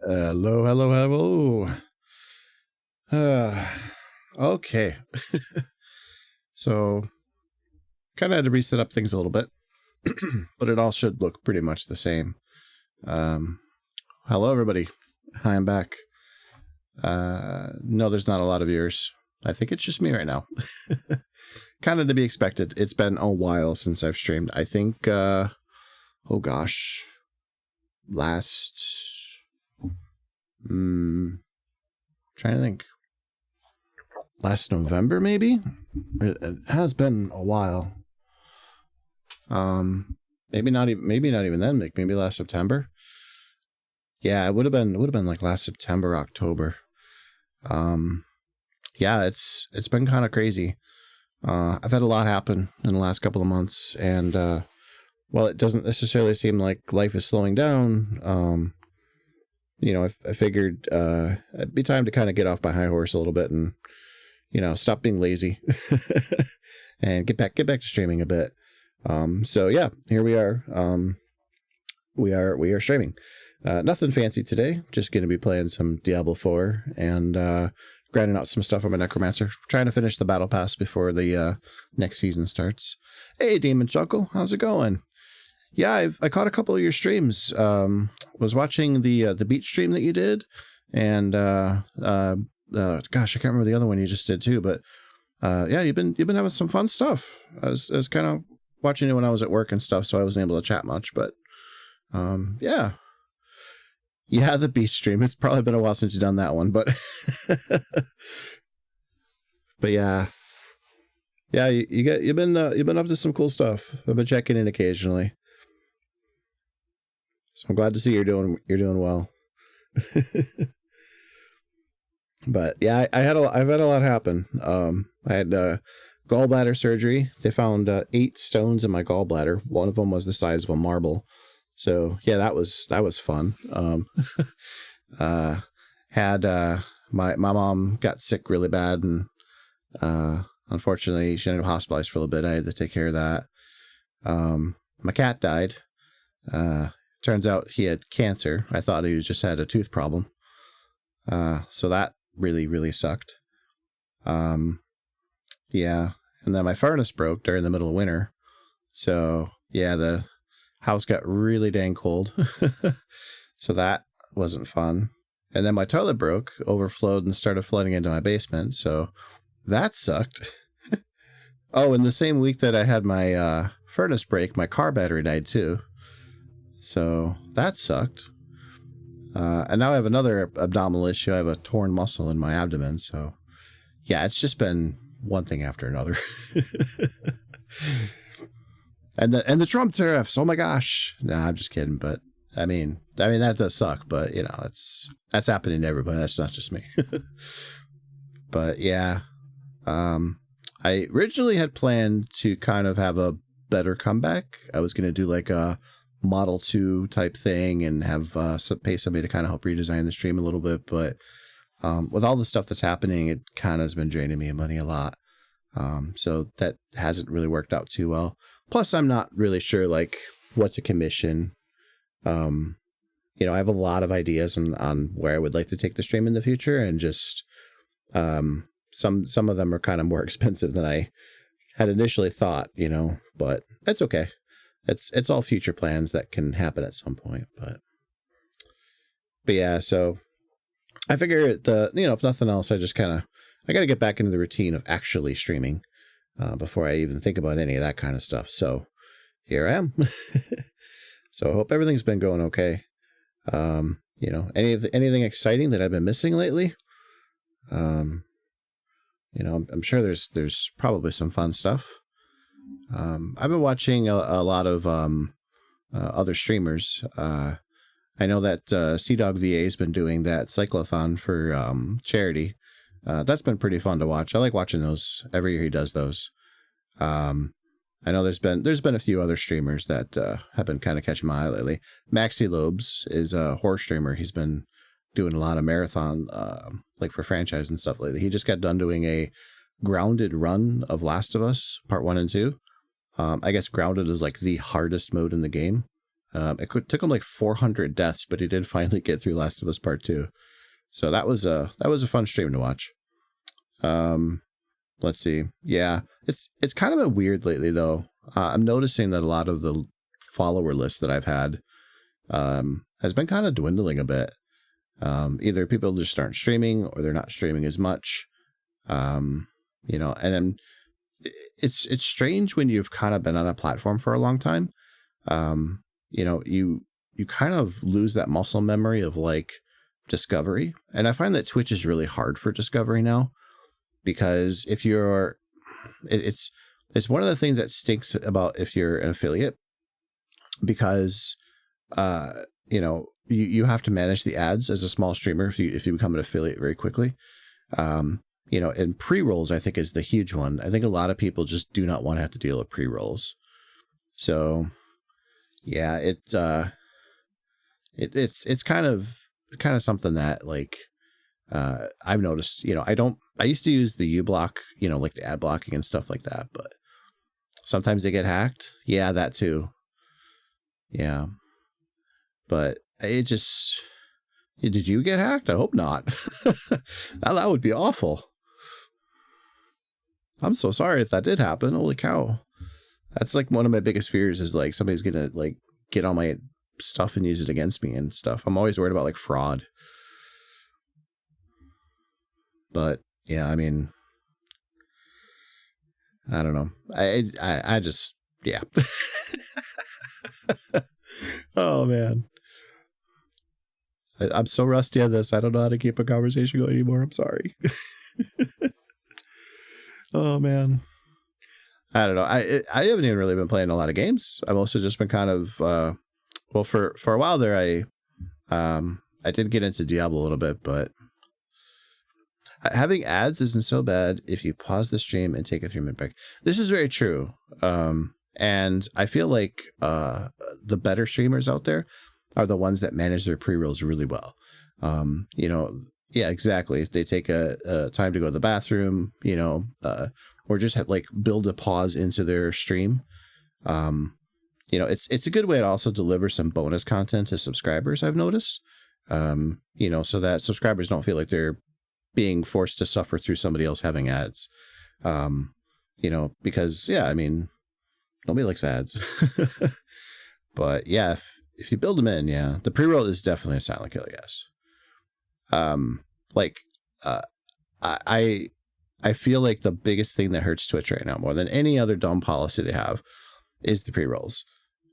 Hello, hello, hello. Okay. So, kind of had to reset up things a little bit, but it all should look pretty much the same. Hello, everybody. Hi, I'm back. No, there's not a lot of viewers. I think it's just me right now. Kind of to be expected. It's been a while since I've streamed. I think, oh gosh, trying to think. Last November, maybe? It has been a while. Maybe not even then, maybe last September. Yeah, it would have been like last September, October. Yeah, it's been kind of crazy. I've had a lot happen in the last couple of months, and well, it doesn't necessarily seem like life is slowing down. I figured it'd be time to kind of get off my high horse a little bit and stop being lazy and get back to streaming a bit. So yeah, here we are. We are streaming. Nothing fancy today. Just going to be playing some Diablo 4 and grinding out some stuff on my Necromancer. Trying to finish the battle pass before the next season starts. Hey, Demon Chuckle, how's it going? Yeah, I caught a couple of your streams. Was watching the beach stream that you did, and gosh, I can't remember the other one you just did too. But yeah, you've been having some fun stuff. I was kind of watching it when I was at work and stuff, so I wasn't able to chat much. But yeah, the beach stream. It's probably been a while since you've done that one, but but yeah, you've been up to some cool stuff. I've been checking in occasionally. So I'm glad to see you're doing well. But yeah, I've had a lot happen. I had gallbladder surgery. They found 8 stones in my gallbladder. One of them was the size of a marble. So yeah, that was fun. Had my mom got sick really bad, and unfortunately she ended up hospitalized for a little bit. I had to take care of that. My cat died. Turns out he had cancer. I thought he just had a tooth problem. So that really, really sucked. Yeah. And then my furnace broke during the middle of winter. So yeah, the house got really dang cold. So that wasn't fun. And then my toilet broke, overflowed, and started flooding into my basement. So that sucked. Oh, and the same week that I had my furnace break, my car battery died too. So that sucked. And now I have another abdominal issue. I have a torn muscle in my abdomen. So yeah, it's just been one thing after another. and the Trump tariffs. Oh my gosh. Nah, I'm just kidding. But I mean that does suck, but that's happening to everybody. That's not just me. But yeah, I originally had planned to kind of have a better comeback. I was going to do like a Model 2 type thing and have pay somebody to kind of help redesign the stream a little bit, but with all the stuff that's happening, it kind of has been draining me money a lot. So that hasn't really worked out too well. Plus, I'm not really sure like what to commission. I have a lot of ideas on where I would like to take the stream in the future, and just some of them are kind of more expensive than I had initially thought. But that's okay. It's all future plans that can happen at some point, but yeah, so I figure if nothing else, I got to get back into the routine of actually streaming before I even think about any of that kind of stuff. So here I am. So I hope everything's been going okay. Anything exciting that I've been missing lately? I'm sure there's probably some fun stuff. I've been watching a lot of other streamers. I know that CDog VA has been doing that cyclothon for charity. That's been pretty fun to watch. I like watching those. Every year he does those. I know there's been a few other streamers that have been kind of catching my eye lately. Maxi Lobes is a horror streamer. He's been doing a lot of marathon like for franchise and stuff lately. He just got done doing a grounded run of Last of Us Part 1 and 2. I guess grounded is like the hardest mode in the game. Took him like 400 deaths, but he did finally get through Last of Us Part 2. So that was a fun stream to watch. Let's see. Yeah, it's kind of been weird lately though. I'm noticing that a lot of the follower list that I've had has been kind of dwindling a bit. Either people just aren't streaming or they're not streaming as much. And then it's strange when you've kind of been on a platform for a long time. You kind of lose that muscle memory of like discovery. And I find that Twitch is really hard for discovery now, because if you're, it's one of the things that stinks about if you're an affiliate, because, you have to manage the ads as a small streamer if you become an affiliate very quickly. And pre-rolls, I think, is the huge one. I think a lot of people just do not want to have to deal with pre-rolls. So, yeah, it's kind of something that like I've noticed. I used to use the uBlock, like the ad blocking and stuff like that, but sometimes they get hacked. Yeah, that too. Yeah, but it just. Did you get hacked? I hope not. That would be awful. I'm so sorry if that did happen. Holy cow. That's like one of my biggest fears is like somebody's going to like get all my stuff and use it against me and stuff. I'm always worried about like fraud. But yeah, I mean, I don't know. I just, yeah. Oh man. I'm so rusty on this. I don't know how to keep a conversation going anymore. I'm sorry. Oh man. I don't know. I haven't even really been playing a lot of games. I've also just been kind of for a while there I did get into Diablo a little bit, but having ads isn't so bad if you pause the stream and take a 3-minute break. This is very true. And I feel like the better streamers out there are the ones that manage their pre-rolls really well. Yeah, exactly. If they take a time to go to the bathroom, or just build a pause into their stream. It's a good way to also deliver some bonus content to subscribers, I've noticed. So that subscribers don't feel like they're being forced to suffer through somebody else having ads. Because yeah, I mean, nobody likes ads. But yeah, if you build them in, yeah, the pre-roll is definitely a silent killer, yes. I feel like the biggest thing that hurts Twitch right now, more than any other dumb policy they have, is the pre-rolls.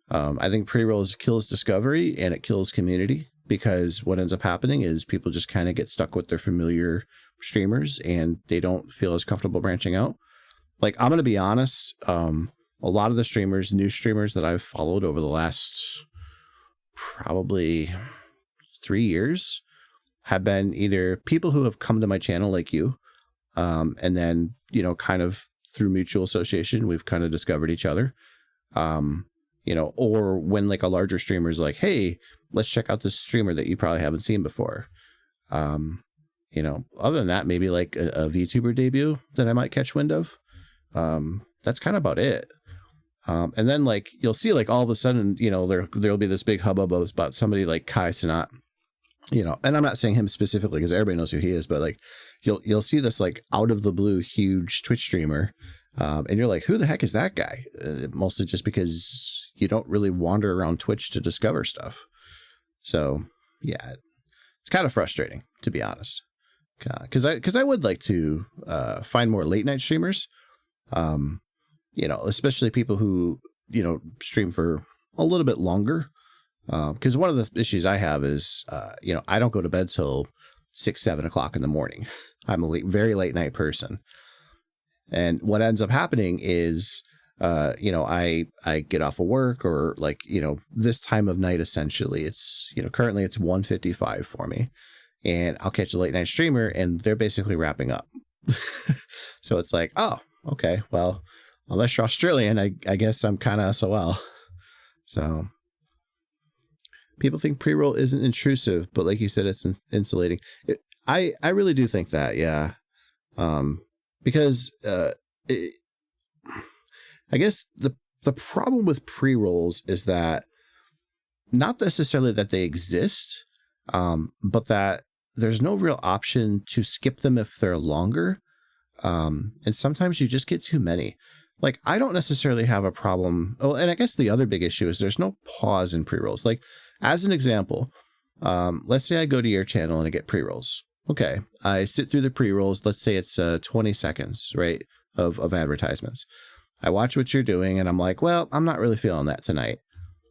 I think pre-rolls kills discovery and it kills community, because what ends up happening is people just kind of get stuck with their familiar streamers and they don't feel as comfortable branching out. Like, I'm going to be honest, a lot of the new streamers that I've followed over the last probably 3 years have been either people who have come to my channel like you, and then, kind of through mutual association, we've kind of discovered each other. Or when like a larger streamer is like, hey, let's check out this streamer that you probably haven't seen before. Other than that, maybe like a VTuber debut that I might catch wind of. That's kind of about it. And then like, you'll see like all of a sudden, there'll be this big hubbub about somebody like Kai Cenat, and I'm not saying him specifically because everybody knows who he is, but like you'll see this like out of the blue, huge Twitch streamer. And you're like, who the heck is that guy? Mostly just because you don't really wander around Twitch to discover stuff. So yeah, it's kind of frustrating, to be honest. Because I would like to find more late night streamers, especially people who, stream for a little bit longer. Because one of the issues I have is, I don't go to bed till 6-7 o'clock in the morning. I'm a very late night person. And what ends up happening is, I get off of work or like, this time of night, essentially it's, currently it's 1:55 for me, and I'll catch a late night streamer and they're basically wrapping up. So it's like, oh, okay, well, unless you're Australian, I guess I'm kind of SOL. So people think pre-roll isn't intrusive, but like you said, it's insulating. I really do think that, yeah. Because I guess the problem with pre-rolls is that not necessarily that they exist, but that there's no real option to skip them if they're longer. And sometimes you just get too many. Like, I don't necessarily have a problem. Oh, and I guess the other big issue is there's no pause in pre-rolls. Like, as an example, let's say I go to your channel and I get pre-rolls. Okay, I sit through the pre-rolls. Let's say it's 20 seconds, right, of advertisements. I watch what you're doing and I'm like, well, I'm not really feeling that tonight.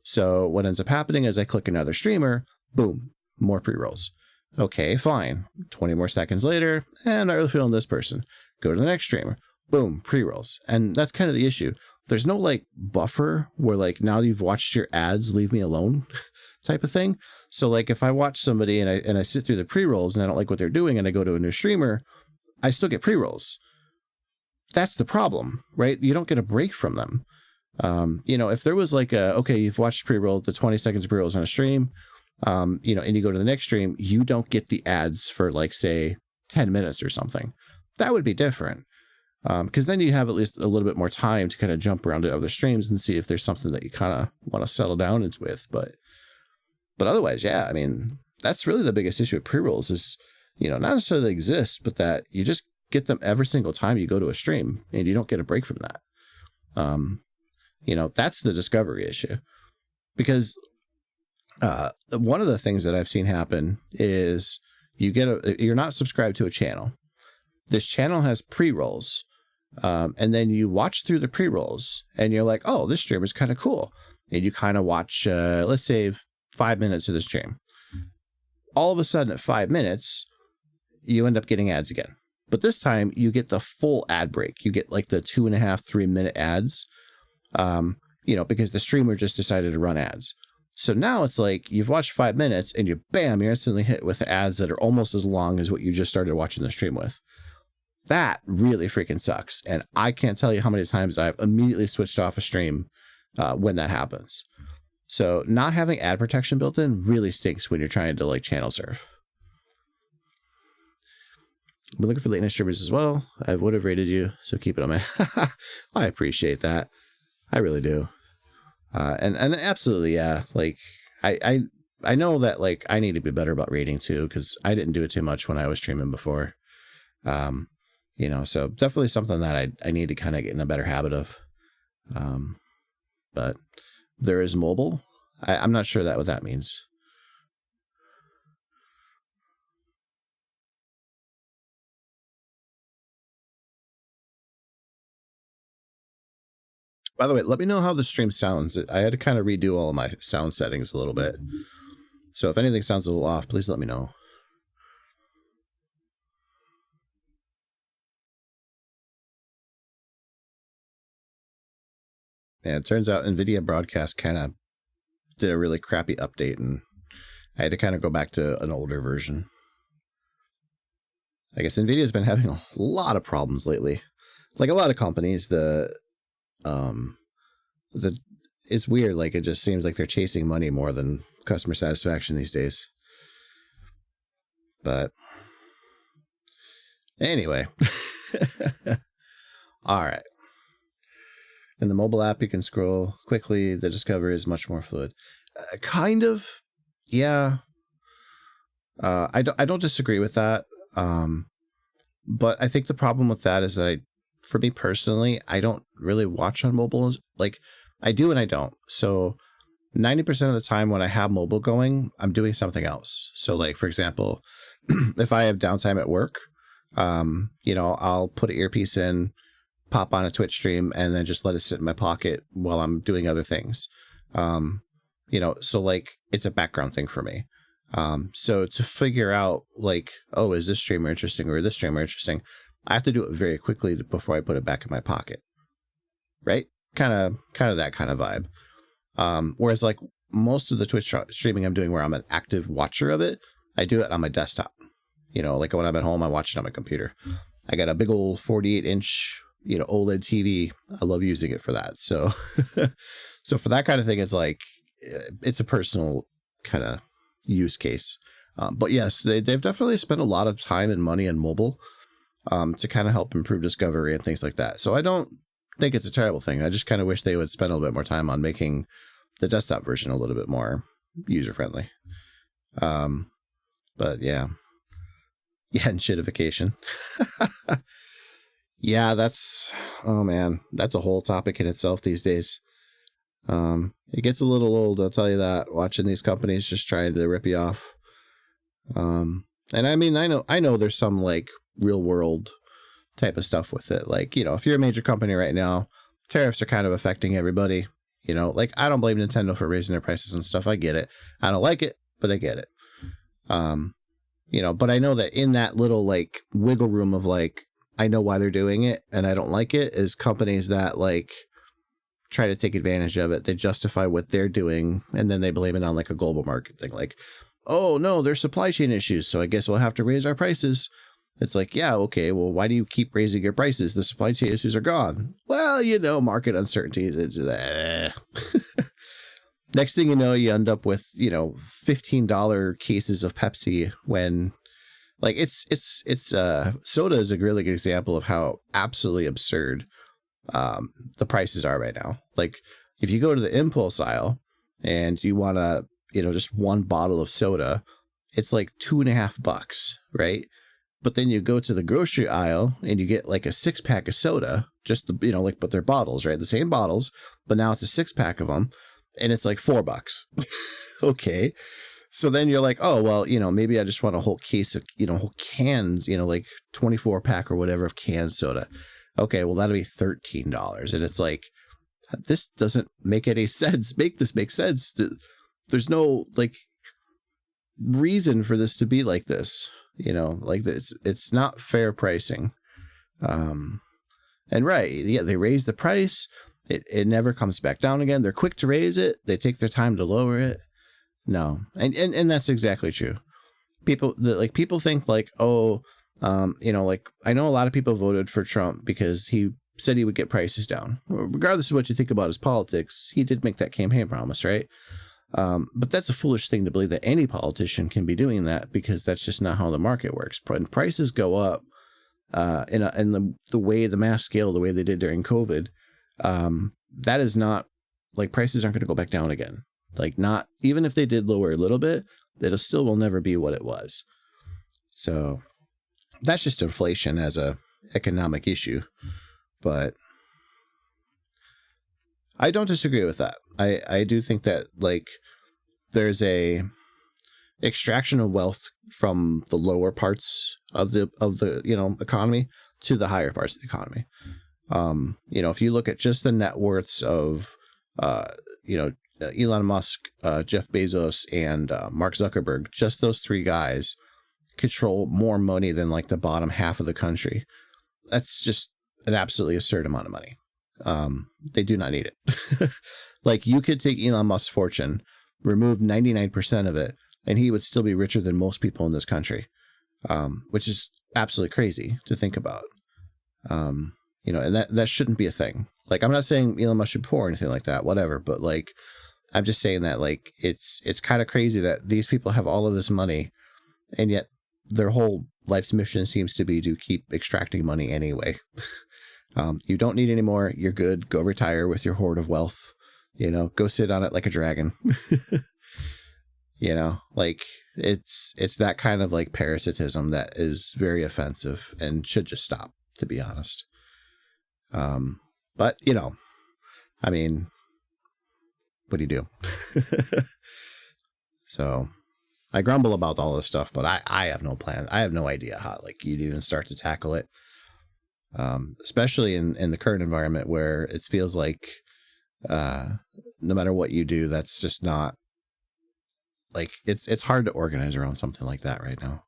So what ends up happening is I click another streamer, boom, more pre-rolls. Okay, fine. 20 more seconds later, and not really feeling this person. Go to the next streamer, boom, pre-rolls. And that's kind of the issue. There's no like buffer where like, now you've watched your ads, leave me alone type of thing. So like if I watch somebody and I sit through the pre-rolls and I don't like what they're doing and I go to a new streamer, I still get pre-rolls. That's the problem, right? You don't get a break from them. If there was like okay, you've watched pre-roll, the 20 seconds of pre-rolls on a stream, and you go to the next stream, you don't get the ads for like, say, 10 minutes or something. That would be different. Because then you have at least a little bit more time to kind of jump around to other streams and see if there's something that you kind of want to settle down into with. But otherwise, yeah, I mean, that's really the biggest issue with pre-rolls is, not necessarily they exist, but that you just get them every single time you go to a stream and you don't get a break from that. That's the discovery issue. Because one of the things that I've seen happen is you're not subscribed to a channel. This channel has pre-rolls. And then you watch through the pre-rolls and you're like, oh, this stream is kind of cool. And you kind of watch, let's say 5 minutes of the stream. All of a sudden at 5 minutes, you end up getting ads again. But this time you get the full ad break. You get like the 2.5, 3 minute ads, because the streamer just decided to run ads. So now it's like you've watched 5 minutes and you're instantly hit with ads that are almost as long as what you just started watching the stream with. That really freaking sucks. And I can't tell you how many times I've immediately switched off a stream when that happens. So not having ad protection built in really stinks when you're trying to like channel surf. We're looking for late night streamers as well. I would have rated you, so keep it on my. I appreciate that. I really do. And absolutely, yeah. Like I know that like I need to be better about rating too, because I didn't do it too much when I was streaming before. So definitely something that I need to kind of get in a better habit of. But there is mobile. I'm not sure what that means. By the way, let me know how the stream sounds. I had to kind of redo all of my sound settings a little bit. So if anything sounds a little off, please let me know. Yeah, it turns out NVIDIA Broadcast kind of did a really crappy update, and I had to kind of go back to an older version. I guess NVIDIA's been having a lot of problems lately. Like a lot of companies, it's weird. Like it just seems like they're chasing money more than customer satisfaction these days. But anyway, all right. In the mobile app, you can scroll quickly. The discovery is much more fluid. Kind of, yeah. I don't disagree with that. But I think the problem with that is that for me personally, I don't really watch on mobile. Like I do and I don't. So 90% of the time when I have mobile going, I'm doing something else. So like, for example, if I have downtime at work, I'll put an earpiece in, pop on a Twitch stream, and then just let it sit in my pocket while I'm doing other things. So like it's a background thing for me. So to figure out like, oh, is this streamer interesting or this streamer interesting? I have to do it very quickly before I put it back in my pocket. Right? Kind of that kind of vibe. Whereas like most of the Twitch streaming I'm doing where I'm an active watcher of it, I do it on my desktop. Like when I'm at home, I watch it on my computer. I got a big old 48-inch, OLED TV. I love using it for that. So, so for that kind of thing, it's like, it's a personal kind of use case. But yes, they've definitely spent a lot of time and money on mobile to kind of help improve discovery and things like that. So I don't think it's a terrible thing. I just kind of wish they would spend a little bit more time on making the desktop version a little bit more user friendly. But yeah, and shitification. Yeah, oh man, that's a whole topic in itself these days. It gets a little old, I'll tell you that, watching these companies just trying to rip you off. And I mean, I know there's some like real world type of stuff with it. Like, you know, if you're a major company right now, tariffs are kind of affecting everybody. You know, like, I don't blame Nintendo for raising their prices and stuff. I get it. I don't like it, but I get it. You know, but I know that in that little like wiggle room of like, I know why they're doing it and I don't like it, is companies that like try to take advantage of it. They justify what they're doing and then they blame it on like a global market thing. Like, oh no, there's supply chain issues, so I guess we'll have to raise our prices. It's like, yeah, okay, well, why do you keep raising your prices? The supply chain issues are gone. Well, you know, market uncertainties. It's Next thing you know, you end up with, you know, $15 cases of Pepsi when, like, soda is a really good example of how absolutely absurd the prices are right now. Like, if you go to the impulse aisle and you want to, you know, just one bottle of soda, it's like $2.50, right? But then you go to the grocery aisle and you get like a 6-pack of soda, just the, you know, like, but they're bottles, right? The same bottles, but now it's a 6-pack of them and it's like $4. Okay. So then you're like, oh, well, you know, maybe I just want a whole case of, you know, whole cans, you know, like 24-pack or whatever of canned soda. Okay, well, that'll be $13. And it's like, this doesn't make any sense. Make this make sense. There's no like reason for this to be like this. You know, like this, it's not fair pricing. And right, yeah, they raise the price. It never comes back down again. They're quick to raise it. They take their time to lower it. No, and that's exactly true. People think like, oh, you know, like, I know a lot of people voted for Trump because he said he would get prices down. Regardless of what you think about his politics, he did make that campaign promise, right? But that's a foolish thing to believe that any politician can be doing that, because that's just not how the market works. When prices go up, in the way, the mass scale, the way they did during COVID, that is not like, prices aren't going to go back down again. Like, not even if they did lower a little bit, it still will never be what it was. So that's just inflation as a economic issue. But I don't disagree with that. I do think that, like, there's a extraction of wealth from the lower parts of the you know, economy to the higher parts of the economy. You know, if you look at just the net worths of you know, Elon Musk, Jeff Bezos, and Mark Zuckerberg, just those three guys control more money than like the bottom half of the country. That's just an absolutely absurd amount of money. They do not need it. Like, you could take Elon Musk's fortune, remove 99% of it, and he would still be richer than most people in this country, which is absolutely crazy to think about. You know, and that shouldn't be a thing. Like, I'm not saying Elon Musk should be poor or anything like that, whatever, but like, I'm just saying that, like, it's kind of crazy that these people have all of this money, and yet their whole life's mission seems to be to keep extracting money anyway. You don't need any more. You're good. Go retire with your hoard of wealth. You know, go sit on it like a dragon. You know, like, it's that kind of like parasitism that is very offensive and should just stop, to be honest. But, you know, I mean, what do you do? So I grumble about all this stuff, but I have no plan. I have no idea how, like, you'd even start to tackle it. Especially in the current environment where it feels like, no matter what you do, that's just not, like, it's hard to organize around something like that right now.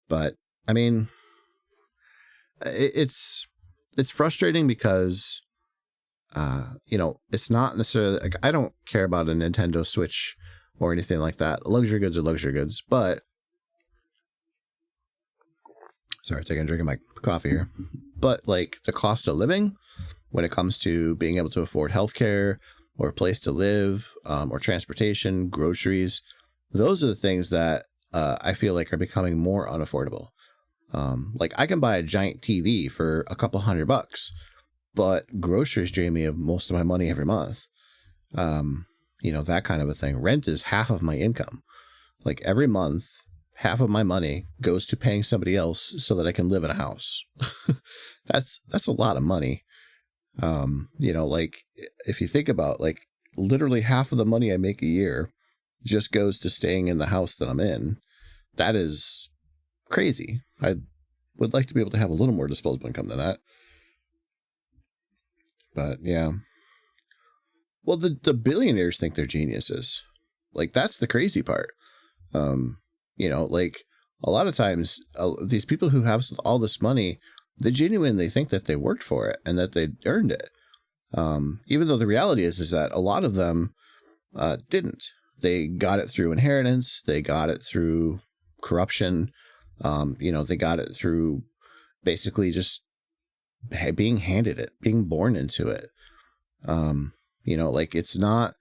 But I mean, it's frustrating because, you know, it's not necessarily like, I don't care about a Nintendo Switch or anything like that. Luxury goods are luxury goods, but sorry, taking a drink of my coffee here. But like, the cost of living when it comes to being able to afford healthcare or a place to live, or transportation, groceries, those are the things that I feel like are becoming more unaffordable. Like, I can buy a giant TV for a couple $100, but groceries drain me of most of my money every month. You know, that kind of a thing. Rent is half of my income. Like every month, half of my money goes to paying somebody else so that I can live in a house. That's a lot of money. You know, like if you think about like literally half of the money I make a year just goes to staying in the house that I'm in. That is crazy. I would like to be able to have a little more disposable income than that. But yeah. Well, the billionaires think they're geniuses. Like that's the crazy part. You know, like a lot of times these people who have all this money, they genuinely think that they worked for it and that they earned it. Even though the reality is that a lot of them didn't. They got it through inheritance. They got it through corruption. You know, they got it through basically just being handed it, being born into it. You know, like it's not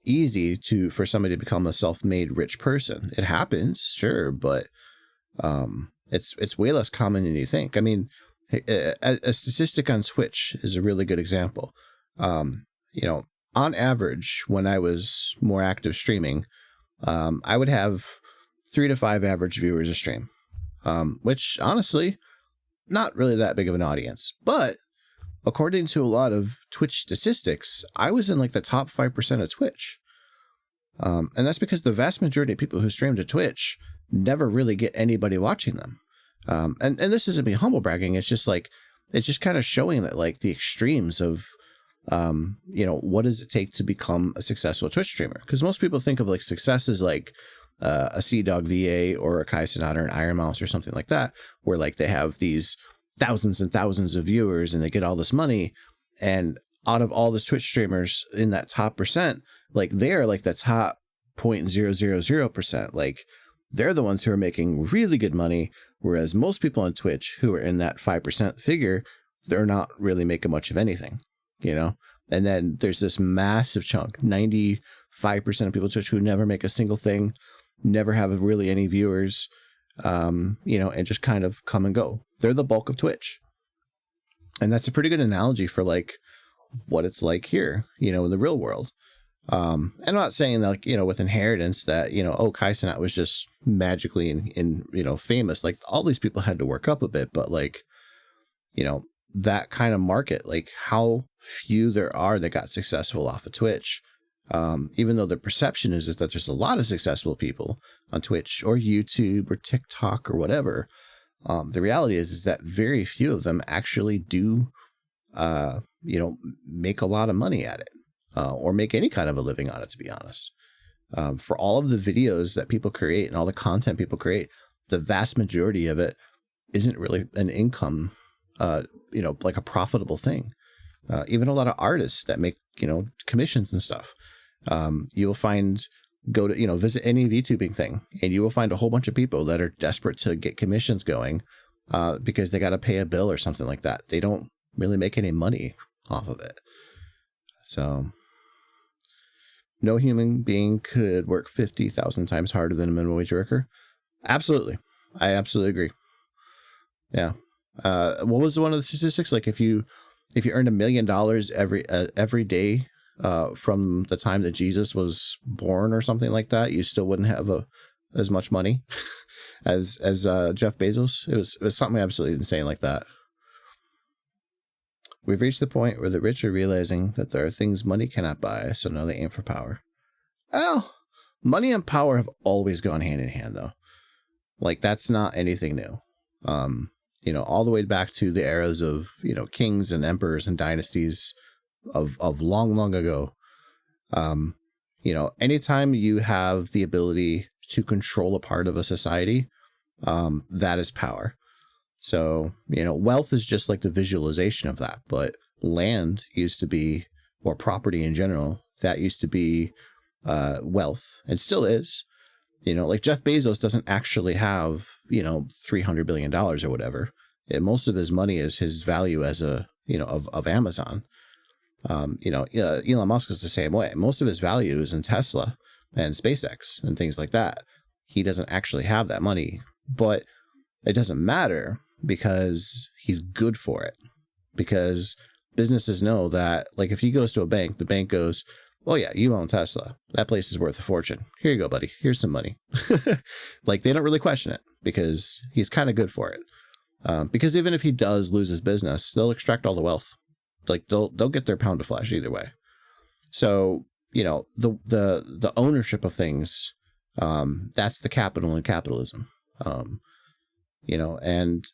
easy for somebody to become a self-made rich person. It happens, sure, but it's way less common than you think. I mean, a statistic on Twitch is a really good example. You know, on average, when I was more active streaming, I would have 3 to 5 average viewers a stream, which honestly, not really that big of an audience. But according to a lot of Twitch statistics, I was in like the top 5% of Twitch. And that's because the vast majority of people who stream to Twitch never really get anybody watching them. And this isn't me humble bragging. It's just kind of showing that like the extremes of, you know, what does it take to become a successful Twitch streamer? Because most people think of like success as like a Sea Dog VA or a Kai Sonata or an Iron Mouse or something like that, where like they have these thousands and thousands of viewers and they get all this money. And out of all the Twitch streamers in that top percent, like they're like the top 0.000%. Like they're the ones who are making really good money. Whereas most people on Twitch who are in that 5% figure, they're not really making much of anything, you know? And then there's this massive chunk, 95% of people on Twitch who never make a single thing, never have really any viewers, you know, and just kind of come and go. They're the bulk of Twitch. And that's a pretty good analogy for like what it's like here, you know, in the real world. And I'm not saying that, like, you know, with inheritance that, you know, oh, Kai Cenat was just magically in, you know, famous. Like all these people had to work up a bit, but like, you know, that kind of market, like how few there are that got successful off of Twitch. Even though the perception is that there's a lot of successful people on Twitch or YouTube or TikTok or whatever. The reality is that very few of them actually do, you know, make a lot of money at it, or make any kind of a living on it, to be honest. For all of the videos that people create and all the content people create, the vast majority of it isn't really an income, you know, like a profitable thing. Even a lot of artists that make, you know, commissions and stuff. You will find, you know, visit any VTubing thing and you will find a whole bunch of people that are desperate to get commissions going, because they got to pay a bill or something like that. They don't really make any money off of it. So no human being could work 50,000 times harder than a minimum wage worker. Absolutely. I absolutely agree. Yeah. What was one of the statistics? Like if you earned $1 million every day, from the time that Jesus was born or something like that, you still wouldn't have as much money as Jeff Bezos. It was something absolutely insane like that. We've reached the point where the rich are realizing that there are things money cannot buy, so now they aim for power. Well, money and power have always gone hand in hand, though. Like that's not anything new. You know, all the way back to the eras of, you know, kings and emperors and dynasties of long ago. You know, anytime you have the ability to control a part of a society, that is power. So, you know, wealth is just like the visualization of that, but land used to be, or property in general, that used to be wealth, and still is. You know, like Jeff Bezos doesn't actually have, you know, $300 billion or whatever. Most of his money is his value as a, you know, of Amazon. You know, Elon Musk is the same way. Most of his value is in Tesla and SpaceX and things like that. He doesn't actually have that money, but it doesn't matter because he's good for it. Because businesses know that, like, if he goes to a bank, the bank goes, "Oh yeah, you own Tesla. That place is worth a fortune. Here you go, buddy. Here's some money." Like, they don't really question it because he's kind of good for it. Because even if he does lose his business, they'll extract all the wealth. Like, they'll get their pound of flesh either way. So, you know, the ownership of things, that's the capital in capitalism. You know, and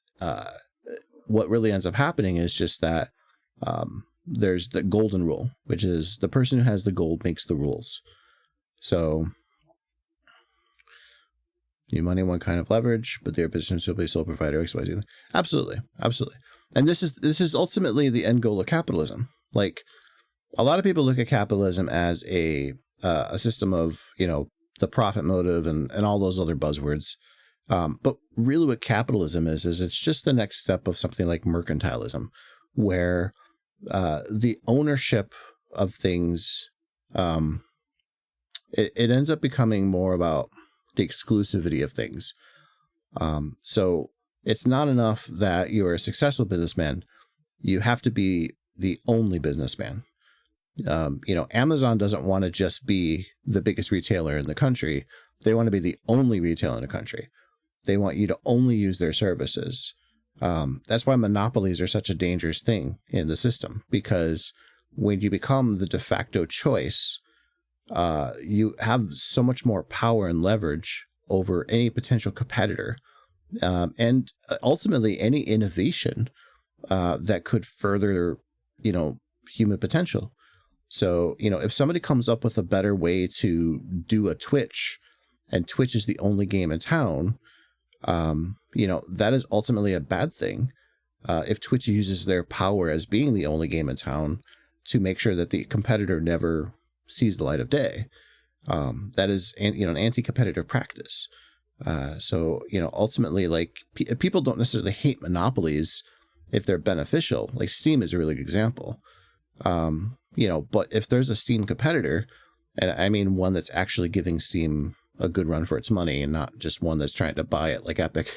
what really ends up happening is just that there's the golden rule, which is the person who has the gold makes the rules. So, new money, one kind of leverage, but their business will be sole provider, XYZ. Absolutely, absolutely. And this is ultimately the end goal of capitalism. Like, a lot of people look at capitalism as a system of, you know, the profit motive and all those other buzzwords. But really what capitalism is it's just the next step of something like mercantilism, where the ownership of things, it ends up becoming more about the exclusivity of things. So it's not enough that you're a successful businessman. You have to be the only businessman. You know, Amazon doesn't want to just be the biggest retailer in the country. They want to be the only retailer in the country. They want you to only use their services. That's why monopolies are such a dangerous thing in the system, because when you become the de facto choice, you have so much more power and leverage over any potential competitor, and ultimately any innovation that could further, you know, human potential. So, you know, if somebody comes up with a better way to do a Twitch, and Twitch is the only game in town, you know, that is ultimately a bad thing. If Twitch uses their power as being the only game in town to make sure that the competitor never sees the light of day, that is, you know, an anti-competitive practice. So, you know, ultimately, like, people don't necessarily hate monopolies if they're beneficial. Like, Steam is a really good example. You know, but if there's a Steam competitor, and I mean one that's actually giving Steam a good run for its money and not just one that's trying to buy it like Epic,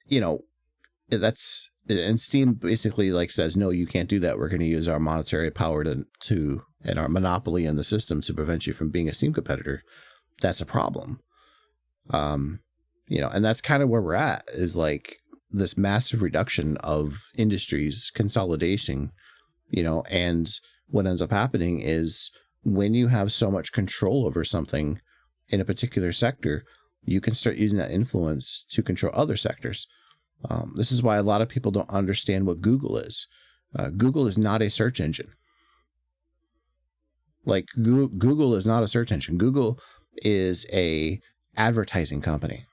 you know, and Steam basically like says, no, you can't do that. We're going to use our monetary power to and our monopoly in the system to prevent you from being a Steam competitor. That's a problem. You know, and that's kind of where we're at, is like this massive reduction of industries, consolidation, you know, and what ends up happening is when you have so much control over something in a particular sector, you can start using that influence to control other sectors. This is why a lot of people don't understand what Google is. Google is not a search engine. Like, Google is not a search engine. Google is a advertising company.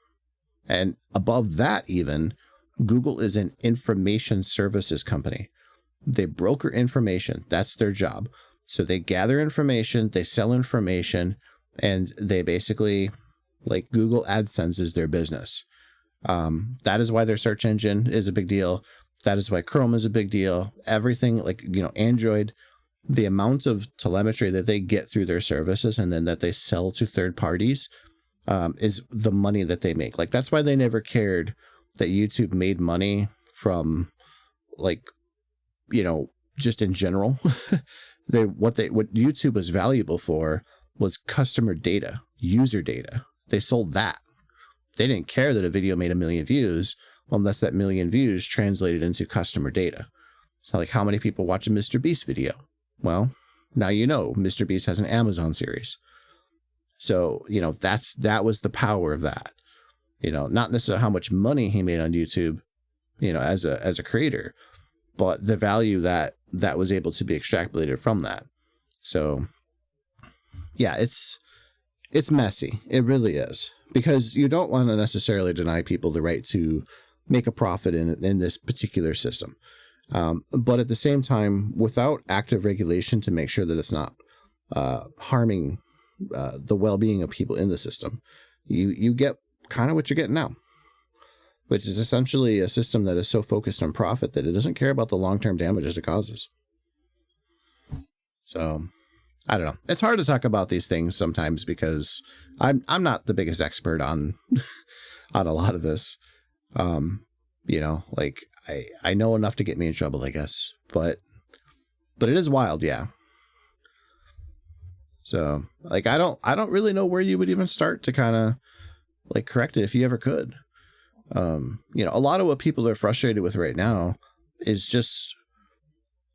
And above that, even, Google is an information services company. They broker information. That's their job. So they gather information, they sell information, and they basically, like, Google AdSense is their business. That is why their search engine is a big deal. That is why Chrome is a big deal. Everything, like, you know, Android, the amount of telemetry that they get through their services and then that they sell to third parties, is the money that they make. Like, that's why they never cared that YouTube made money from, like, you know, just in general. What YouTube was valuable for was customer data, user data. They sold that. They didn't care that a video made 1 million views unless that 1 million views translated into customer data. So, like, how many people watch a Mr. Beast video? Well, now you know Mr. Beast has an Amazon series. So, you know, that was the power of that. You know, not necessarily how much money he made on YouTube, you know, as a creator, but the value that was able to be extrapolated from that. So, yeah, it's messy. It really is, because you don't want to necessarily deny people the right to make a profit in this particular system. But at the same time, without active regulation to make sure that it's not harming the well-being of people in the system, you get kind of what you're getting now, which is essentially a system that is so focused on profit that it doesn't care about the long-term damages it causes. So, I don't know. It's hard to talk about these things sometimes because I'm not the biggest expert on a lot of this. You know, like, I know enough to get me in trouble, I guess. But it is wild, yeah. So like I don't really know where you would even start to kind of like correct it if you ever could. You know, a lot of what people are frustrated with right now is just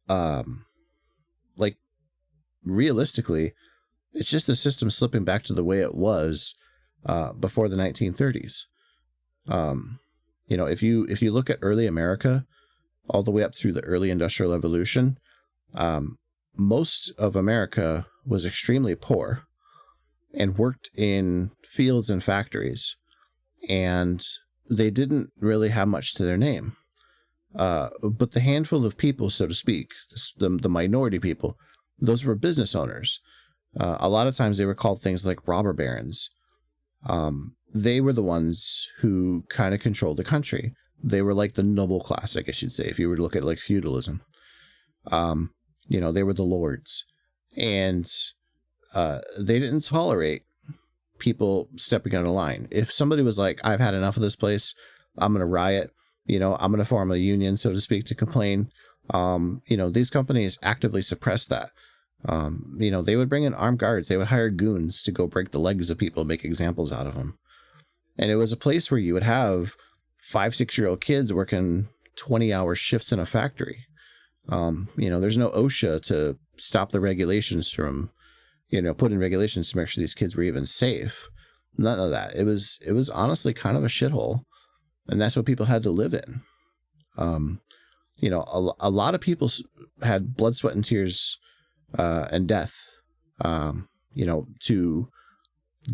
like realistically, it's just the system slipping back to the way it was before the 1930s. You know, if you look at early America all the way up through the early Industrial Revolution, most of America was extremely poor and worked in fields and factories, and they didn't really have much to their name. But the handful of people, so to speak, the minority people, those were business owners. A lot of times they were called things like robber barons. They were the ones who kind of controlled the country. They were like the noble class, I guess you'd say, if you were to look at like feudalism. You know, they were the lords. And they didn't tolerate people stepping out of line. If somebody was like, I've had enough of this place, I'm going to riot, you know, I'm going to form a union, so to speak, to complain. You know, these companies actively suppress that. You know, they would bring in armed guards. They would hire goons to go break the legs of people and make examples out of them. And it was a place where you would have 5-6-year-old kids working 20-hour shifts in a factory. You know, there's no OSHA to stop the regulations from, you know, put in regulations to make sure these kids were even safe. None of that. It was honestly kind of a shithole. And that's what people had to live in. You know, a lot of people had blood, sweat, and tears and death, you know, to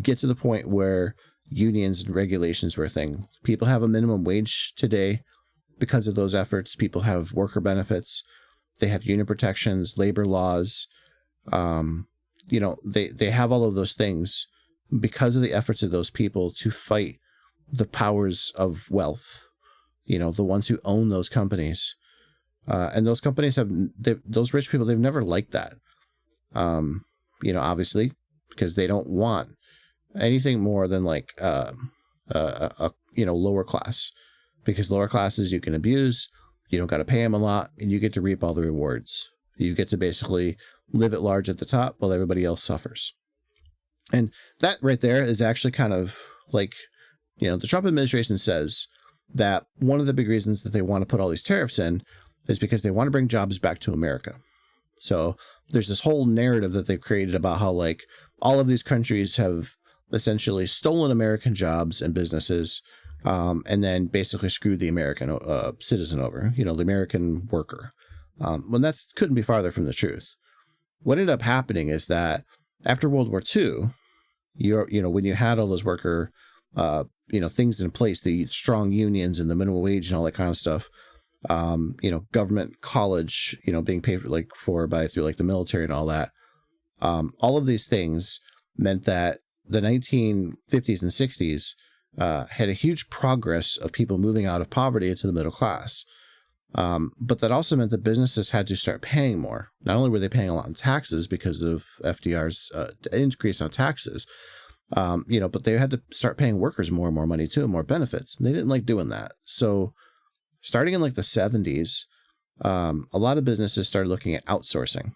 get to the point where unions and regulations were a thing. People have a minimum wage today because of those efforts. People have worker benefits. They have union protections, labor laws. You know, they have all of those things because of the efforts of those people to fight the powers of wealth, you know, the ones who own those companies. And those companies those rich people, they've never liked that. You know, obviously, because they don't want anything more than like you know, lower class, because lower classes you can abuse, you don't got to pay them a lot, and you get to reap all the rewards. You get to basically live at large at the top while everybody else suffers. And that right there is actually kind of like, you know, the Trump administration says that one of the big reasons that they want to put all these tariffs in is because they want to bring jobs back to America. So there's this whole narrative that they've created about how like all of these countries have essentially stolen American jobs and businesses, and then basically screwed the American citizen over, you know, the American worker. When that couldn't be farther from the truth. What ended up happening is that after World War II, you know, when you had all those worker, you know, things in place, the strong unions and the minimum wage and all that kind of stuff, you know, government college, you know, being paid for through like the military and all that. All of these things meant that the 1950s and 60s had a huge progress of people moving out of poverty into the middle class. But that also meant that businesses had to start paying more. Not only were they paying a lot in taxes because of FDR's increase on taxes, you know, but they had to start paying workers more and more money too, and more benefits. And they didn't like doing that. So starting in like the 70s, a lot of businesses started looking at outsourcing.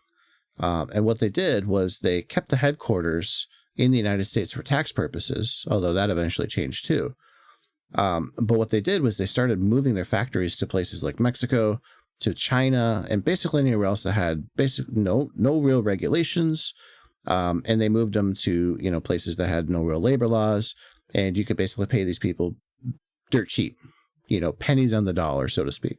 And what they did was they kept the headquarters in the United States for tax purposes, although that eventually changed too. But what they did was they started moving their factories to places like Mexico, to China, and basically anywhere else that had no real regulations. And they moved them to, you know, places that had no real labor laws, and you could basically pay these people dirt cheap, you know, pennies on the dollar, so to speak.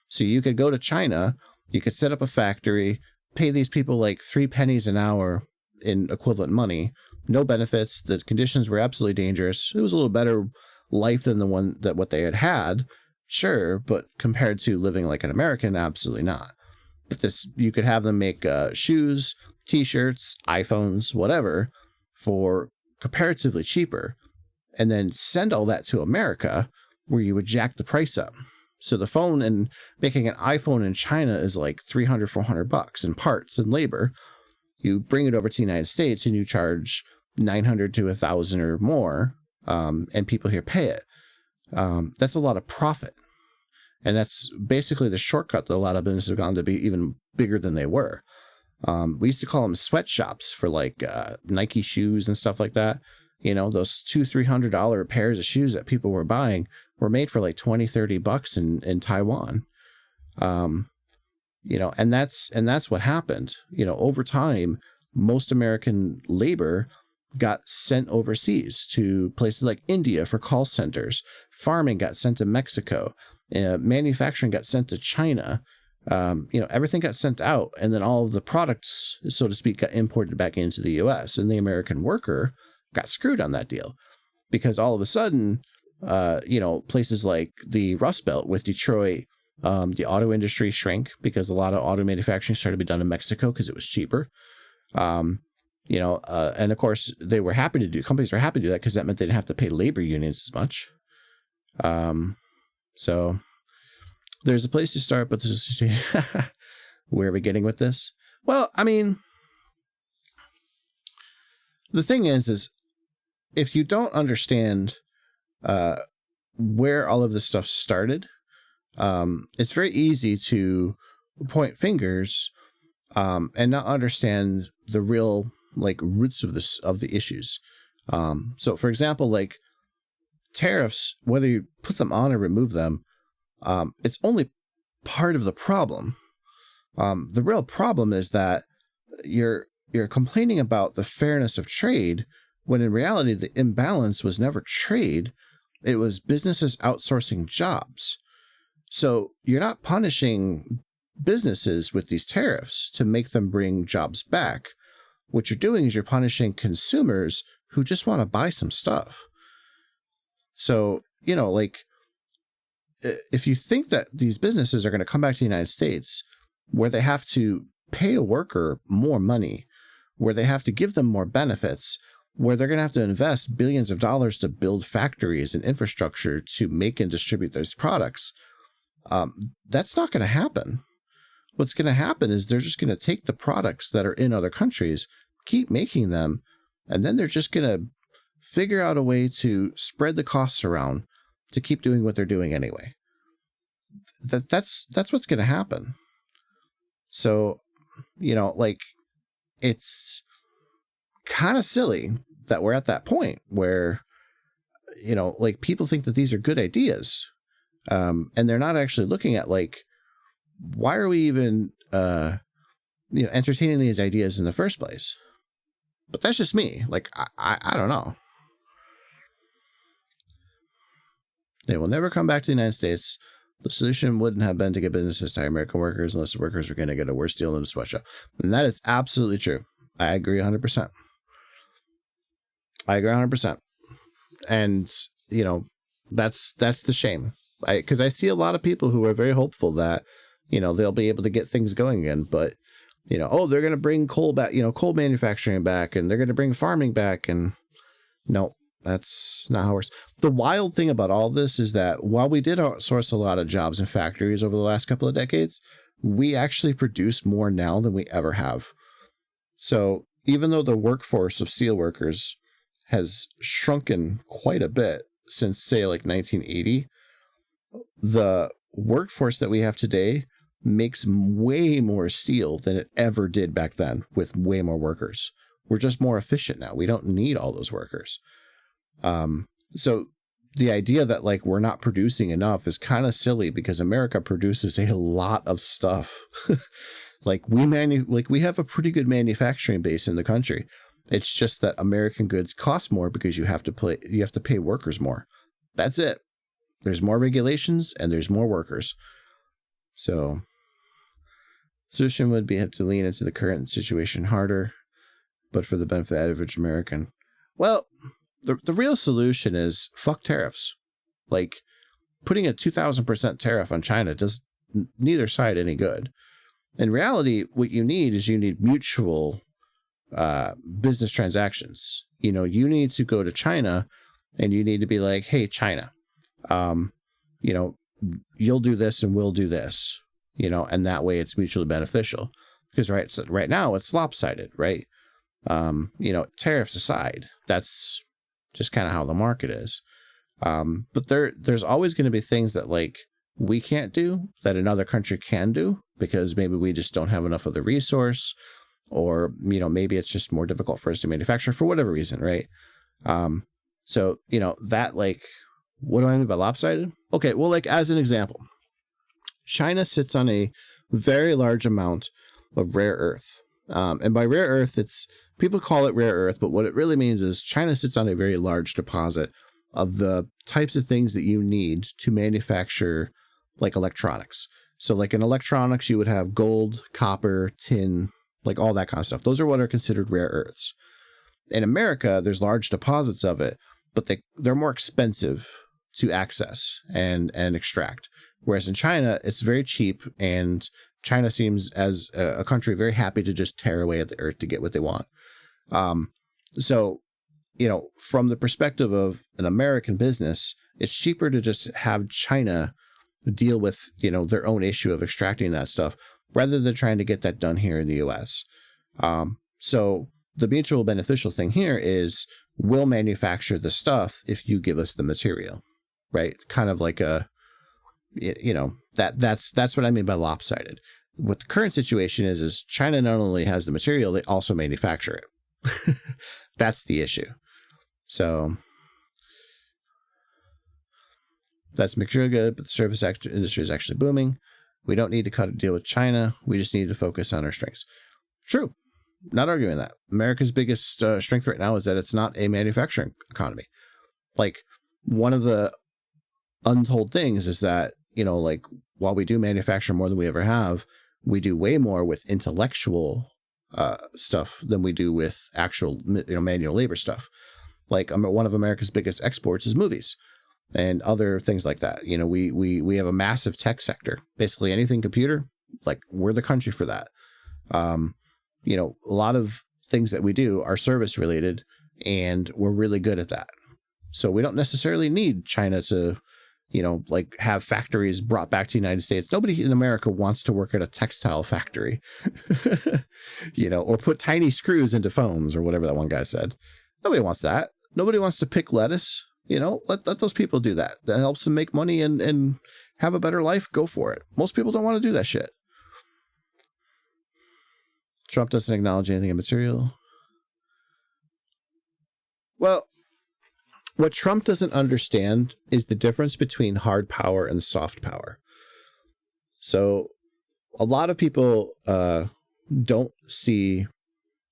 So you could go to China, you could set up a factory, pay these people like 3 pennies an hour in equivalent money, no benefits. The conditions were absolutely dangerous. It was a little better life than what they had, sure, but compared to living like an American, absolutely not. But you could have them make shoes, t-shirts, iPhones, whatever, for comparatively cheaper, and then send all that to America, where you would jack the price up. So the phone, and making an iPhone in China is like $300-$400 in parts and labor. You bring it over to the United States and you charge $900 to $1,000 or more, and people here pay it. That's a lot of profit. And that's basically the shortcut that a lot of businesses have gone to be even bigger than they were. We used to call them sweatshops for like Nike shoes and stuff like that. You know, those $200-$300 pairs of shoes that people were buying were made for like $20-$30 in Taiwan. You know, and that's what happened. You know, over time, most American labor got sent overseas to places like India for call centers. Farming got sent to Mexico. Manufacturing got sent to China. You know, everything got sent out, and then all of the products, so to speak, got imported back into the U.S. And the American worker got screwed on that deal, because all of a sudden, you know, places like the Rust Belt with Detroit, the auto industry shrank because a lot of auto manufacturing started to be done in Mexico because it was cheaper. You know, and of course companies were happy to do that because that meant they didn't have to pay labor unions as much. So there's a place to start, but this is where are we getting with this? Well, I mean, the thing is if you don't understand where all of this stuff started, it's very easy to point fingers and not understand the real like roots of the issues. So for example, like tariffs, whether you put them on or remove them, it's only part of the problem. The real problem is that you're complaining about the fairness of trade, when in reality the imbalance was never trade, it was businesses outsourcing jobs. So you're not punishing businesses with these tariffs to make them bring jobs back. What you're doing is you're punishing consumers who just want to buy some stuff. So, you know, like, if you think that these businesses are going to come back to the United States where they have to pay a worker more money, where they have to give them more benefits, where they're going to have to invest billions of dollars to build factories and infrastructure to make and distribute those products, that's not going to happen. What's going to happen is they're just going to take the products that are in other countries, keep making them, and then they're just going to figure out a way to spread the costs around to keep doing what they're doing anyway. That's what's going to happen. So, you know, like, it's kind of silly that we're at that point where, you know, like, people think that these are good ideas, and they're not actually looking at, like, why are we even, you know, entertaining these ideas in the first place? But that's just me. Like, I don't know. They will never come back to the United States. The solution wouldn't have been to get businesses to hire American workers unless the workers were going to get a worse deal than a sweatshop. And that is absolutely true. I agree 100%. I agree 100%. And, you know, that's the shame. Because I see a lot of people who are very hopeful that, you know, they'll be able to get things going again. But, you know, oh, they're going to bring coal back, you know, coal manufacturing back, and they're going to bring farming back. And no, that's not how it works. The wild thing about all this is that while we did outsource a lot of jobs in factories over the last couple of decades, we actually produce more now than we ever have. So even though the workforce of steelworkers has shrunken quite a bit since, say, like 1980, the workforce that we have today makes way more steel than it ever did back then, with way more workers. We're just more efficient now. We don't need all those workers. So the idea that, like, we're not producing enough is kind of silly, because America produces a lot of stuff. Like, we have a pretty good manufacturing base in the country. It's just that American goods cost more because you have to pay workers more. That's it. There's more regulations and there's more workers. So, solution would be have to lean into the current situation harder, but for the benefit of the average American. Well, the real solution is fuck tariffs. Like, putting a 2,000% tariff on China does neither side any good. In reality, what you need is mutual business transactions. You know, you need to go to China and you need to be like, hey, China, you know, you'll do this and we'll do this, you know, and that way it's mutually beneficial. Because right now it's lopsided, right? You know, tariffs aside, that's just kind of how the market is. But there's always going to be things that, like, we can't do that another country can do because maybe we just don't have enough of the resource, or, you know, maybe it's just more difficult for us to manufacture for whatever reason, right? So, you know, that, like, what do I mean by lopsided? Okay, well, like, as an example, China sits on a very large amount of rare earth. And by rare earth, people call it rare earth, but what it really means is China sits on a very large deposit of the types of things that you need to manufacture, like, electronics. So, like, in electronics, you would have gold, copper, tin, like all that kind of stuff. Those are what are considered rare earths. In America, there's large deposits of it, but they're more expensive to access and extract. Whereas in China, it's very cheap, and China seems as a country very happy to just tear away at the earth to get what they want. So, you know, from the perspective of an American business, it's cheaper to just have China deal with, you know, their own issue of extracting that stuff rather than trying to get that done here in the US. So the mutual beneficial thing here is we'll manufacture the stuff if you give us the material, right? Kind of like you know, that's what I mean by lopsided. What the current situation is China not only has the material, they also manufacture it. That's the issue. So that's material good, but the service industry is actually booming. We don't need to cut a deal with China. We just need to focus on our strengths. True. Not arguing that. America's biggest strength right now is that it's not a manufacturing economy. Like, one of the untold things is that, you know, like, while we do manufacture more than we ever have, we do way more with intellectual stuff than we do with actual, you know, manual labor stuff. Like, one of America's biggest exports is movies and other things like that. You know, we have a massive tech sector. Basically anything computer, like, we're the country for that. You know, a lot of things that we do are service related, and we're really good at that. So we don't necessarily need China to, you know, like, have factories brought back to the United States. Nobody in America wants to work at a textile factory, you know, or put tiny screws into phones or whatever that one guy said. Nobody wants that. Nobody wants to pick lettuce. You know, let those people do that. That helps them make money and have a better life. Go for it. Most people don't want to do that shit. Trump doesn't acknowledge anything immaterial. Well, what Trump doesn't understand is the difference between hard power and soft power. So a lot of people don't see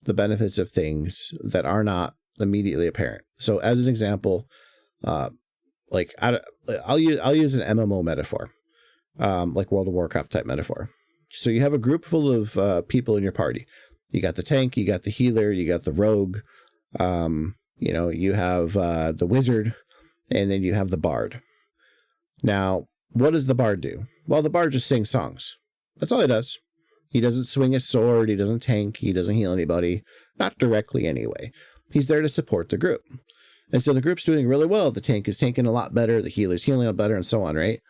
the benefits of things that are not immediately apparent. So as an example, like, I'll use an MMO metaphor, like World of Warcraft type metaphor. So you have a group full of people in your party. You got the tank, you got the healer, you got the rogue, you know, you have the wizard, and then you have the bard. Now, what does the bard do? Well, the bard just sings songs. That's all he does. He doesn't swing a sword, he doesn't tank, he doesn't heal anybody, not directly anyway. He's there to support the group. And so the group's doing really well. The tank is tanking a lot better, the healer's healing a lot better, and so on, right?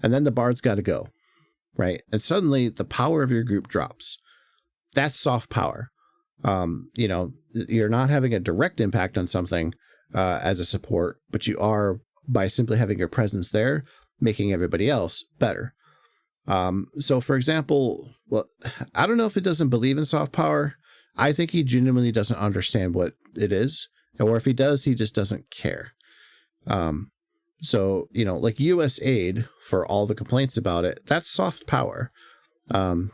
And then the bard's got to go, right? And suddenly the power of your group drops. That's soft power. You know, you're not having a direct impact on something as a support, but you are, by simply having your presence there, making everybody else better. So for example, well, I don't know if it doesn't believe in soft power. I think he genuinely doesn't understand what it is, or if he does, he just doesn't care. So, you know, like US aid, for all the complaints about it, that's soft power.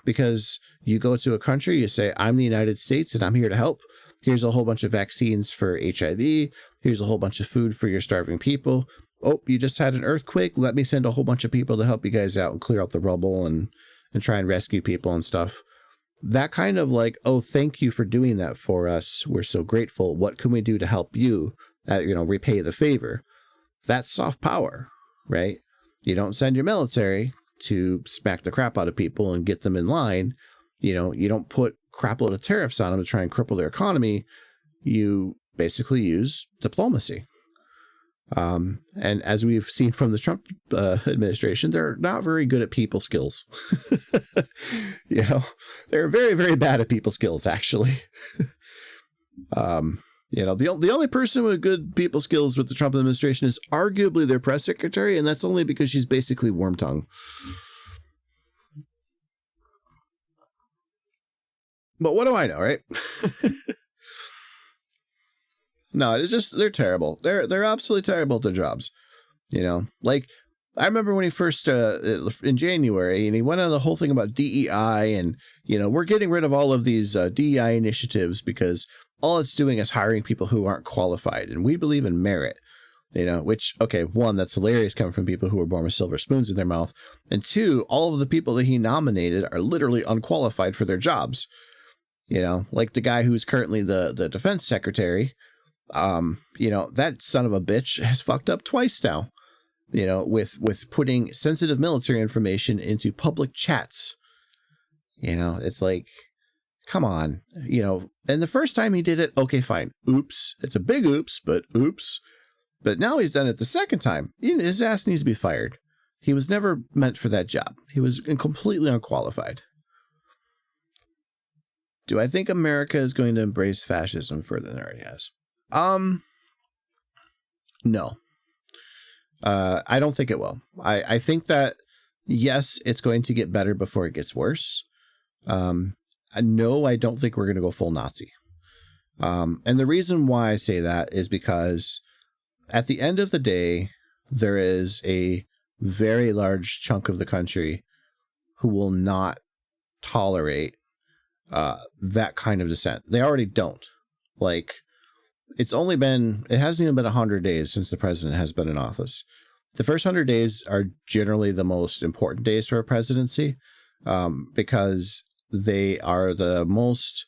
Because you go to a country, you say, I'm the United States and I'm here to help. Here's a whole bunch of vaccines for HIV. Here's a whole bunch of food for your starving people. Oh, you just had an earthquake. Let me send a whole bunch of people to help you guys out and clear out the rubble and try and rescue people and stuff. That kind of like, oh, thank you for doing that for us. We're so grateful. What can we do to help you? You know, repay the favor. That's soft power, right? You don't send your military to smack the crap out of people and get them in line. You know, you don't put crap load of tariffs on them to try and cripple their economy. You basically use diplomacy. And as we've seen from the Trump administration, they're not very good at people skills. You know, they're very, very bad at people skills, actually. You know, the only person with good people skills with the Trump administration is arguably their press secretary, and that's only because she's basically worm tongue. But what do I know, right? No, it's just, they're terrible. They're absolutely terrible at their jobs. You know, like, I remember when he first, in January, and he went on the whole thing about DEI, and, you know, we're getting rid of all of these DEI initiatives because all it's doing is hiring people who aren't qualified, and we believe in merit. You know, which, okay, one, that's hilarious coming from people who were born with silver spoons in their mouth, and two, all of the people that he nominated are literally unqualified for their jobs. You know, like the guy who's currently the defense secretary, you know, that son of a bitch has fucked up twice now, you know, with putting sensitive military information into public chats. You know, it's like, come on, you know, and the first time he did it, okay, fine. Oops. It's a big oops, but oops. But now he's done it the second time. His ass needs to be fired. He was never meant for that job. He was completely unqualified. Do I think America is going to embrace fascism further than it already has? No. I don't think it will. I think that, yes, it's going to get better before it gets worse. No, I don't think we're going to go full Nazi. And the reason why I say that is because at the end of the day, there is a very large chunk of the country who will not tolerate that kind of dissent. They already don't. Like, it hasn't even been 100 days since the president has been in office. The first 100 days are generally the most important days for a presidency, because they are the most,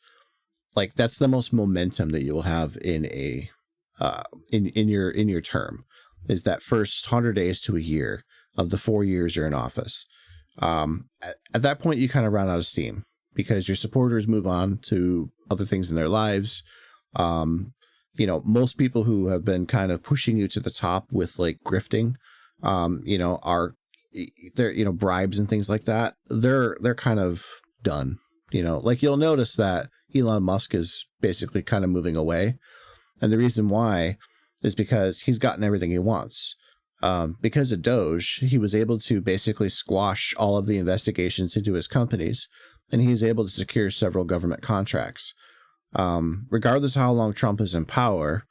like, that's the most momentum that you will have in a in your term, is that first 100 days to a year of the 4 years you're in office. At that point, you kind of run out of steam because your supporters move on to other things in their lives. You know, most people who have been kind of pushing you to the top with like grifting, you know, they're, you know, bribes and things like that. They're kind of done. You know, like, you'll notice that Elon Musk is basically kind of moving away. And the reason why is because he's gotten everything he wants. Because of Doge, he was able to basically squash all of the investigations into his companies, and he's able to secure several government contracts. Regardless of how long Trump is in power,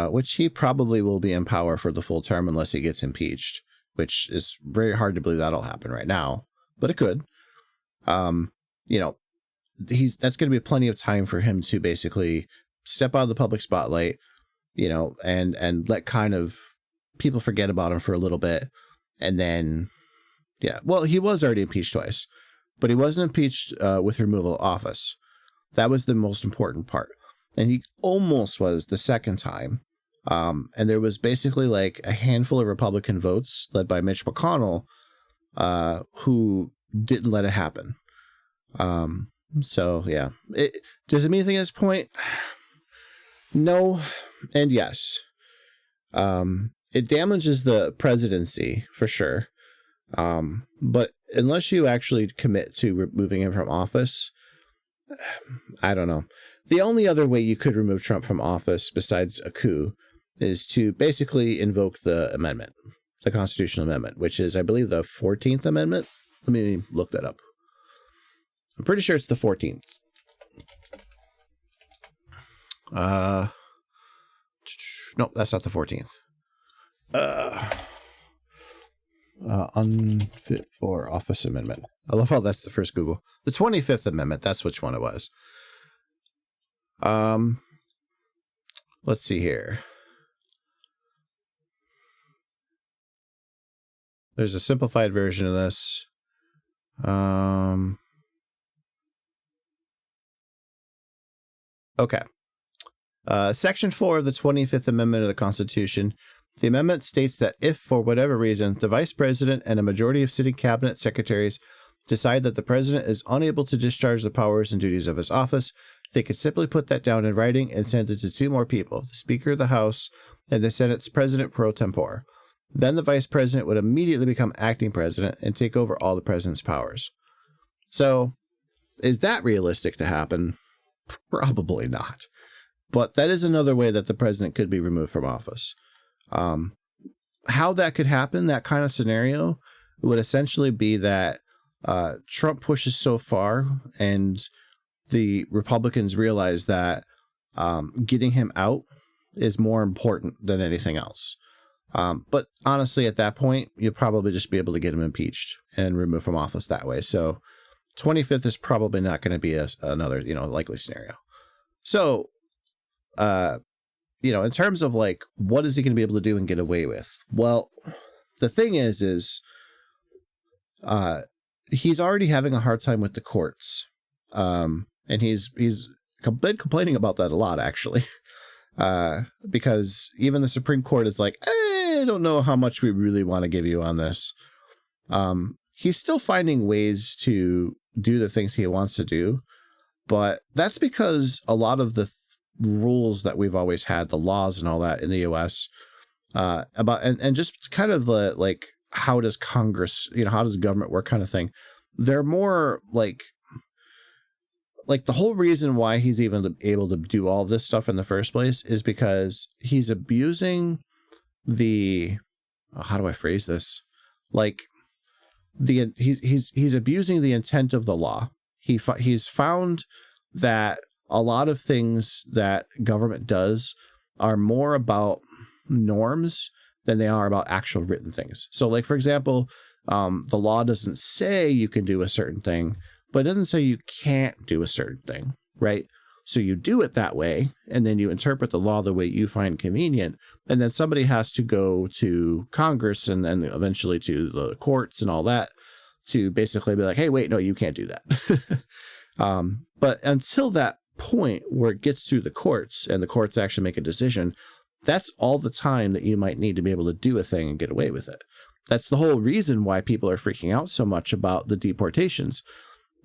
which he probably will be in power for the full term unless he gets impeached, which is very hard to believe that'll happen right now, but it could. You know, that's going to be plenty of time for him to basically step out of the public spotlight, you know, and let kind of people forget about him for a little bit. And then, yeah, well, he was already impeached twice, but he wasn't impeached with removal of office. That was the most important part. And he almost was the second time. And there was basically like a handful of Republican votes led by Mitch McConnell who didn't let it happen. So, yeah. Does it mean anything at this point? No and yes. It damages the presidency for sure. But unless you actually commit to removing him from office, I don't know. The only other way you could remove Trump from office besides a coup is to basically invoke the amendment, the constitutional amendment, which is, I believe, the 14th Amendment. Let me look that up. I'm pretty sure it's the 14th. Nope, that's not the 14th. Unfit for office amendment. I love how that's the first Google. The 25th Amendment, that's which one it was. Let's see here. There's a simplified version of this. Okay. Section 4 of the 25th Amendment of the Constitution. The amendment states that if, for whatever reason, the vice president and a majority of sitting cabinet secretaries decide that the president is unable to discharge the powers and duties of his office, they could simply put that down in writing and send it to two more people, the Speaker of the House and the Senate's president pro tempore. Then the vice president would immediately become acting president and take over all the president's powers. So, is that realistic to happen? Probably not. But that is another way that the president could be removed from office. How that could happen, that kind of scenario, would essentially be that Trump pushes so far and the Republicans realize that getting him out is more important than anything else. But honestly, at that point, you'll probably just be able to get him impeached and removed from office that way. So 25th is probably not going to be another, likely scenario. So, in terms of like, what is he going to be able to do and get away with? Well, the thing is he's already having a hard time with the courts. And he's been complaining about that a lot, actually. Because even the Supreme Court is like, I don't know how much we really want to give you on this. He's still finding ways to do the things he wants to do, but that's because a lot of the rules that we've always had, the laws and all that in the US, about and just kind of the like, how does Congress, how does government work kind of thing. They're more like the whole reason why he's even able to do all this stuff in the first place is because he's abusing how do I phrase this? Like he's abusing the intent of the law. He's found that a lot of things that government does are more about norms than they are about actual written things. So like, for example, the law doesn't say you can do a certain thing, but it doesn't say you can't do a certain thing, right? So you do it that way, and then you interpret the law the way you find convenient, and then somebody has to go to Congress and then eventually to the courts and all that to basically be like, hey, wait, no, you can't do that. But until that point where it gets through the courts and the courts actually make a decision, that's all the time that you might need to be able to do a thing and get away with it. That's the whole reason why people are freaking out so much about the deportations.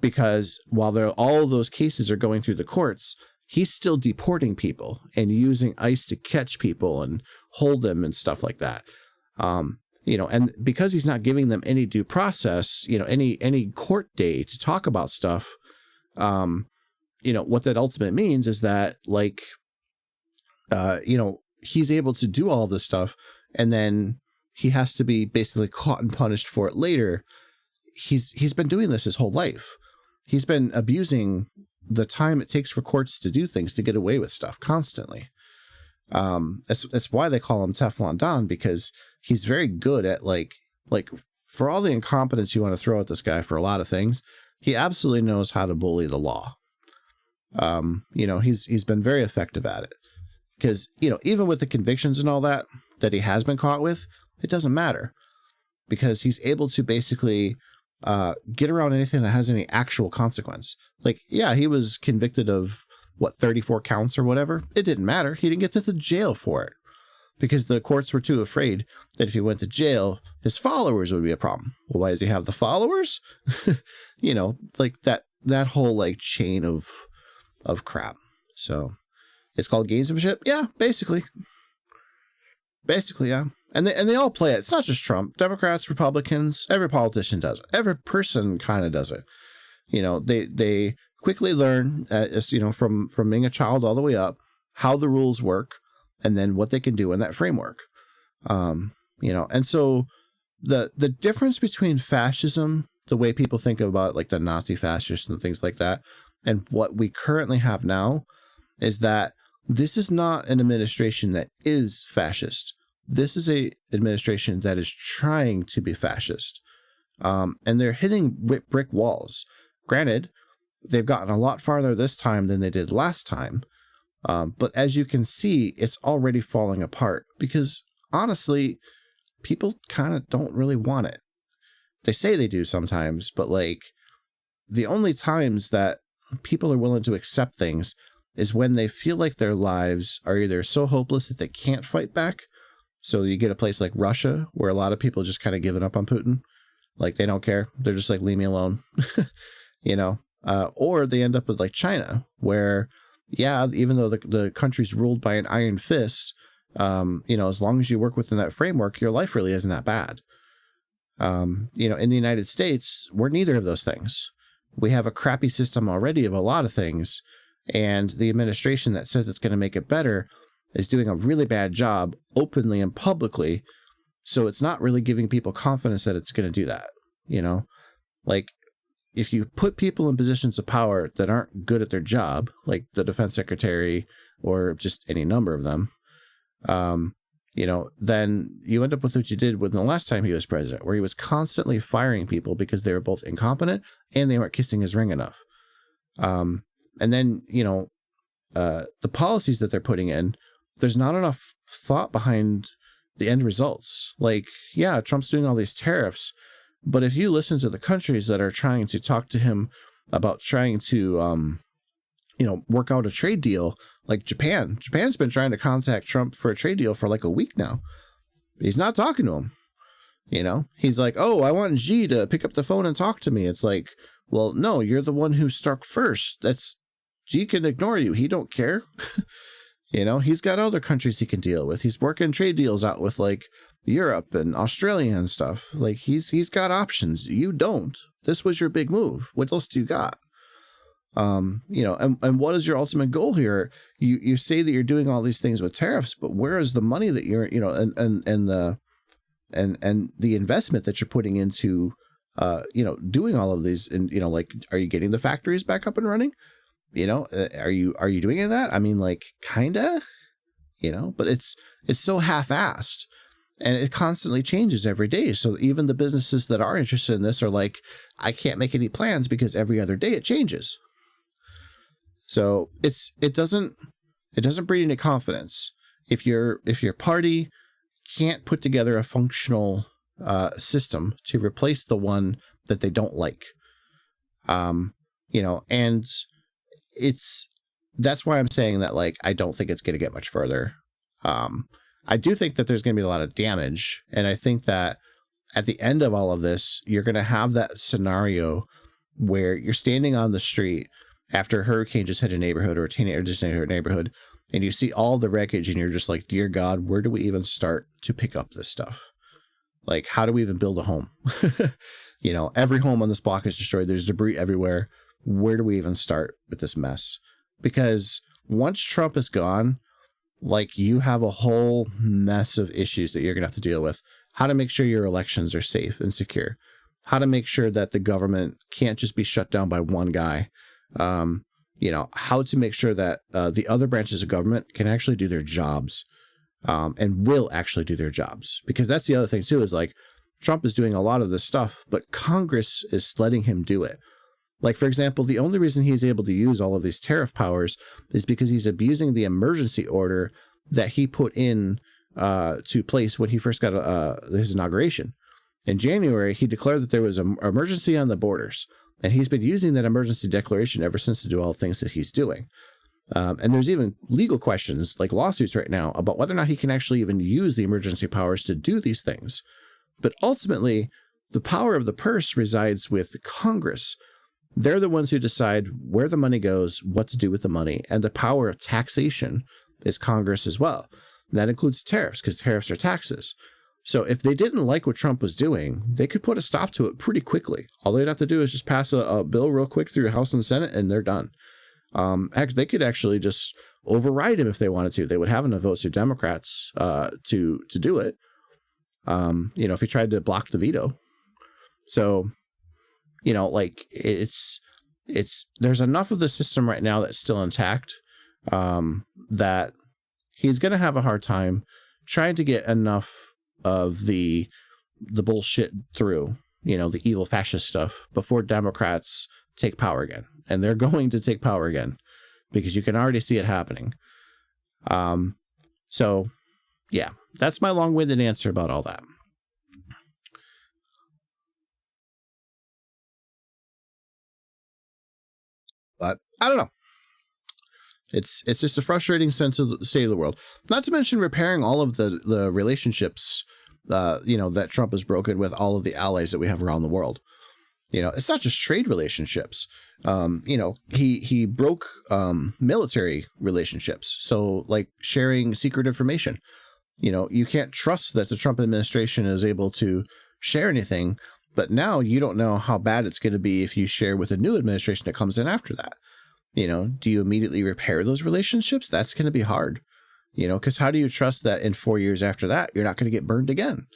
Because while all of those cases are going through the courts, he's still deporting people and using ICE to catch people and hold them and stuff like that. And because he's not giving them any due process, any court day to talk about stuff, what that ultimately means is that he's able to do all this stuff, and then he has to be basically caught and punished for it later. He's been doing this his whole life. He's been abusing the time it takes for courts to do things, to get away with stuff constantly. That's why they call him Teflon Don, because he's very good at like for all the incompetence you want to throw at this guy for a lot of things, he absolutely knows how to bully the law. He's been very effective at it, because, even with the convictions and all that he has been caught with, it doesn't matter, because he's able to basically get around anything that has any actual consequence. Like, yeah, he was convicted of 34 counts or whatever. It didn't matter. He didn't get to the jail for it, because the courts were too afraid that if he went to jail, his followers would be a problem. Well, why does he have the followers? Like that whole like chain of crap. So it's called gamesmanship. Yeah, basically, yeah. And they all play it. It's not just Trump. Democrats, Republicans, every politician does it. Every person kind of does it. They quickly learn, from being a child all the way up, how the rules work, and then what they can do in that framework. And so the difference between fascism, the way people think about like the Nazi fascists and things like that, and what we currently have now, is that this is not an administration that is fascist. This is a administration that is trying to be fascist. And they're hitting brick walls. Granted, they've gotten a lot farther this time than they did last time. But as you can see, it's already falling apart, because honestly, people kind of don't really want it. They say they do sometimes, but like the only times that people are willing to accept things is when they feel like their lives are either so hopeless that they can't fight back. So you get a place like Russia, where a lot of people just kind of given up on Putin. Like, they don't care. They're just like, leave me alone. Or they end up with like China, where, yeah, even though the country's ruled by an iron fist, as long as you work within that framework, your life really isn't that bad. In the United States, we're neither of those things. We have a crappy system already of a lot of things. And the administration that says it's going to make it better is doing a really bad job openly and publicly. So it's not really giving people confidence that it's going to do that. You know, like if you put people in positions of power that aren't good at their job, like the defense secretary or just any number of them, you know, then you end up with what you did with the last time he was president, where he was constantly firing people because they were both incompetent and they weren't kissing his ring enough. And then, you know, the policies that they're putting in, there's not enough thought behind the end results. Like, yeah, Trump's doing all these tariffs, but if you listen to the countries that are trying to talk to him about trying to, you know, work out a trade deal, like Japan's been trying to contact Trump for a trade deal for like a week now. He's not talking to him. You know, he's like, oh, I want Xi to pick up the phone and talk to me. It's like, well, no, you're the one who struck first. Xi can ignore you. He don't care. You know, he's got other countries he can deal with. He's working trade deals out with like Europe and Australia and stuff. Like he's got options. You don't. This was your big move. What else do you got? You know, and what is your ultimate goal here? You say that you're doing all these things with tariffs, but where is the money that you're, you know, and the investment that you're putting into, you know, doing all of these, and, you know, like, are you getting the factories back up and running? You know, are you doing any of that? I mean, like, kinda, you know, but it's so half-assed, and it constantly changes every day. So even the businesses that are interested in this are like, I can't make any plans because every other day it changes. So it doesn't breed any confidence if your party can't put together a functional system to replace the one that they don't like. You know, and that's why I'm saying that, like, I don't think it's going to get much further. I do think that there's going to be a lot of damage, and I think that at the end of all of this, you're going to have that scenario where you're standing on the street after a hurricane just hit a neighborhood or a tornado just hit a neighborhood, and you see all the wreckage, and you're just like, dear God, where do we even start to pick up this stuff? Like, how do we even build a home? You know, every home on this block is destroyed. There's debris everywhere. Where do we even start with this mess? Because once Trump is gone, like, you have a whole mess of issues that you're going to have to deal with. How to make sure your elections are safe and secure. How to make sure that the government can't just be shut down by one guy. You know, how to make sure that the other branches of government can actually do their jobs, and will actually do their jobs. Because that's the other thing too, is like, Trump is doing a lot of this stuff, but Congress is letting him do it. Like, for example, the only reason he's able to use all of these tariff powers is because he's abusing the emergency order that he put in to place when he first got his inauguration. In January, he declared that there was an emergency on the borders, and he's been using that emergency declaration ever since to do all the things that he's doing. And there's even legal questions, like lawsuits right now, about whether or not he can actually even use the emergency powers to do these things. But ultimately, the power of the purse resides with Congress. They're the ones who decide where the money goes, what to do with the money, and the power of taxation is Congress as well. And that includes tariffs, because tariffs are taxes. So if they didn't like what Trump was doing, they could put a stop to it pretty quickly. All they'd have to do is just pass a bill real quick through the House and Senate, and they're done. They could actually just override him if they wanted to. They would have enough votes through Democrats to do it. You know, if he tried to block the veto. So, you know, like, it's there's enough of the system right now that's still intact, that he's going to have a hard time trying to get enough of the bullshit through, you know, the evil fascist stuff, before Democrats take power again. And they're going to take power again, because you can already see it happening. So yeah, that's my long-winded answer about all that. But I don't know. It's just a frustrating sense of the state of the world. Not to mention repairing all of the relationships, you know, that Trump has broken with all of the allies that we have around the world. You know, it's not just trade relationships. You know, he broke military relationships. So, like, sharing secret information. You know, you can't trust that the Trump administration is able to share anything, but now you don't know how bad it's going to be if you share with a new administration that comes in after that. Do you immediately repair those relationships? That's going to be hard, because how do you trust that in 4 years after that, you're not going to get burned again?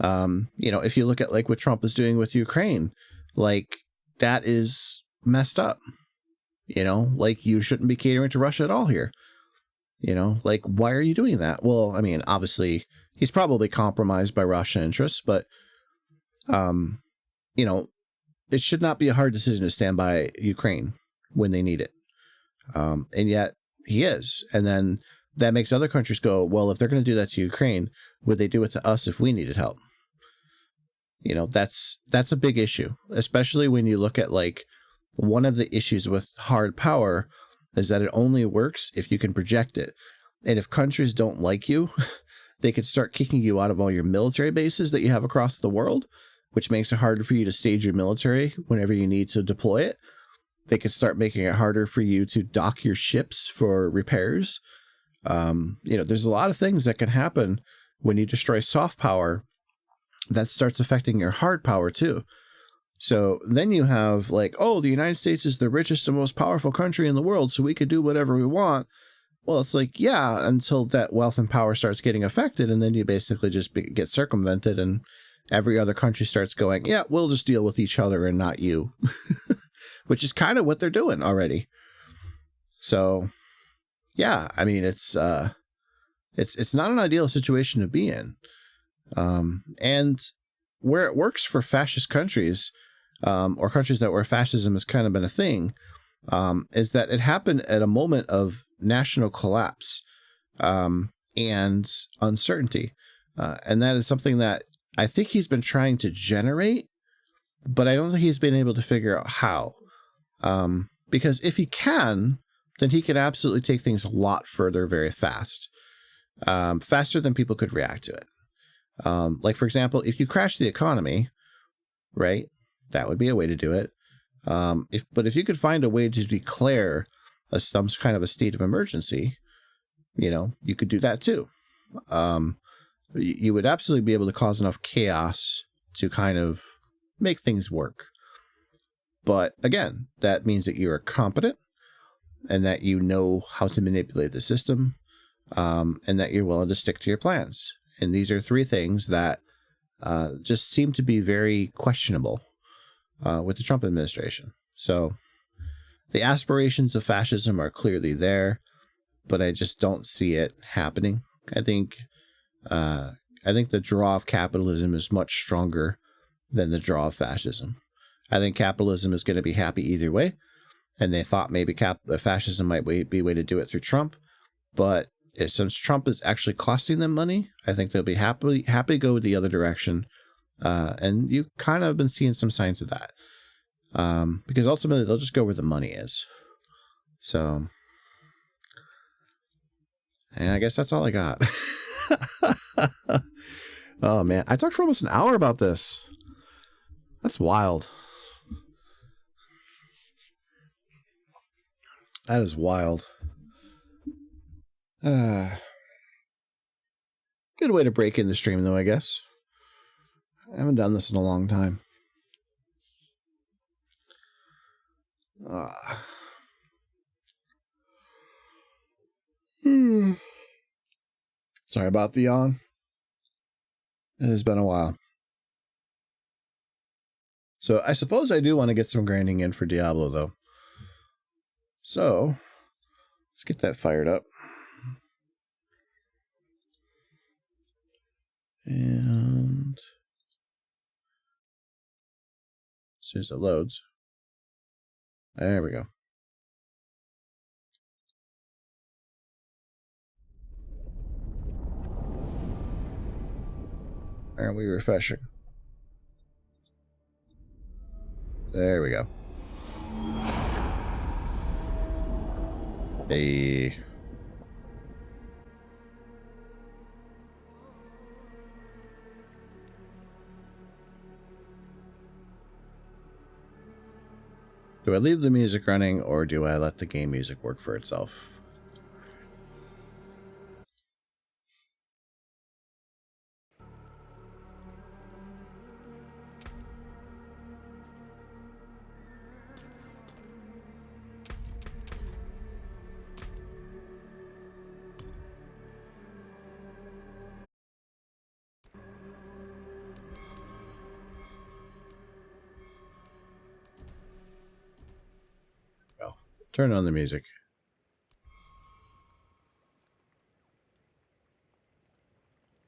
If you look at like what Trump is doing with Ukraine, like that is messed up, like you shouldn't be catering to Russia at all here. Like, why are you doing that? Well, I mean, obviously he's probably compromised by Russian interests, but, it should not be a hard decision to stand by Ukraine when they need it. And yet he is. And then that makes other countries go, well, if they're going to do that to Ukraine, would they do it to us if we needed help? That's a big issue, especially when you look at like one of the issues with hard power is that it only works if you can project it. And if countries don't like you, they could start kicking you out of all your military bases that you have across the world, which makes it harder for you to stage your military whenever you need to deploy it. They could start making it harder for you to dock your ships for repairs. There's a lot of things that can happen when you destroy soft power that starts affecting your hard power too. So then you have like, oh, the United States is the richest and most powerful country in the world, so we could do whatever we want. Well, it's like, yeah, until that wealth and power starts getting affected, and then you basically just get circumvented, and every other country starts going, yeah, we'll just deal with each other and not you, which is kind of what they're doing already. So, yeah, I mean, it's not an ideal situation to be in. And where it works for fascist countries, or countries that where fascism has kind of been a thing, is that it happened at a moment of national collapse, and uncertainty. And that is something that I think he's been trying to generate, but I don't think he's been able to figure out how. Because if he can, then he can absolutely take things a lot further very fast, faster than people could react to it. Like, for example, if you crash the economy, right, that would be a way to do it. But if you could find a way to declare some kind of a state of emergency, you could do that too. You would absolutely be able to cause enough chaos to kind of make things work. But again, that means that you are competent and that you know how to manipulate the system, and that you're willing to stick to your plans. And these are three things that just seem to be very questionable with the Trump administration. So the aspirations of fascism are clearly there, but I just don't see it happening. I think the draw of capitalism is much stronger than the draw of fascism. I think capitalism is going to be happy either way, and they thought maybe fascism might be a way to do it through Trump, but since Trump is actually costing them money, I think they'll be happy to go the other direction, and you kind of have been seeing some signs of that, because ultimately they'll just go where the money is. So, and I guess that's all I got. Oh man, I talked for almost an hour about this. That's wild. That is wild. Good way to break in the stream, though, I guess. I haven't done this in a long time. Sorry about the yawn. It has been a while. So I suppose I do want to get some grinding in for Diablo, though. So let's get that fired up. And as soon as it loads. There we go. Aren't we refreshing? There we go. Hey. Do I leave the music running, or do I let the game music work for itself? Turn on the music.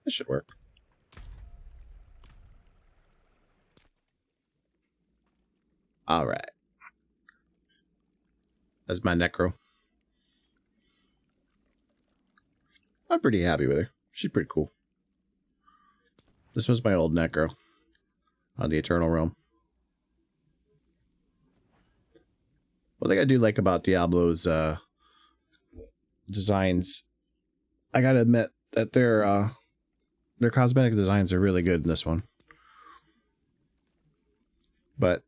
This should work. All right. That's my Necro. I'm pretty happy with her. She's pretty cool. This was my old Necro on the Eternal Realm. One thing I do like about Diablo's designs, I gotta admit that their cosmetic designs are really good in this one. But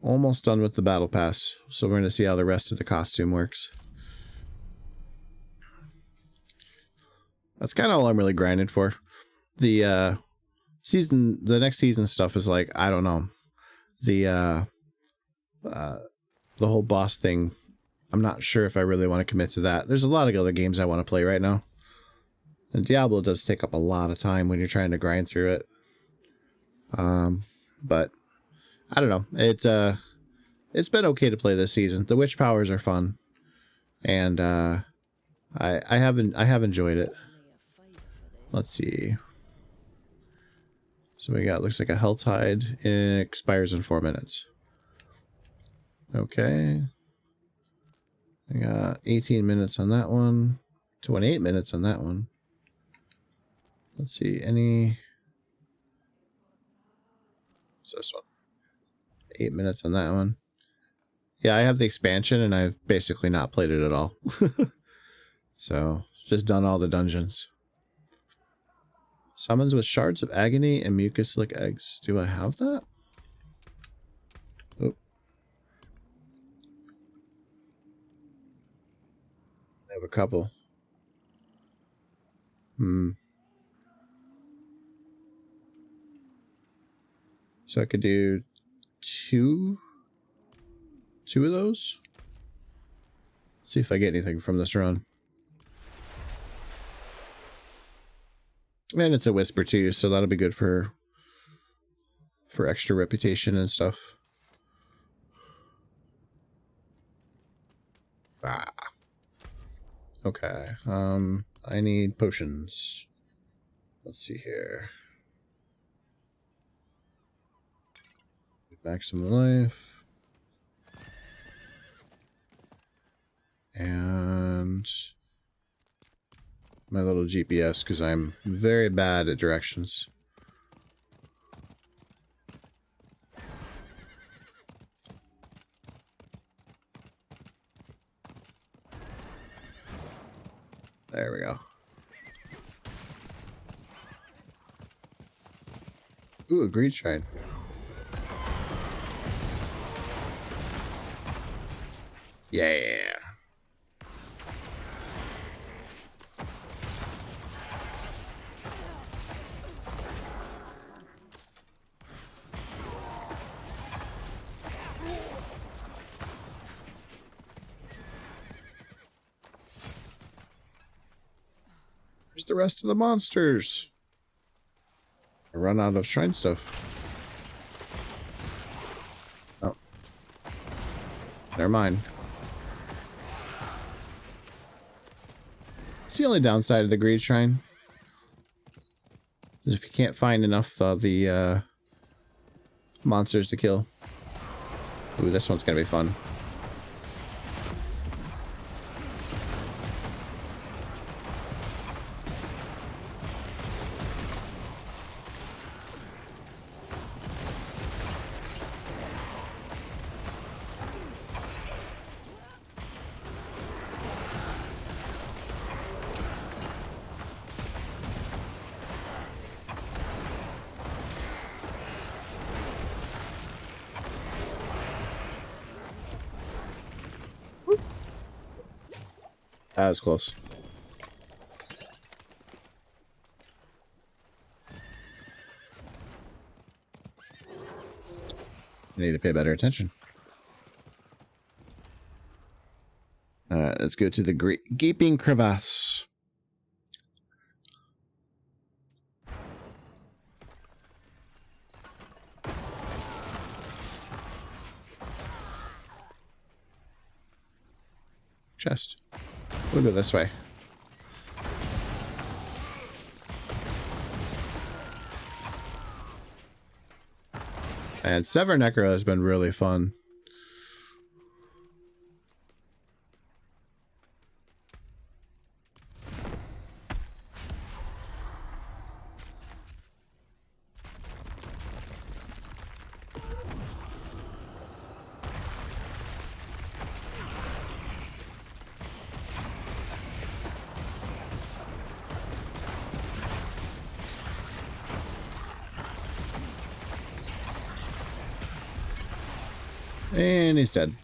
almost done with the battle pass, so we're going to see how the rest of the costume works. That's kind of all I'm really grinding for. The next season stuff is like, I don't know. The whole boss thing, I'm not sure if I really want to commit to that. There's a lot of other games I want to play right now. And Diablo does take up a lot of time when you're trying to grind through it. But I don't know. It's been okay to play this season. The witch powers are fun, and I have enjoyed it. Let's see. So we got, looks like a Helltide. It expires in 4 minutes. Okay. I got 18 minutes on that one. 28 minutes on that one. Let's see, what's this one? 8 minutes on that one. Yeah, I have the expansion and I've basically not played it at all. So, just done all the dungeons. Summons with Shards of Agony and Mucus-Slick Eggs. Do I have that? Oh. I have a couple. So I could do two of those. Let's see if I get anything from this run. And it's a whisper too, so that'll be good for extra reputation and stuff. Ah. Okay. I need potions. Let's see here. Maximum life. And my little GPS, because I'm very bad at directions. There we go. Ooh, a greed shrine. Yeah. Where's the rest of the monsters? I run out of shrine stuff. Oh. Never mind. It's the only downside of the greed shrine. Is if you can't find enough of the monsters to kill. Ooh, this one's gonna be fun. That was close. I need to pay better attention. Let's go to the Gaping Crevasse. chest. We'll go this way. And Sever Necro has been really fun. And he's dead.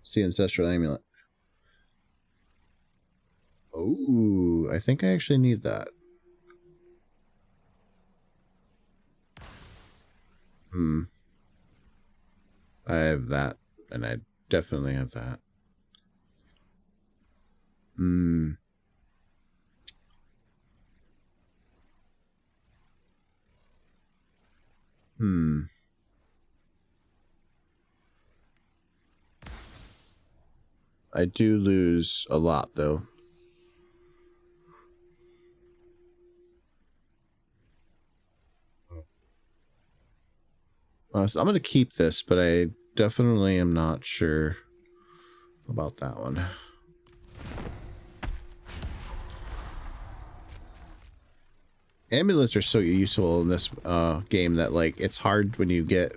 See Ancestral Amulet. Oh, I think I actually need that. I have that, and I definitely have that. I do lose a lot, though. So I'm going to keep this, but I definitely am not sure about that one. Amulets are so useful in this game that, like, it's hard when you get,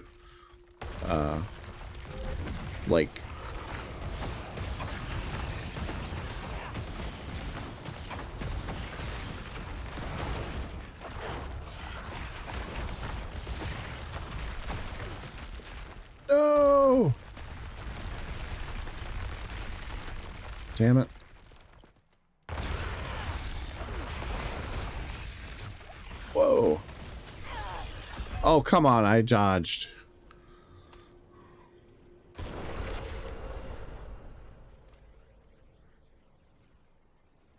like... No! Damn it. Whoa. Oh, come on, I dodged.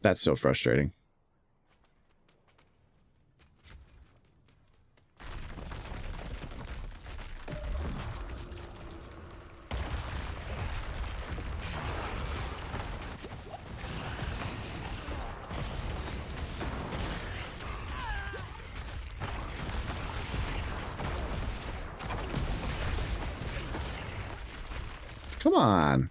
That's so frustrating. Come on.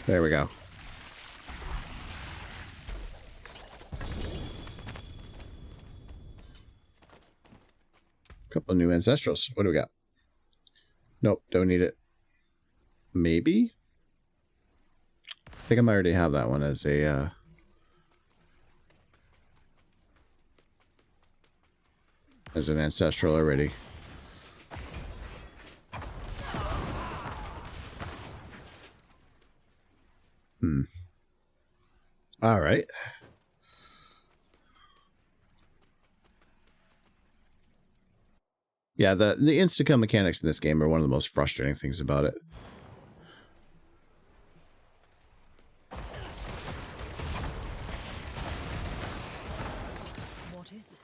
There we go. Couple new ancestrals. What do we got? Nope, don't need it. Maybe? I think I might already have that one as a as an ancestral already. All right. Yeah, the insta-kill mechanics in this game are one of the most frustrating things about it. What is this?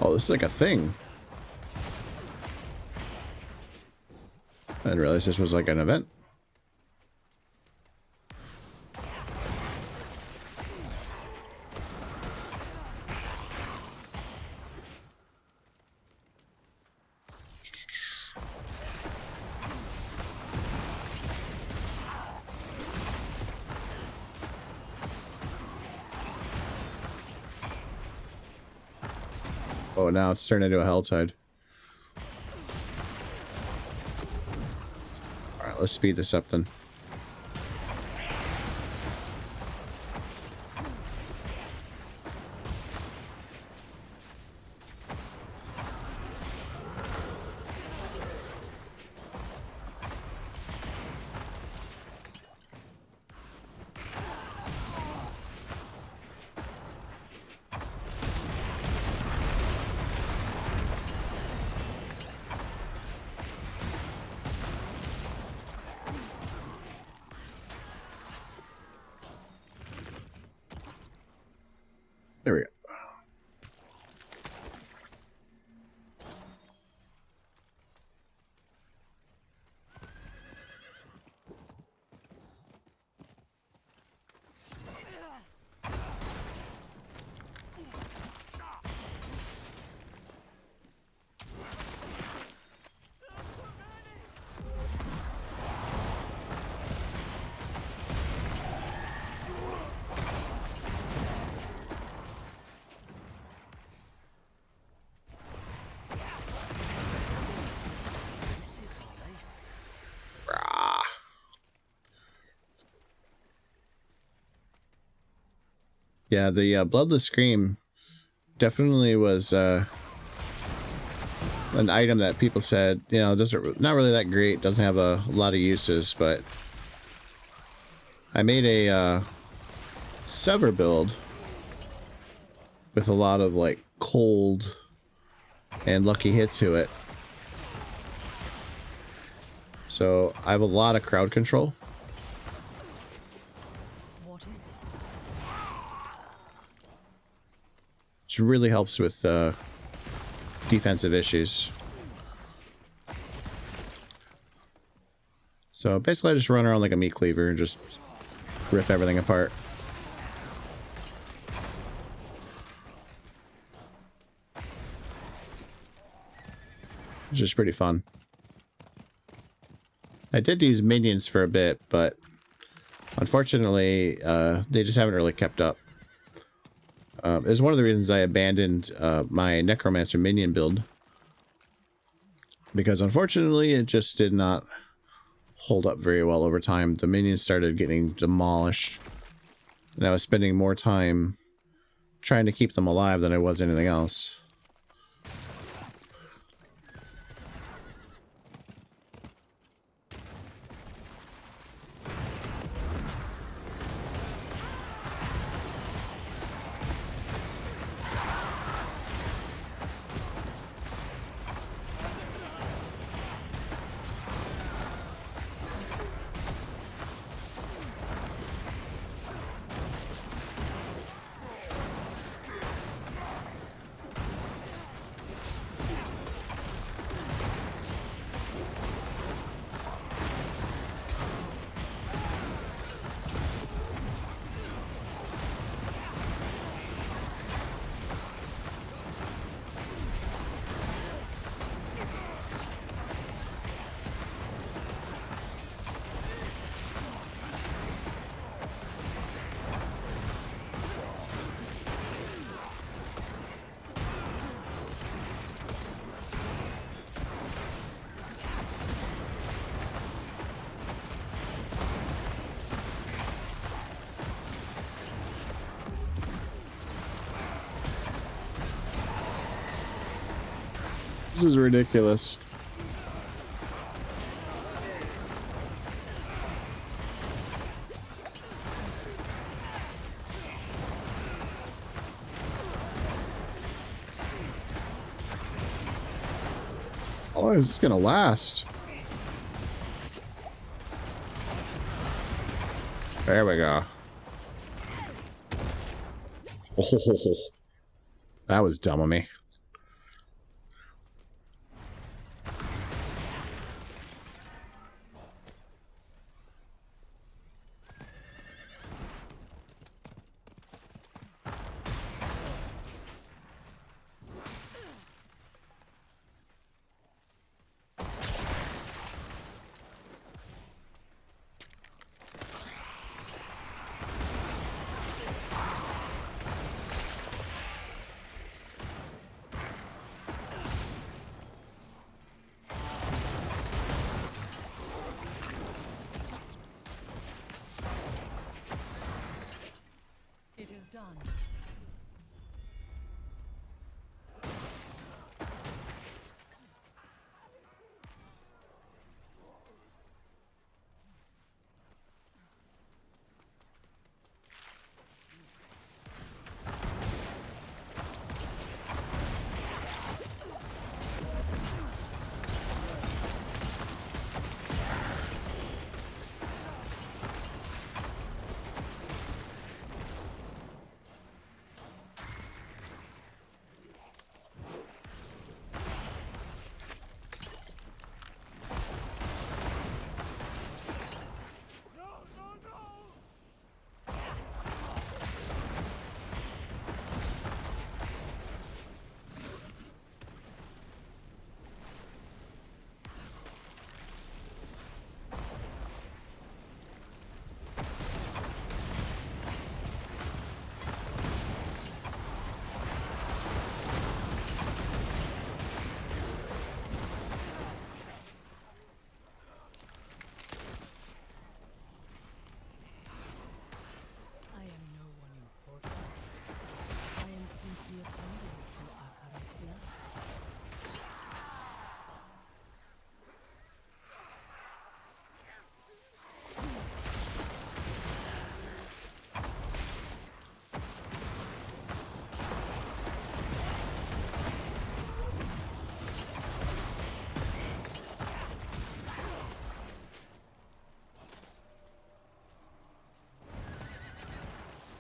Oh, this is like a thing. I didn't realize this was like an event. Oh, now it's turned into a Helltide. Alright, let's speed this up then. Yeah, the Bloodless Scream definitely was an item that people said, you know, doesn't, not really that great, doesn't have a lot of uses, but I made a Sever build with a lot of like cold and lucky hit to it. So I have a lot of crowd control. What is this? Which really helps with defensive issues. So basically I just run around like a meat cleaver and just rip everything apart. Which is pretty fun. I did use minions for a bit, but unfortunately, they just haven't really kept up. It was one of the reasons I abandoned my Necromancer minion build. Because unfortunately, it just did not hold up very well over time. The minions started getting demolished. And I was spending more time trying to keep them alive than I was anything else. This is ridiculous. How long is this gonna last? There we go. Oh, that was dumb of me. It is done.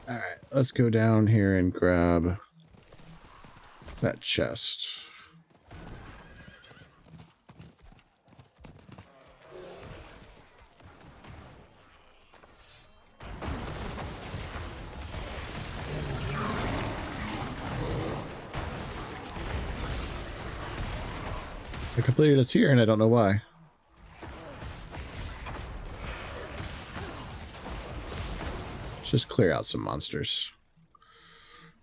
All right, let's go down here and grab that chest. I completed its here and I don't know why. Let's just clear out some monsters.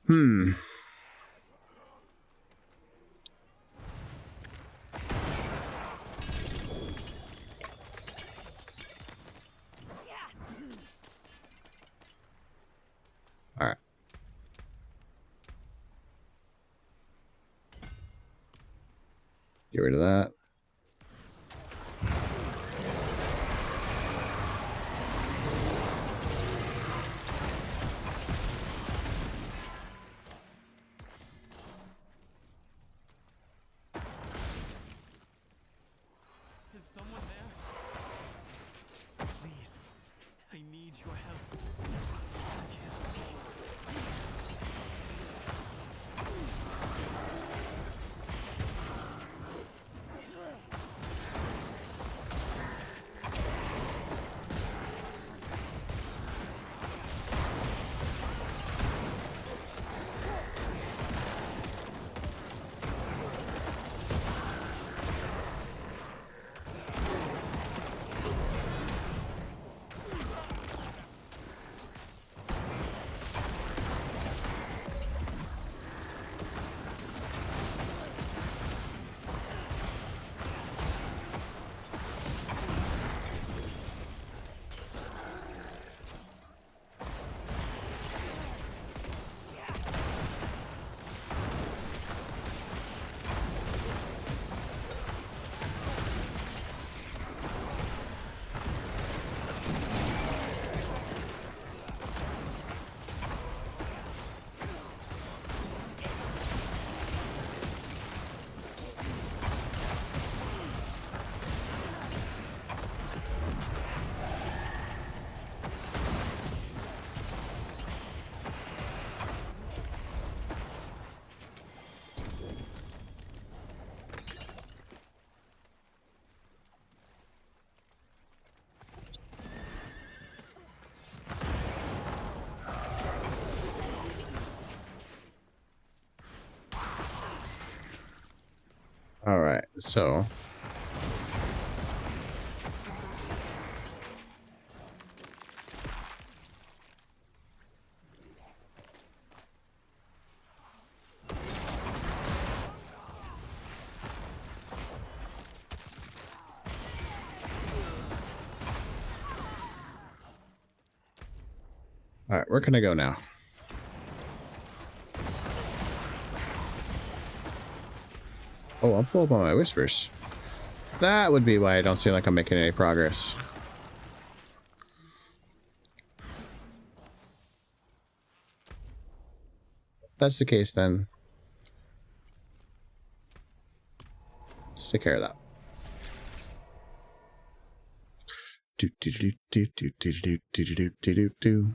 All right. Get rid of that. Is someone there? Please, I need your help. I can't see. All right, so all right, where can I go now? Oh, I'm full up on my whispers. That would be why I don't seem like I'm making any progress. If that's the case, then let's take care of that. Do do do do do do do do do do do do.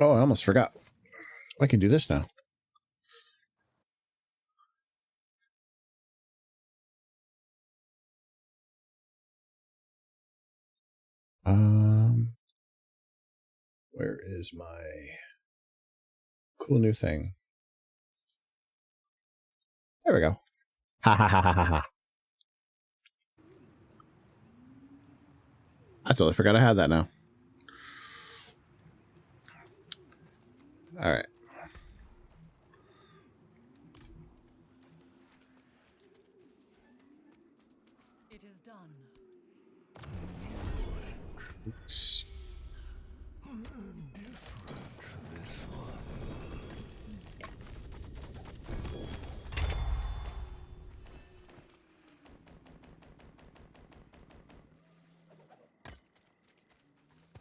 Oh, I almost forgot. I can do this now. Where is my cool new thing? There we go. Ha ha ha ha ha ha. I totally forgot I had that now. All right. It is done. Oops.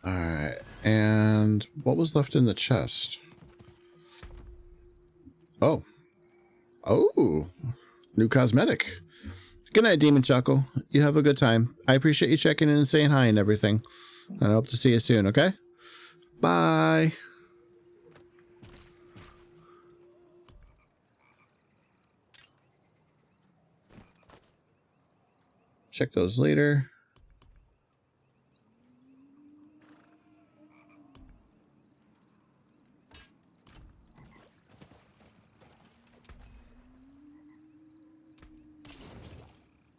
All right. And what was left in the chest? Oh. Oh. New cosmetic. Good night, Demon Chuckle. You have a good time. I appreciate you checking in and saying hi and everything. And I hope to see you soon, okay? Bye. Check those later.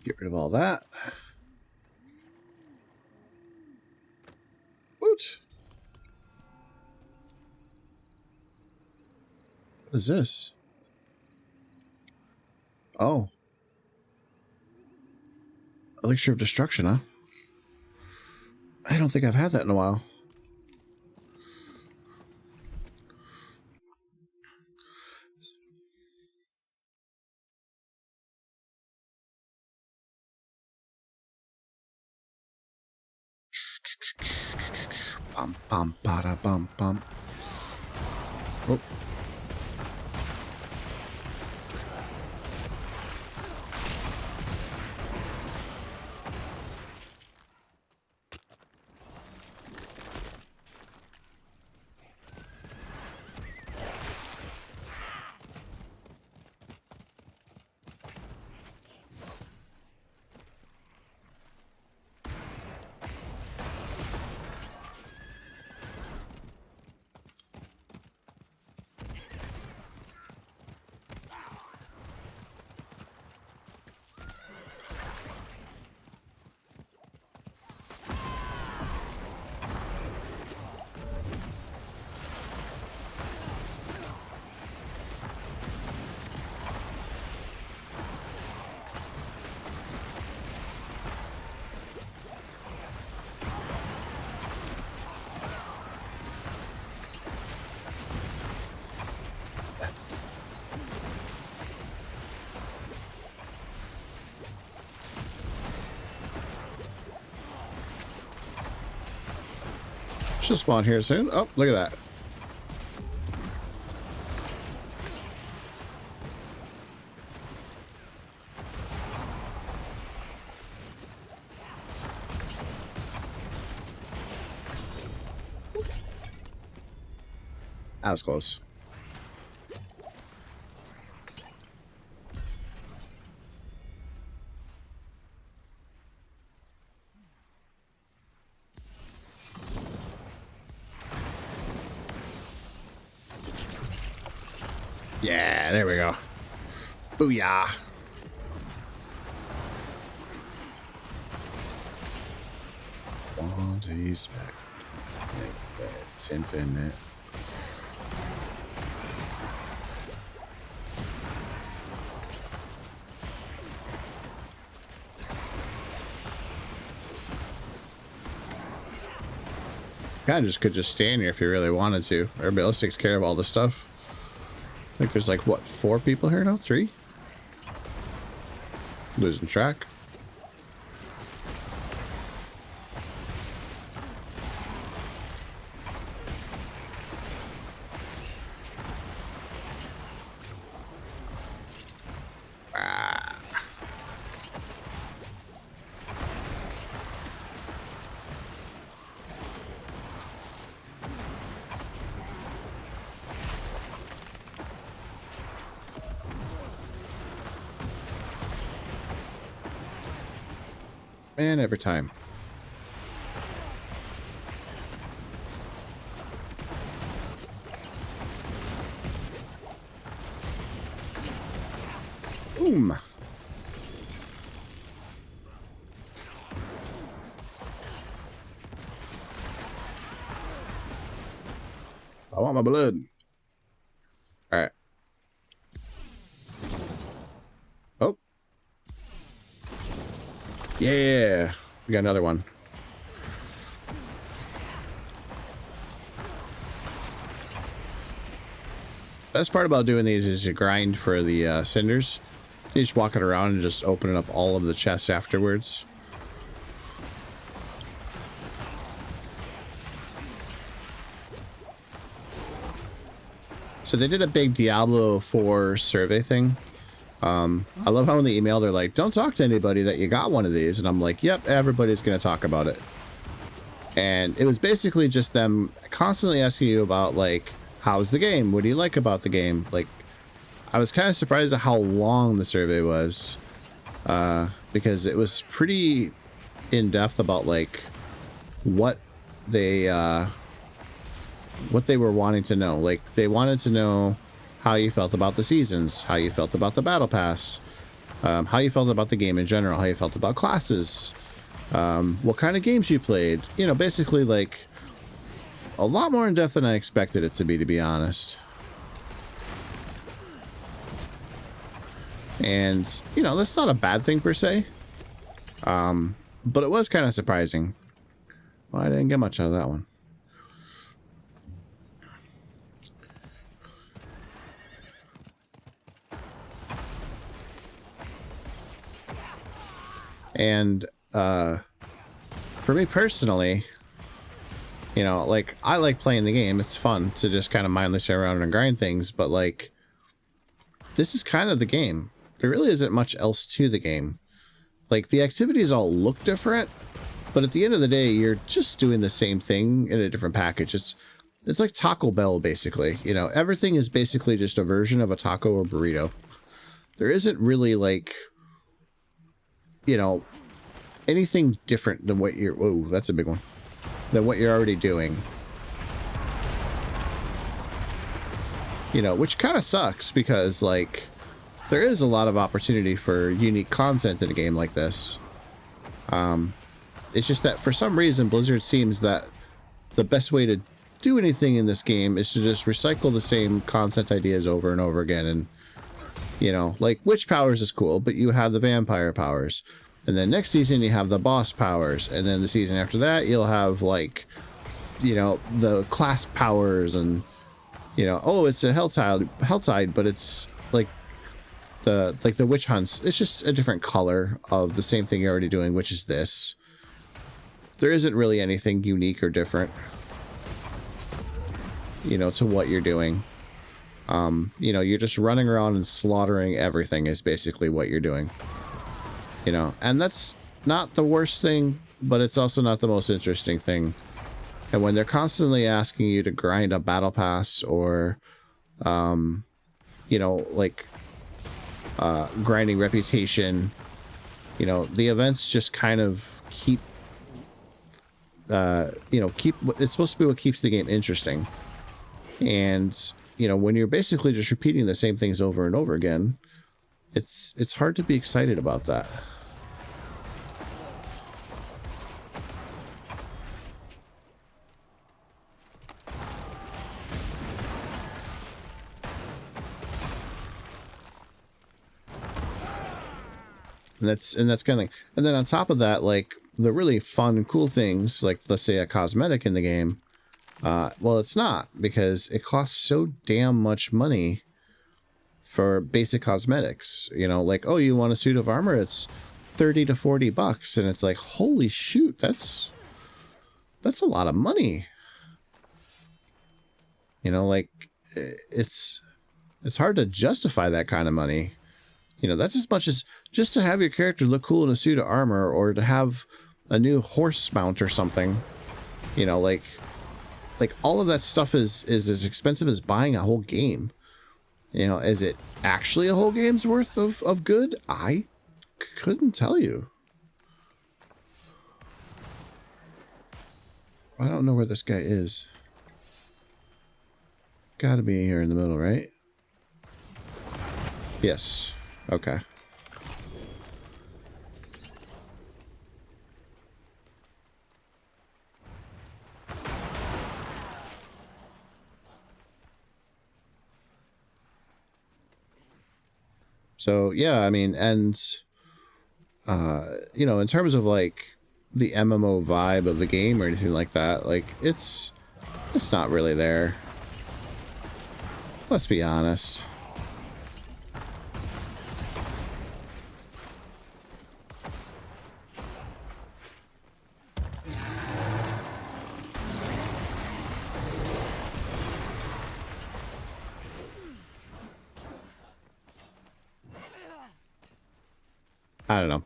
Get rid of all that. Woot. What is this? Oh. Elixir of Destruction, huh? I don't think I've had that in a while. Bum, bum, bada, bum, bum. Oh. She'll spawn here soon. Oh, look at that. That was close. Yeah, there we go. Booyah. Body's back. It's infinite. Kind of just could just stand here if you really wanted to. Everybody else takes care of all this stuff. I think there's like, what, 4 people here now? 3? Losing track. Man, every time. Boom. I want my blood. All right. Oh. Yeah. We got another one. Best part about doing these is you grind for the cinders. You just walk it around and just opening up all of the chests afterwards. So they did a big Diablo 4 survey thing I love how in the email they're like, don't talk to anybody that you got one of these. And I'm like, yep, everybody's going to talk about it. And it was basically just them constantly asking you about, like, how's the game? What do you like about the game? Like, I was kind of surprised at how long the survey was, because it was pretty in-depth about, like, what they were wanting to know. Like, they wanted to know how you felt about the seasons, how you felt about the battle pass, how you felt about the game in general, how you felt about classes, what kind of games you played. You know, basically, like, a lot more in depth than I expected it to be honest. And, you know, that's not a bad thing per se. But it was kind of surprising. Well, I didn't get much out of that one. And for me personally, you know, like, I like playing the game. It's fun to just kind of mindlessly around and grind things, but, like, this is kind of the game. There really isn't much else to the game. Like, the activities all look different, but at the end of the day, you're just doing the same thing in a different package. It's like Taco Bell, basically. You know, everything is basically just a version of a taco or burrito. There isn't really, like, you know, anything different than what you're... Whoa, that's a big one. Than what you're already doing. You know, which kind of sucks because, like, there is a lot of opportunity for unique content in a game like this. It's just that for some reason Blizzard seems that the best way to do anything in this game is to just recycle the same content ideas over and over again. And, you know, like, witch powers is cool, but you have the vampire powers. And then next season you have the boss powers. And then the season after that you'll have, like, you know, the class powers. And, you know, oh, it's a Helltide, but it's like the witch hunts. It's just a different color of the same thing you're already doing, which is this. There isn't really anything unique or different, you know, to what you're doing. You know, you're just running around and slaughtering everything is basically what you're doing. You know, and that's not the worst thing, but it's also not the most interesting thing. And when they're constantly asking you to grind a battle pass or, you know, like, grinding reputation, you know, the events just kind of keep, you know, it's supposed to be what keeps the game interesting. And, you know, when you're basically just repeating the same things over and over again, it's hard to be excited about that. And that's kind of thing. And then on top of that, like, the really fun and cool things, like, let's say a cosmetic in the game, well, it's not, because it costs so damn much money for basic cosmetics. You know, like, oh, you want a suit of armor? It's $30 to $40, and it's like, holy shoot, that's a lot of money. You know, like, it's hard to justify that kind of money. You know, that's as much as just to have your character look cool in a suit of armor, or to have a new horse mount or something. You know, like all of that stuff is as expensive as buying a whole game. You know, is it actually a whole game's worth of good? I couldn't tell you. I don't know where this guy is. Gotta be here in the middle, right? Yes. Okay. So, yeah, I mean, and, you know, in terms of, like, the MMO vibe of the game or anything like that, like, it's not really there. Let's be honest. I don't know.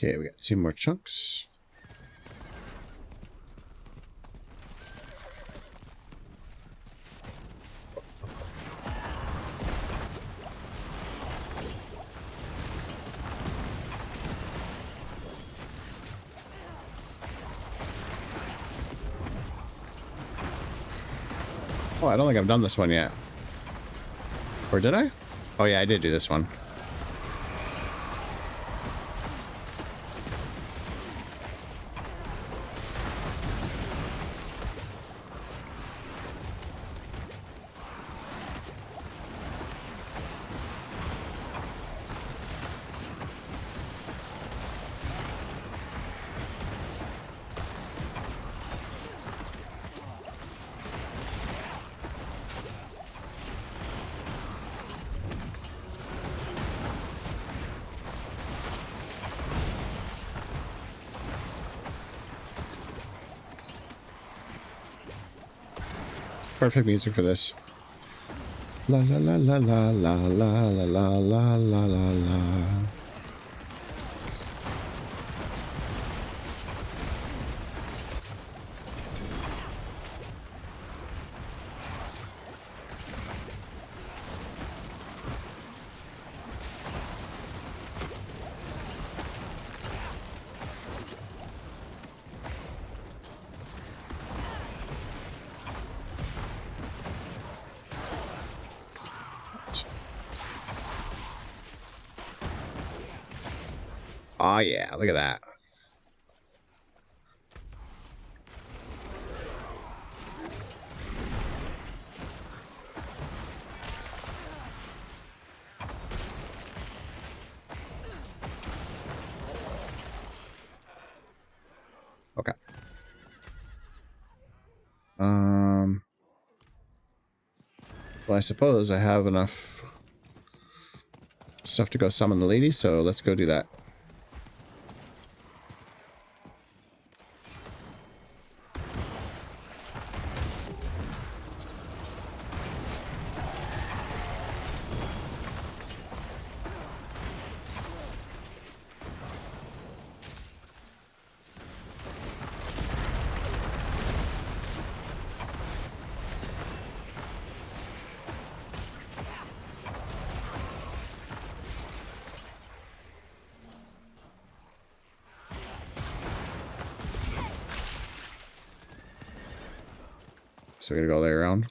Okay, we got 2 more chunks. Oh, I don't think I've done this one yet. Or did I? Oh yeah, I did do this one. Perfect music for this. La la la la la la la la la la la la. Oh yeah, look at that. Okay. Well, I suppose I have enough stuff to go summon the lady, so let's go do that. So we're gonna go there around.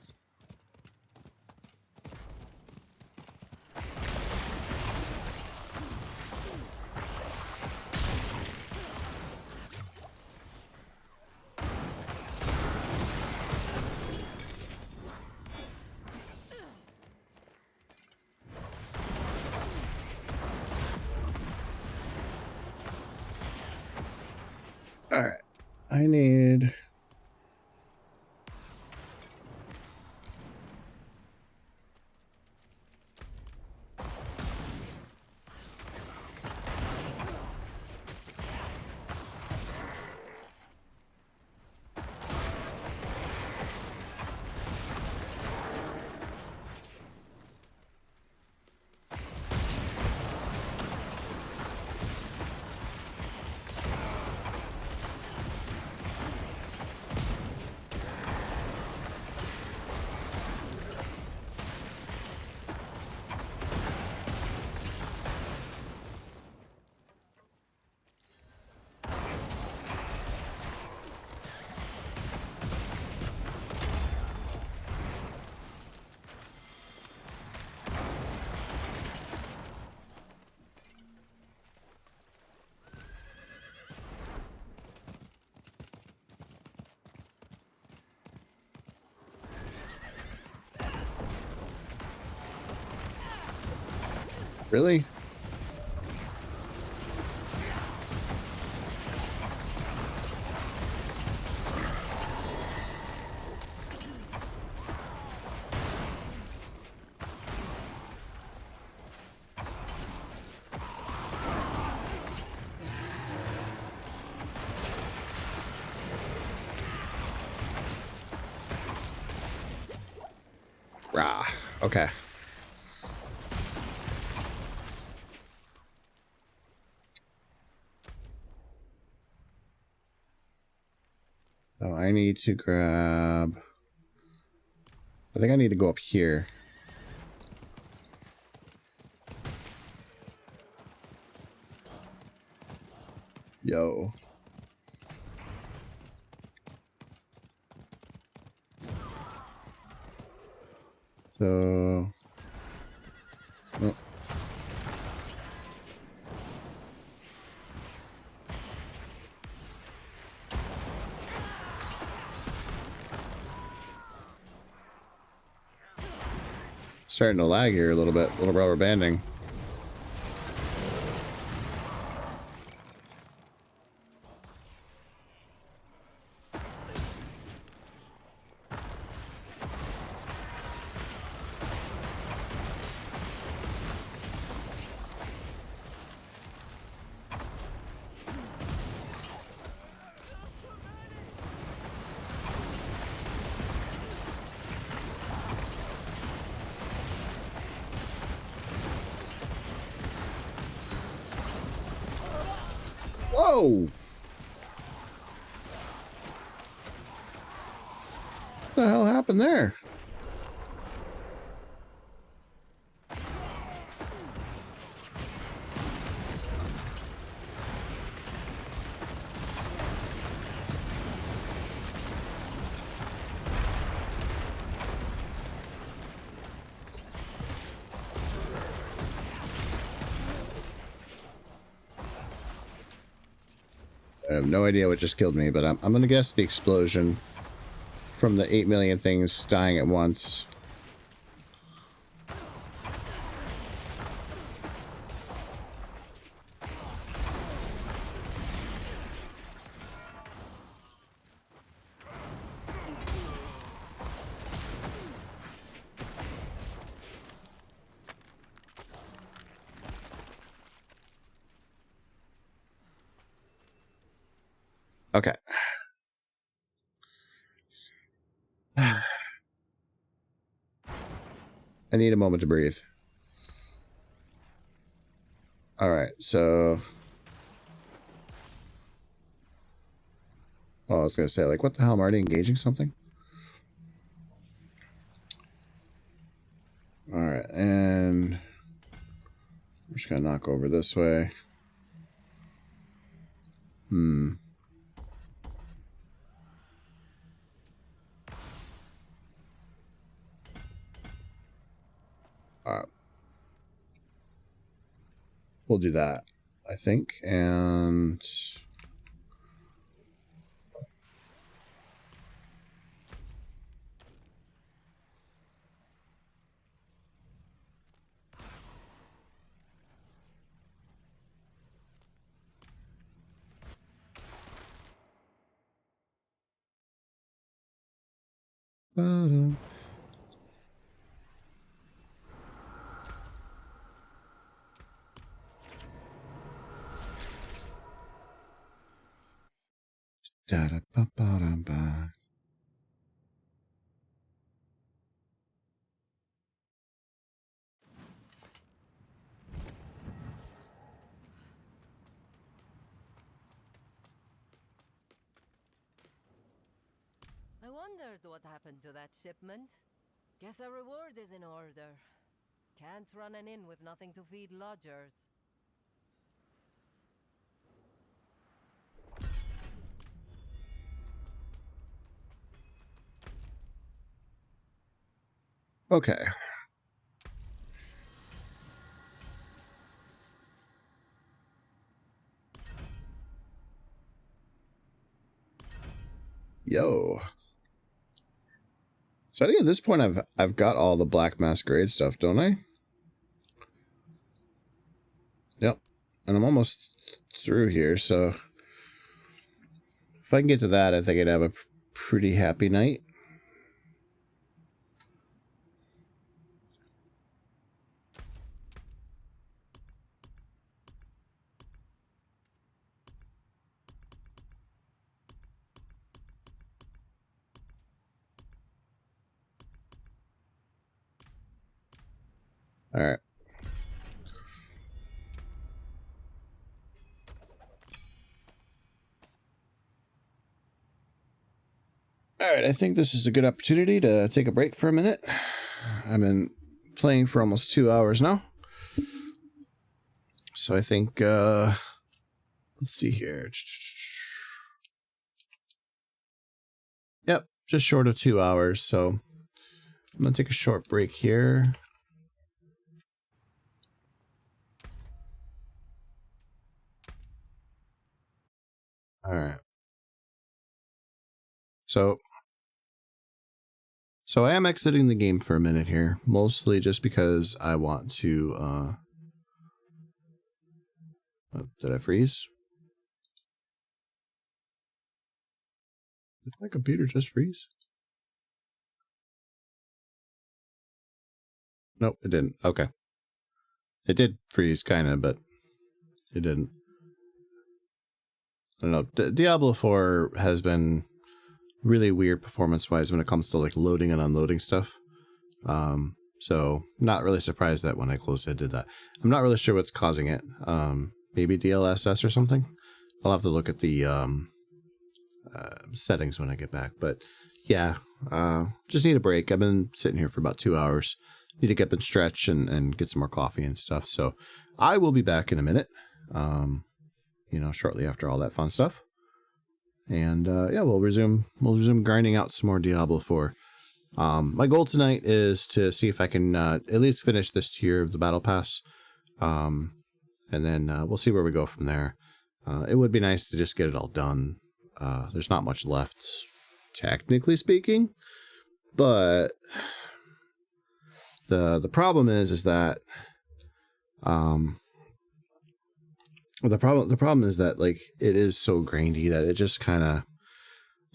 All right, I need. Really? Ah, okay. So I need to grab... I think I need to go up here. Yo. So... Oh. Starting to lag here a little bit. A little rubber banding. Whoa! What the hell happened there? I have no idea what just killed me, but I'm going to guess the explosion from the 8 million things dying at once. Okay. I need a moment to breathe. All right, so... Oh, I was going to say, like, what the hell? I'm already engaging something? All right, and... I'm just going to knock over this way. We'll do that, I think, and... Da-da-ba-ba-da-ba. I wondered what happened to that shipment. Guess a reward is in order. Can't run an inn with nothing to feed lodgers. Okay. Yo. So I think at this point I've got all the Black Masquerade stuff, don't I? Yep. And I'm almost through here, so if I can get to that, I think I'd have a pretty happy night. All right. All right, I think this is a good opportunity to take a break for a minute. I've been playing for almost 2 hours now. So I think, let's see here. Yep, just short of 2 hours. So I'm going to take a short break here. All right. So I am exiting the game for a minute here, mostly just because I want to, did I freeze? Did my computer just freeze? Nope, it didn't. Okay. It did freeze, kind of, but it didn't. I don't know. Diablo 4 has been really weird performance-wise when it comes to like loading and unloading stuff. So not really surprised that when I closed it did that. I'm not really sure what's causing it. Maybe DLSS or something. I'll have to look at the settings when I get back. But yeah, just need a break. I've been sitting here for about 2 hours. Need to get up and stretch and get some more coffee and stuff. So I will be back in a minute. Shortly after all that fun stuff. And yeah, we'll resume grinding out some more Diablo 4. My goal tonight is to see if I can at least finish this tier of the battle pass. And then we'll see where we go from there. It would be nice to just get it all done. There's not much left, technically speaking, but the problem is that the problem is that like it is so grindy that it just kind of,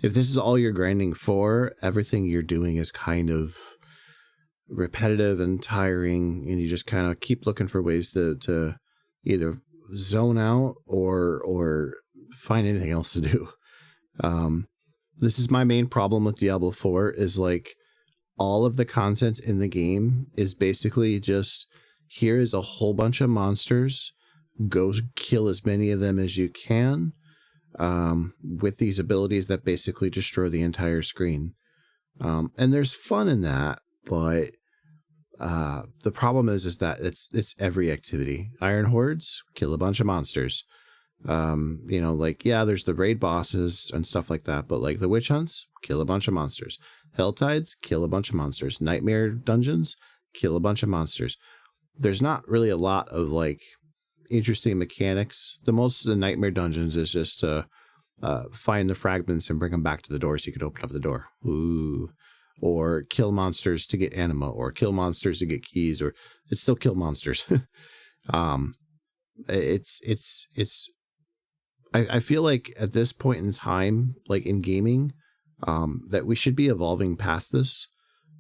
if this is all you're grinding for, everything you're doing is kind of repetitive and tiring, and you just kind of keep looking for ways to either zone out or find anything else to do. This is my main problem with Diablo 4 is like all of the content in the game is basically just, here is a whole bunch of monsters, go kill as many of them as you can, with these abilities that basically destroy the entire screen. And there's fun in that, but the problem is that it's every activity. Iron Hordes, kill a bunch of monsters. There's the raid bosses and stuff like that, but like the witch hunts, kill a bunch of monsters. Helltides, kill a bunch of monsters. Nightmare dungeons, kill a bunch of monsters. There's not really a lot of like interesting mechanics. The most of the nightmare dungeons is just to find the fragments and bring them back to the door so you can open up the door. Ooh. Or kill monsters to get anima, or kill monsters to get keys, or it's still kill monsters. I feel like at this point in time, like in gaming, that we should be evolving past this.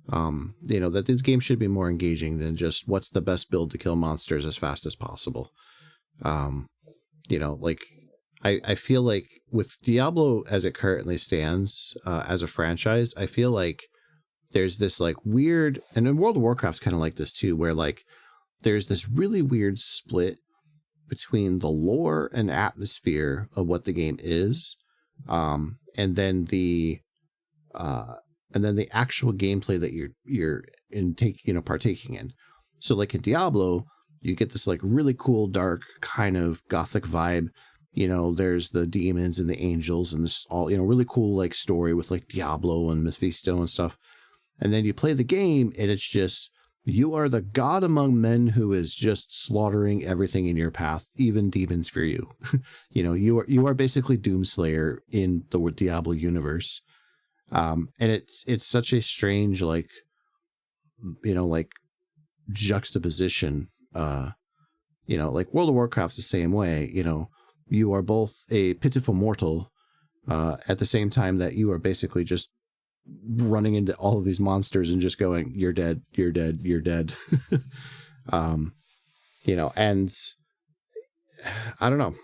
That this game should be more engaging than just what's the best build to kill monsters as fast as possible. I feel like with Diablo as it currently stands, as a franchise, I feel like there's this like weird, and in World of Warcraft's kind of like this too, where like there's this really weird split between the lore and atmosphere of what the game is, and then the actual gameplay that you're partaking in. So like in Diablo, you get this like really cool dark kind of gothic vibe. There's the demons and the angels and this all really cool like story with like Diablo and Mephisto and stuff. And then you play the game and it's just, you are the god among men who is just slaughtering everything in your path, even demons fear you. You are basically Doomslayer in the Diablo universe. And it's such a strange, like juxtaposition. Like World of Warcraft's the same way. You are both a pitiful mortal, at the same time that you are basically just running into all of these monsters and just going, you're dead, you're dead, you're dead. And I don't know.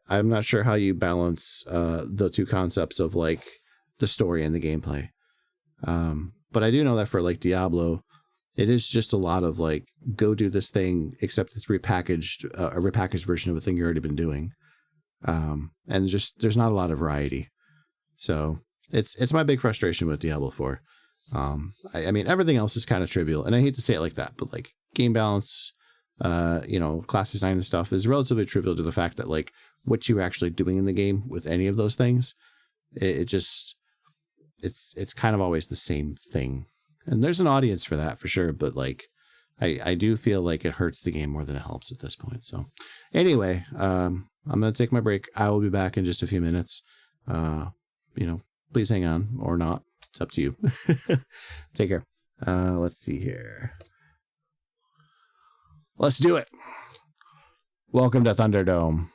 I'm not sure how you balance the two concepts of like the story and the gameplay. But I do know that for like Diablo, It is just a lot of like, go do this thing, except it's repackaged, a repackaged version of a thing you've already been doing. And just there's not a lot of variety. So it's my big frustration with Diablo 4. I mean, everything else is kind of trivial, and I hate to say it like that, but like game balance, class design and stuff is relatively trivial to the fact that like what you're actually doing in the game with any of those things, it just it's kind of always the same thing. And there's an audience for that for sure, but like I do feel like it hurts the game more than it helps at this point. So anyway, I'm gonna take my break. I will be back in just a few minutes. Please hang on or not. It's up to you. Take care. Let's see here. Let's do it. Welcome to Thunderdome.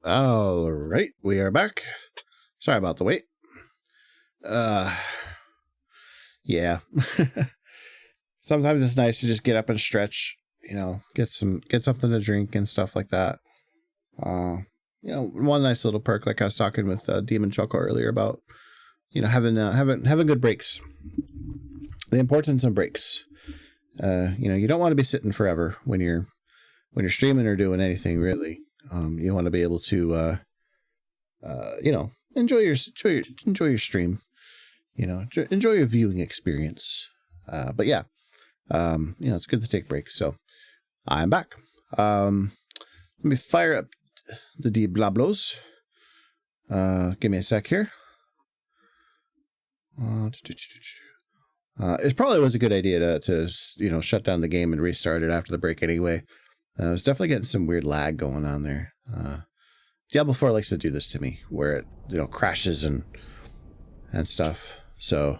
All right, we are back. Sorry about the wait. Yeah. Sometimes it's nice to just get up and stretch, you know, get something to drink and stuff like that. You know, one nice little perk, like I was talking with Demon Choco earlier about, you know, having good breaks. The importance of breaks. You know, you don't want to be sitting forever when you're streaming or doing anything really. You want to be able to, you know, enjoy your stream. You know, enjoy your viewing experience. But yeah, you know, it's good to take breaks. So I'm back. Let me fire up the Diablos. Give me a sec here. It probably was a good idea to you know, shut down the game and restart it after the break anyway. I was definitely getting some weird lag going on there. Diablo 4 likes to do this to me, where it, you know, crashes and stuff. So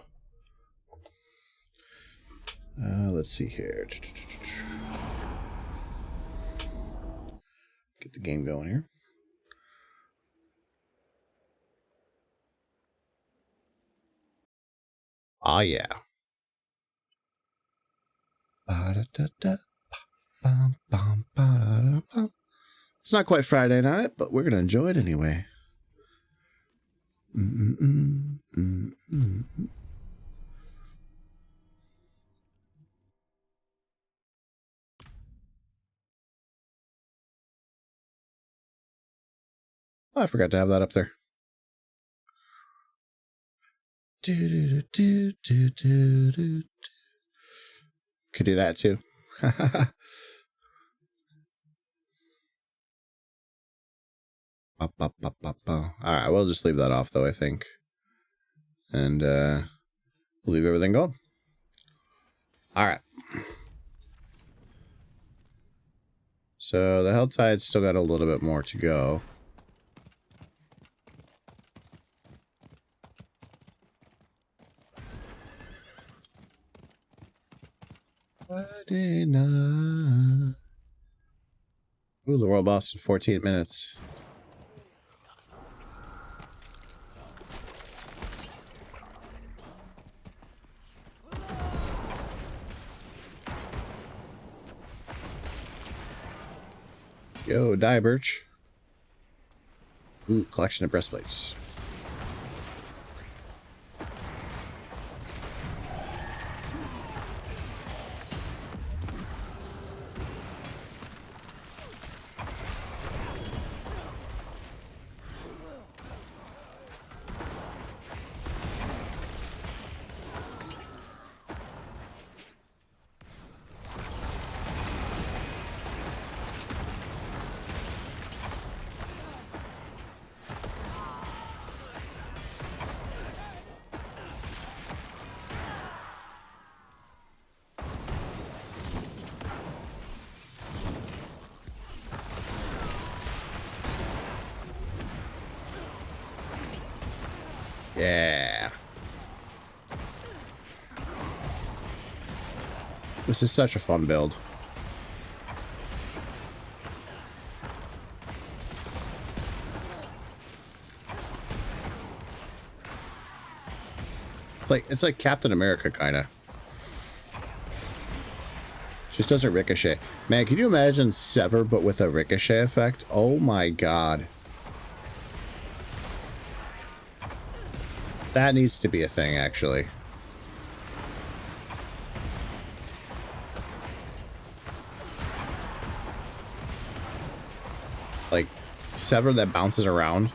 let's see here. Get the game going here. Ah, yeah. It's not quite Friday night, but we're going to enjoy it anyway. Oh, I forgot to have that up there. Could do that too. Alright, we'll just leave that off though, I think. And we'll leave everything going. Alright. So the Helltide's still got a little bit more to go. Friday night. Ooh, the world boss in 14 minutes. Yo, die, Birch. Ooh, collection of breastplates. Yeah. This is such a fun build. It's like Captain America, kind of. Just doesn't ricochet. Man, can you imagine Sever but with a ricochet effect? Oh my god. That needs to be a thing, actually. Like, Sever that bounces around.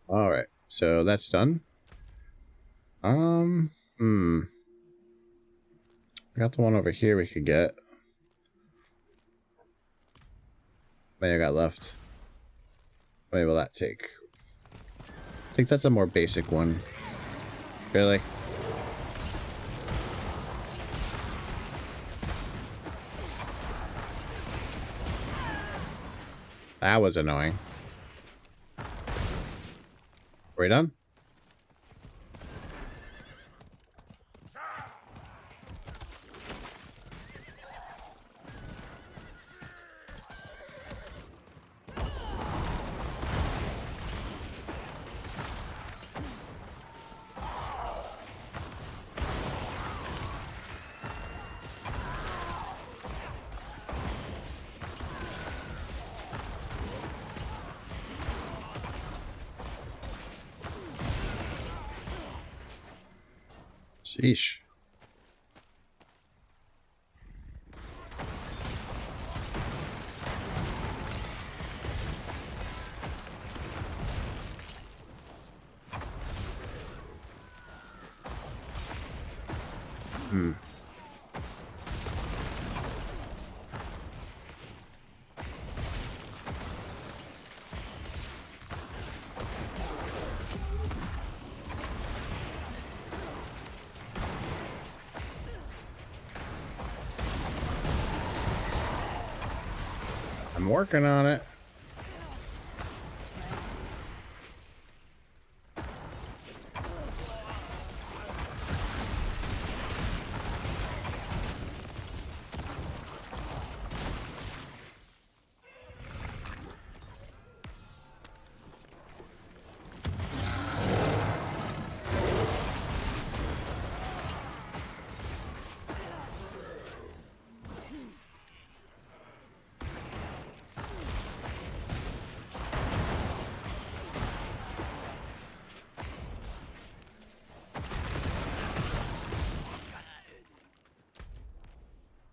Alright, so that's done. We got the one over here we could get. many I got left? How many will that take? I think that's a more basic one. Really? That was annoying. Are we done? Sheesh. Hmm. I'm working on it.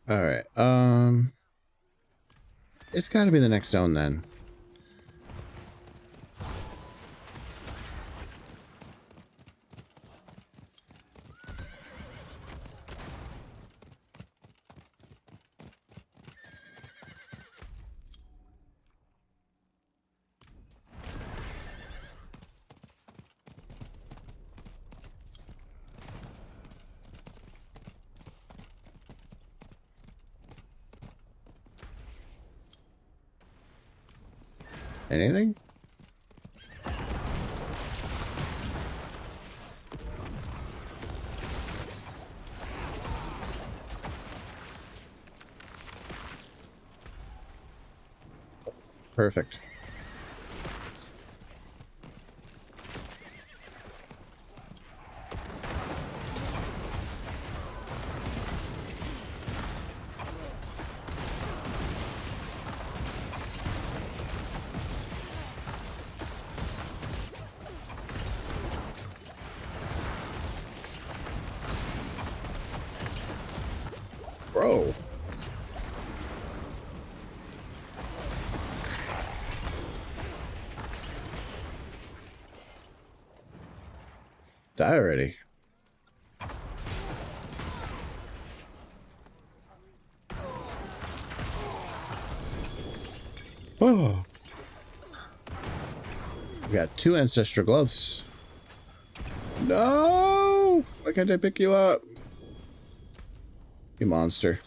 All right. It's got to be the next zone then. Anything? Perfect. Bro. Die already. Oh. We got 2 ancestral gloves. No! Why can't I pick you up? You monster.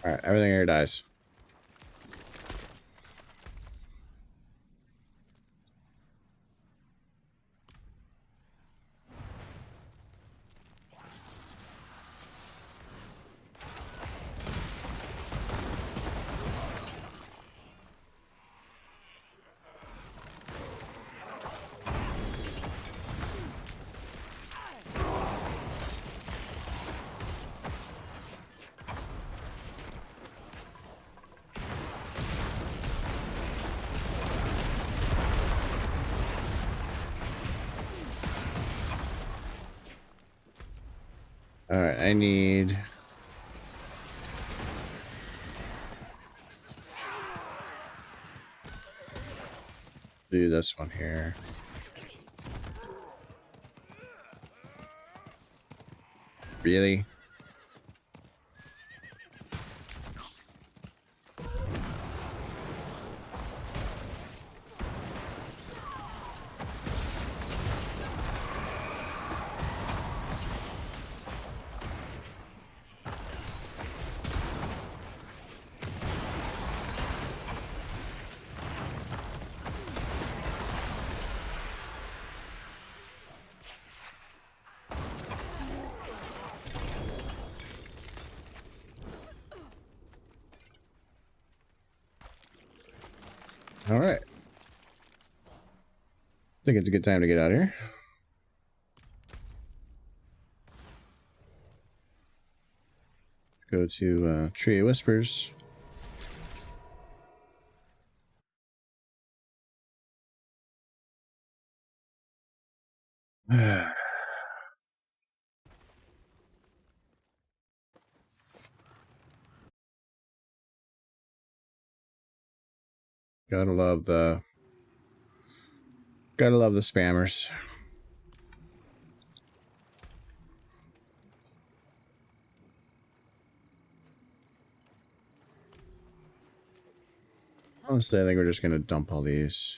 Alright, everything here dies. Alright, I need... do this one here. Really? All right. I think it's a good time to get out of here. Go to Tree of Whispers. Gotta love the spammers. Honestly, I think we're just gonna dump all these.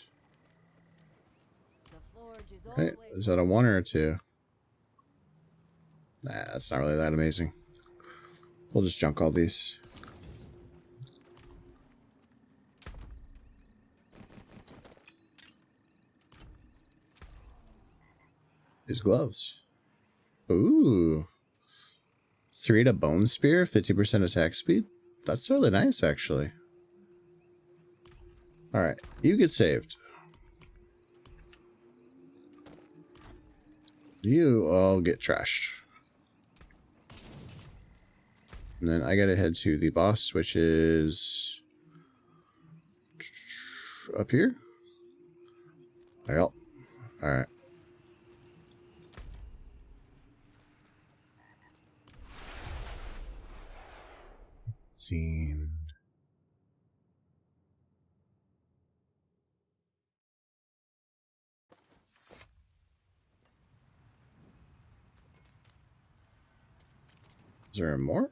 The forge is Right? always Is that a 1 or a 2? Nah, that's not really that amazing. We'll just junk all these. His gloves. Ooh. 3 to Bone Spear, 50% attack speed. That's really nice, actually. Alright, you get saved. You all get trashed. And then I gotta head to the boss, which is up here. Well, alright. Scene. Is there more?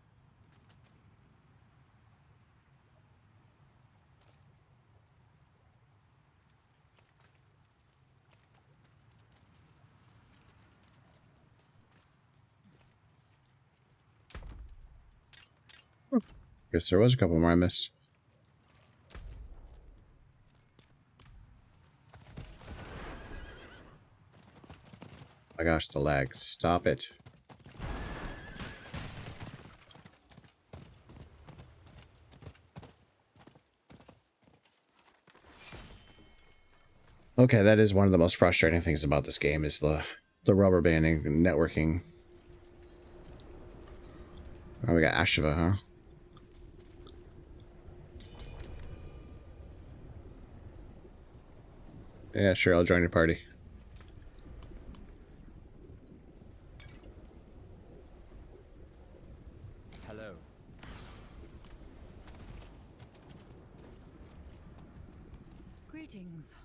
Guess there was a couple more I missed. My gosh, the lag. Stop it. Okay, that is one of the most frustrating things about this game is the rubber banding and networking. Oh, we got Asheva, huh? Yeah, sure, I'll join your party. Hello. Greetings.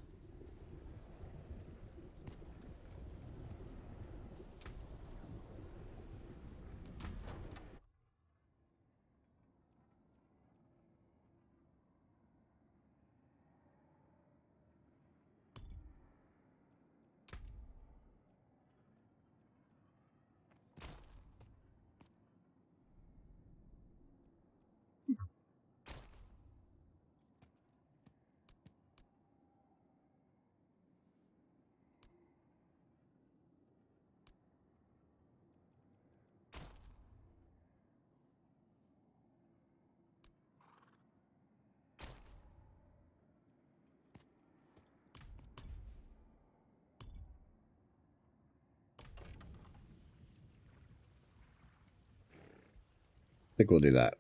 I think we'll do that.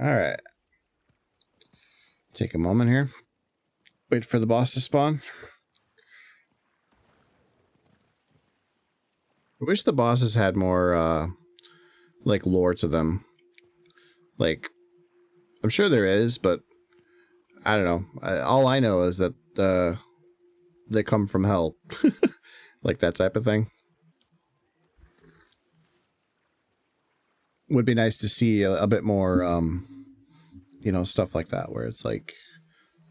Alright. Take a moment here. Wait for the boss to spawn. I wish the bosses had more, like, lore to them. Like, I'm sure there is, but I don't know. All I know is that they come from hell. Like that type of thing. Would be nice to see a bit more, you know, stuff like that, where it's like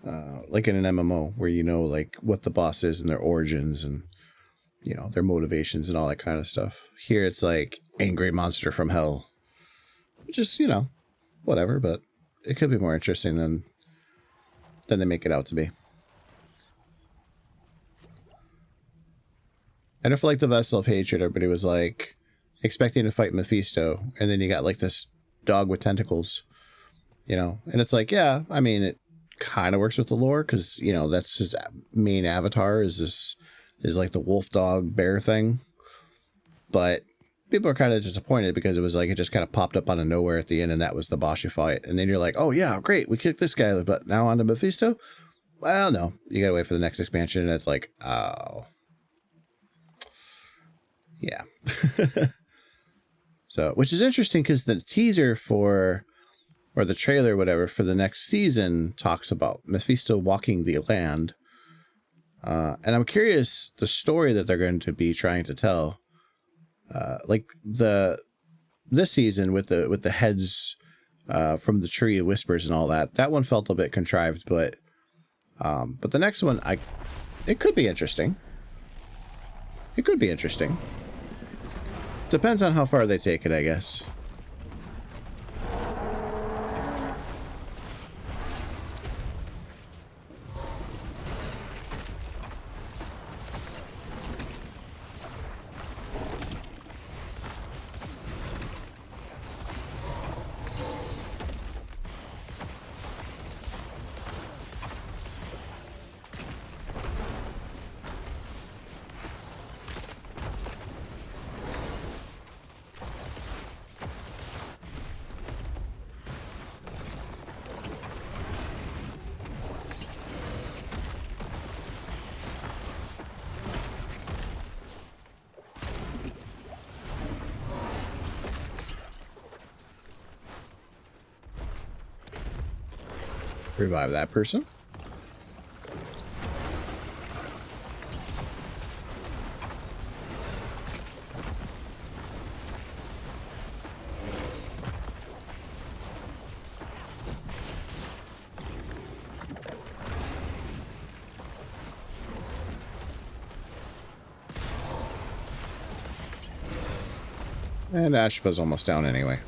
in an MMO, where you know, like, what the boss is and their origins and, you know, their motivations and all that kind of stuff. Here it's like angry monster from hell. Just, you know, whatever, but it could be more interesting than they make it out to be. And if, like, the Vessel of Hatred, everybody was like expecting to fight Mephisto, and then you got like this dog with tentacles. you know, and it's like, yeah, I mean, it kind of works with the lore because, you know, that's his main avatar is like the wolf dog bear thing. But people are kind of disappointed because it was like it just kind of popped up out of nowhere at the end, and that was the boss you fight. And then you're like, oh yeah, great, we kicked this guy, but now on to Mephisto. Well, no, you gotta wait for the next expansion, and it's like, oh, yeah. So, which is interesting because the teaser for, or the trailer, whatever, for the next season talks about Mephisto walking the land. And I'm curious the story that they're going to be trying to tell. Like this season with the heads from the tree of whispers and all that. That one felt a bit contrived, but the next one, it could be interesting. It could be interesting. Depends on how far they take it, I guess. Revive that person. And Ashva's almost down anyway.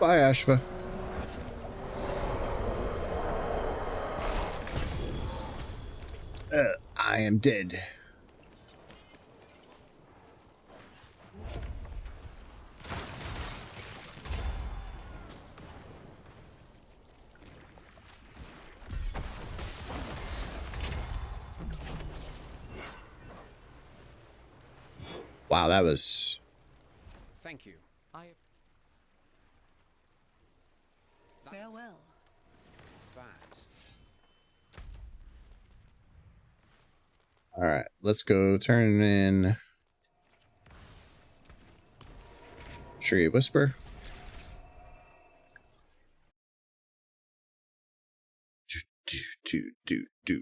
Bye, Ashva. I am dead. Wow, that was... Thank you. Farewell. All right, let's go turn in Tree Whisper. Do.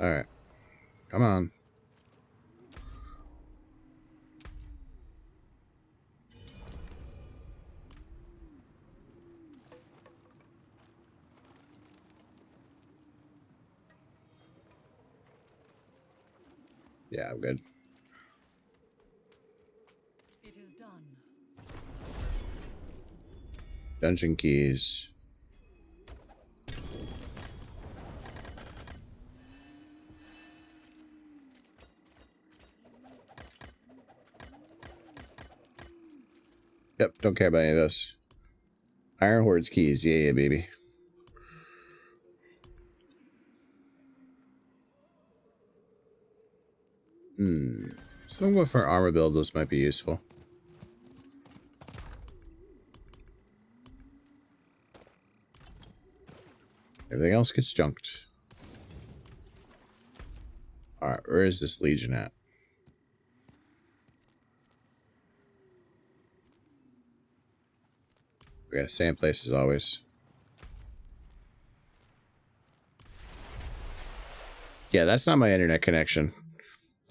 All right, come on. Yeah, I'm good. It is done. Dungeon keys. Yep, don't care about any of this. Iron Horde's keys. Yeah, baby. So I'm going for an armor build. This might be useful. Everything else gets junked. Alright, where is this Legion at? Yeah, same place as always. Yeah, that's not my internet connection.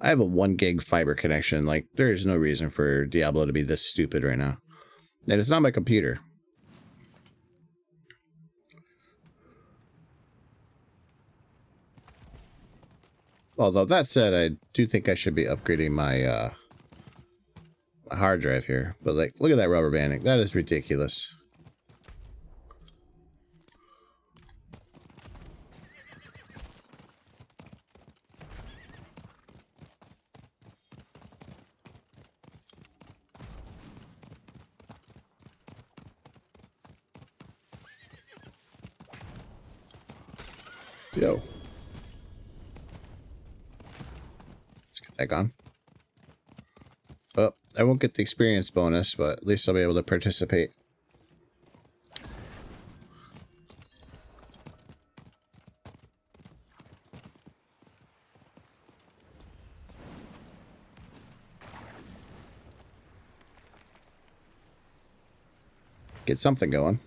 I have a 1 gig fiber connection. Like, there is no reason for Diablo to be this stupid right now. And it's not my computer. Although, that said, I do think I should be upgrading my, my hard drive here. But, like, look at that rubber banding. That is ridiculous. Yo. Let's get that gone. Well, I won't get the experience bonus, but at least I'll be able to participate. Get something going.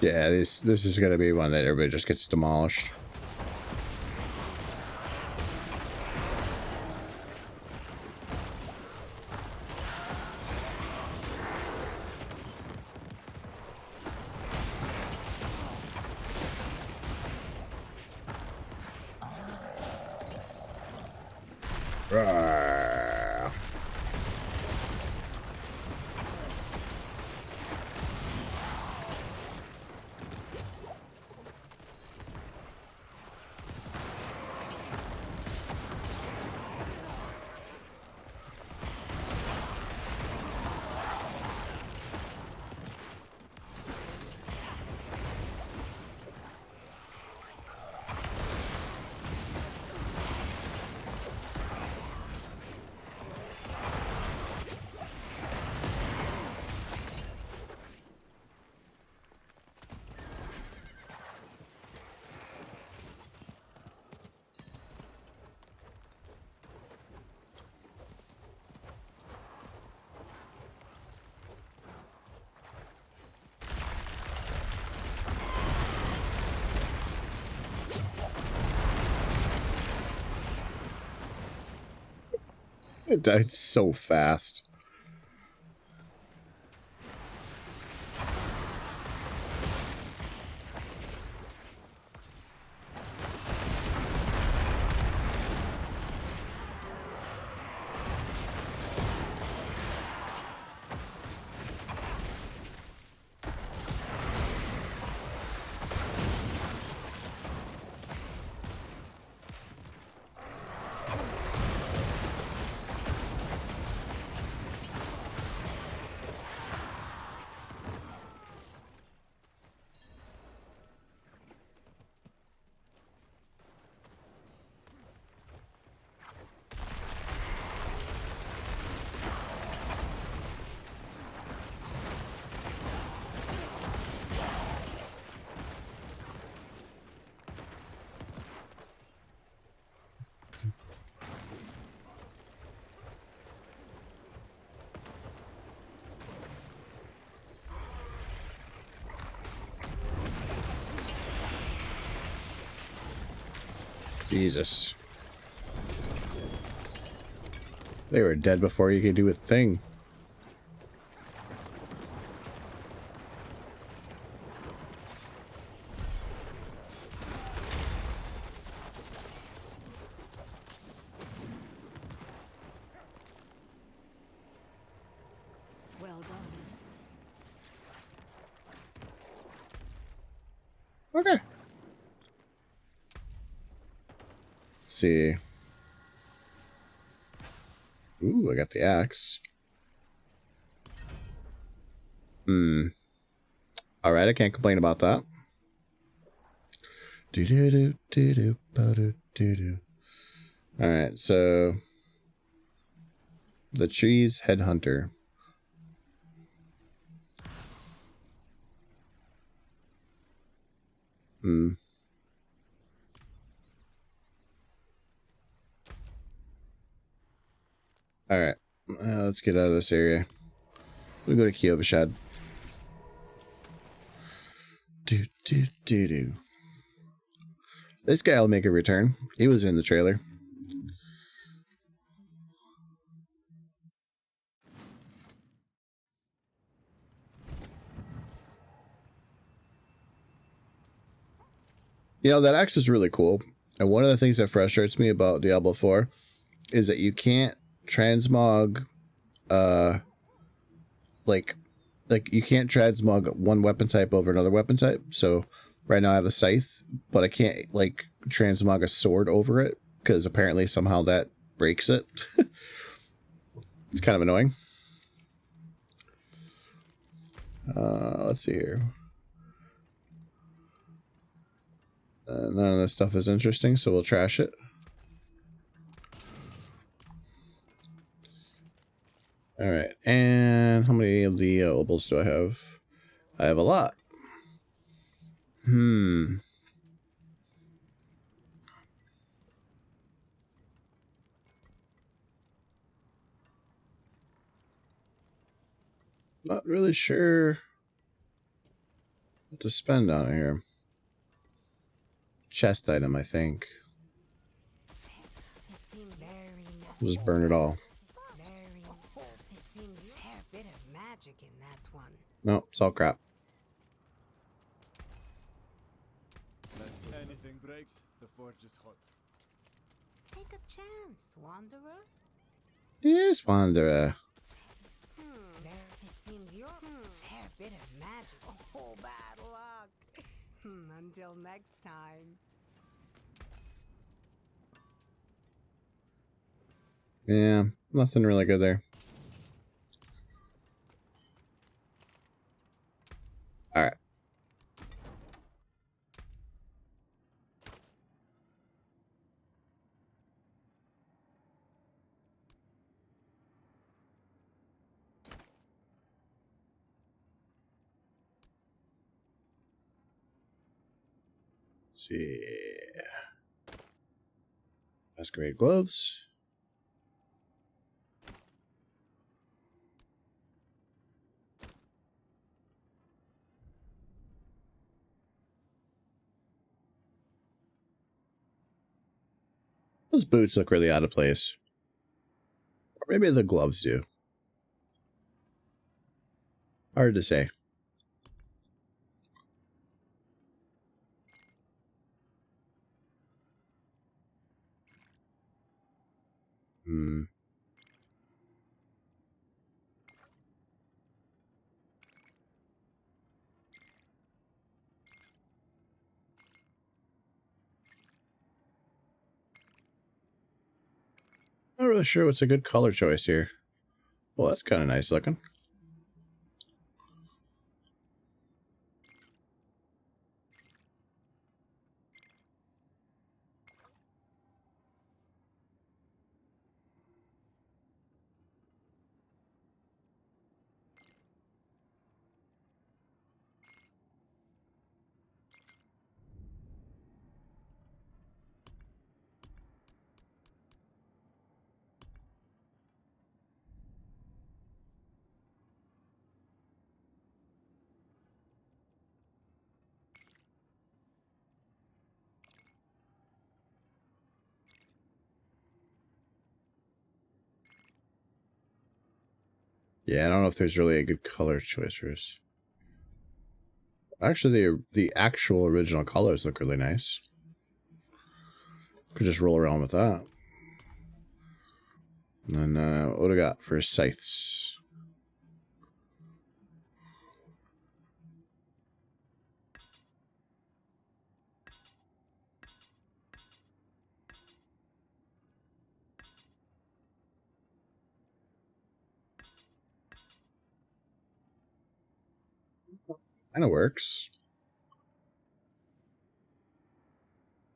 Yeah, this is gonna be one that everybody just gets demolished. Rawr. It died so fast. Jesus. They were dead before you could do a thing. Well done. Okay. Let's see. Ooh, I got the axe. Alright, I can't complain about that. Alright, so the tree's headhunter. Alright, let's get out of this area. We go to Kyovashad. This guy will make a return. He was in the trailer. You know, that axe is really cool. And one of the things that frustrates me about Diablo 4 is that you can't transmog, like you can't transmog one weapon type over another weapon type. So right now I have a scythe, but I can't like transmog a sword over it because apparently somehow that breaks it. It's kind of annoying. Let's see here. None of this stuff is interesting, so we'll trash it. All right, and how many of the opals do I have? I have a lot. Not really sure what to spend on here. Chest item, I think. We'll just burn it all. No, it's all crap. Anything breaks, the forge is hot. Take a chance, Wanderer. Yes, Wanderer. It seems you're a fair bit of magic. Oh, bad luck. Until next time. Yeah, nothing really good there. All right. Let's see. Masquerade gloves. Those boots look really out of place. Or maybe the gloves do. Hard to say. Not really sure what's a good color choice here. Well, that's kind of nice looking. Yeah, I don't know if there's really a good color choice for us. Actually, the actual original colors look really nice. Could just roll around with that. And then, what do we got for scythes? Kind of works.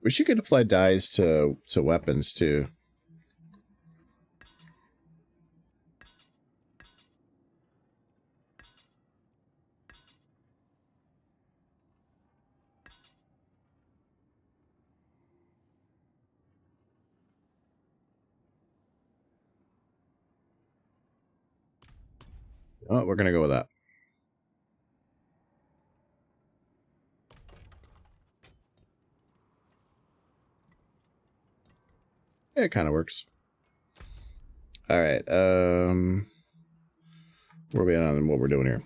Wish you could apply dyes to weapons too. Oh, we're gonna go with that. Yeah, it kind of works. All right. Where are we at on what we're doing here?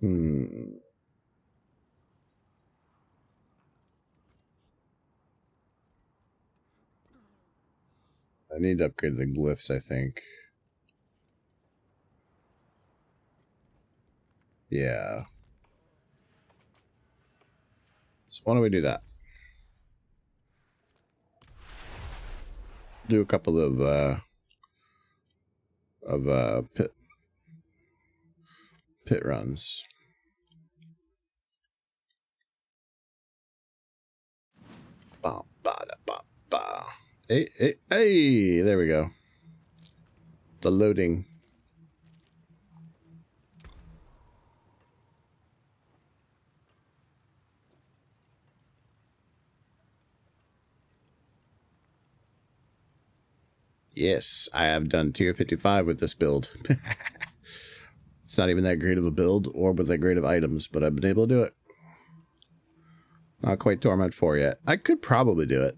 I need to upgrade the glyphs, I think. Yeah. So why don't we do that? Do a couple of pit runs. Ba, ba, da, ba, ba. Hey, hey, hey, there we go. The loading. Yes, I have done tier 55 with this build. It's not even that great of a build or with that great of items, but I've been able to do it. Not quite Torment 4 yet. I could probably do it.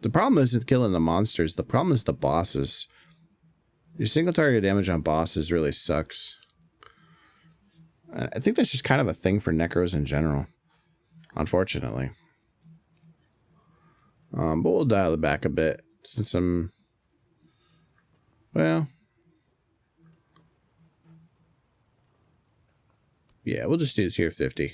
The problem isn't killing the monsters. The problem is the bosses. Your single target damage on bosses really sucks. I think that's just kind of a thing for necros in general, unfortunately. But we'll dial it back a bit since I'm... Well... Yeah, we'll just do tier 50.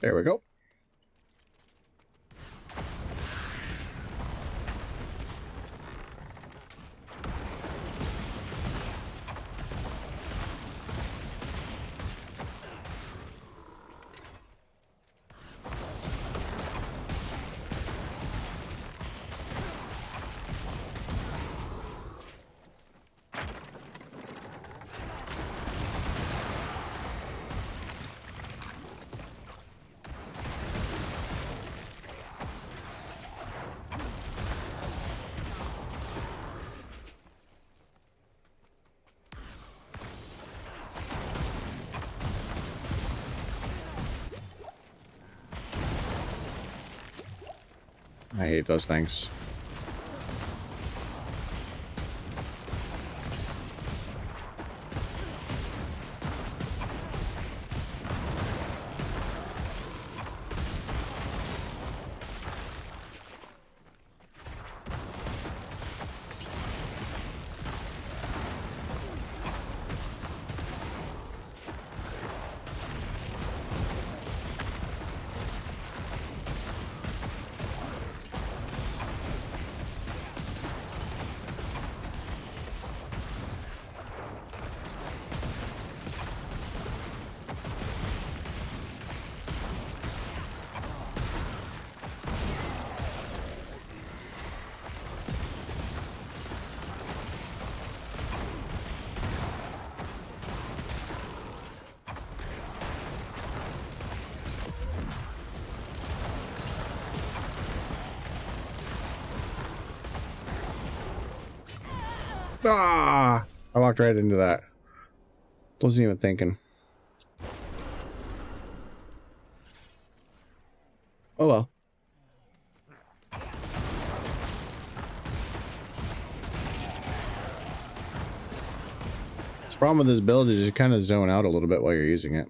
There we go. I hate those things. Ah! I walked right into that. Wasn't even thinking. Oh well. The problem with this build is you kind of zone out a little bit while you're using it.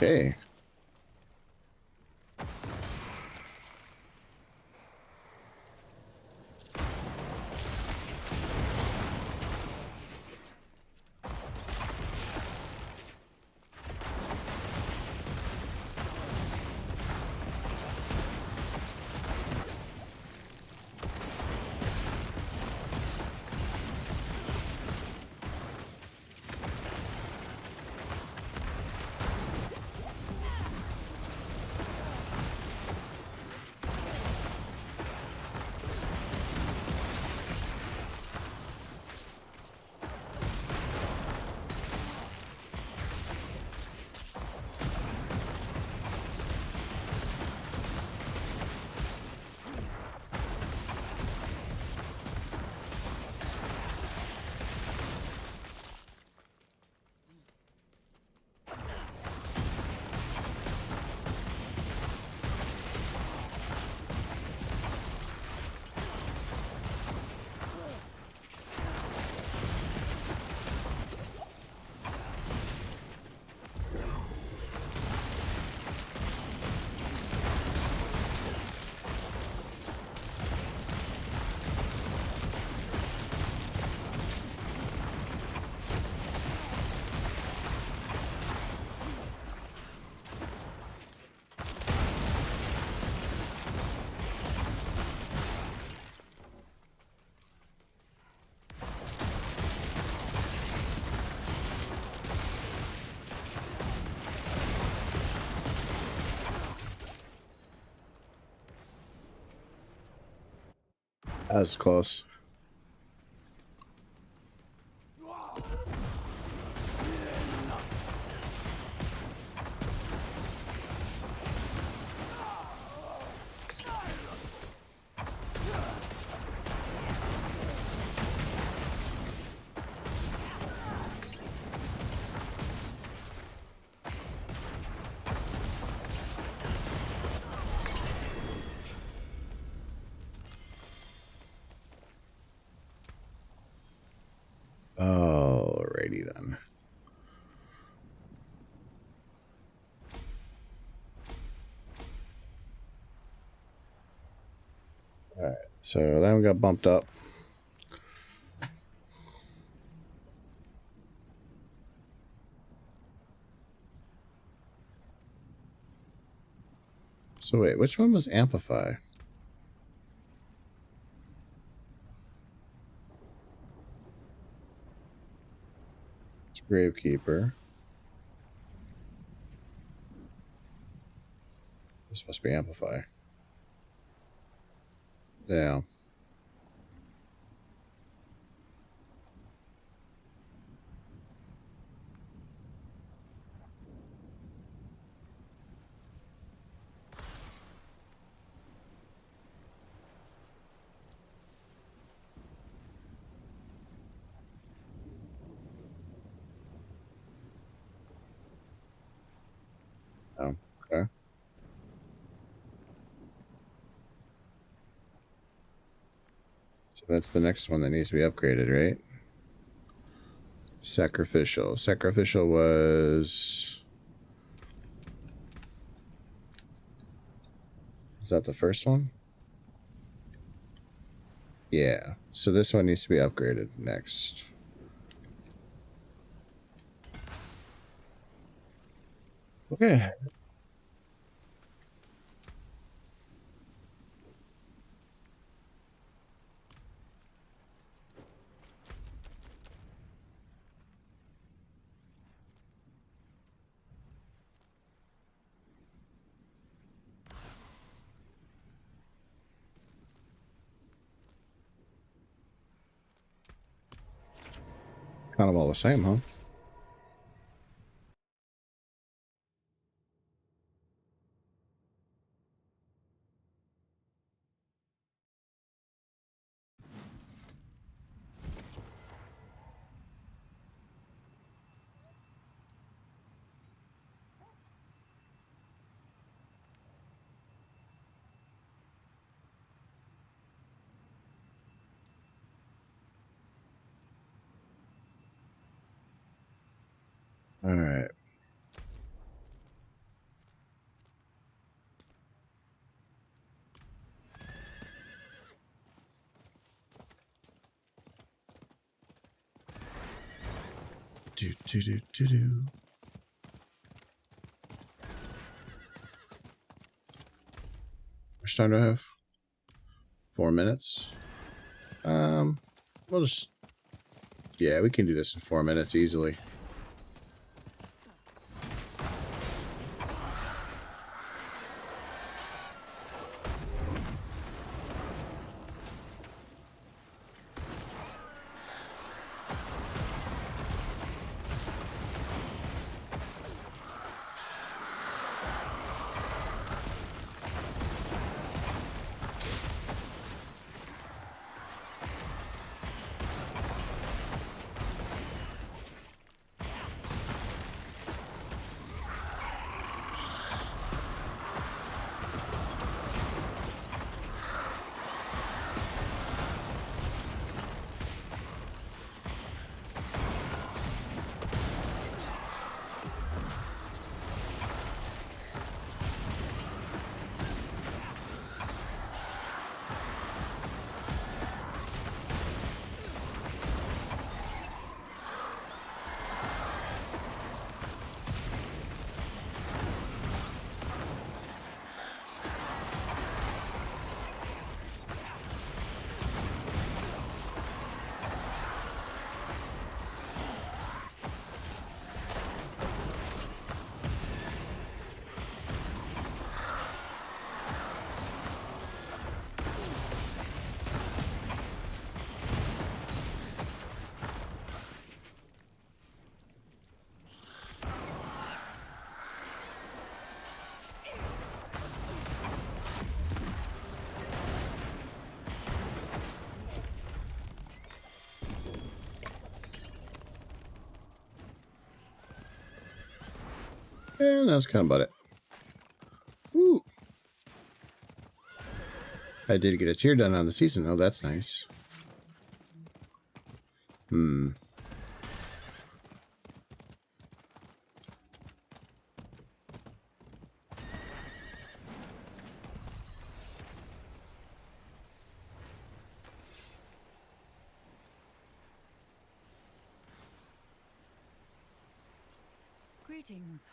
Okay. That was close. Alrighty then. Alright, so then we got bumped up. So wait, which one was Amplify? It's Gravekeeper. This must be Amplify. Yeah. Oh, okay. So that's the next one that needs to be upgraded, right? Sacrificial. Sacrificial was... Is that the first one? Yeah. So this one needs to be upgraded next. Okay. Kind of all the same, huh? All right. do, do, do, do, do. We're starting to have 4 minutes. We'll just, yeah, we can do this in 4 minutes easily. And that's kind of about it. Ooh. I did get a tier done on the season, though. That's nice. Greetings.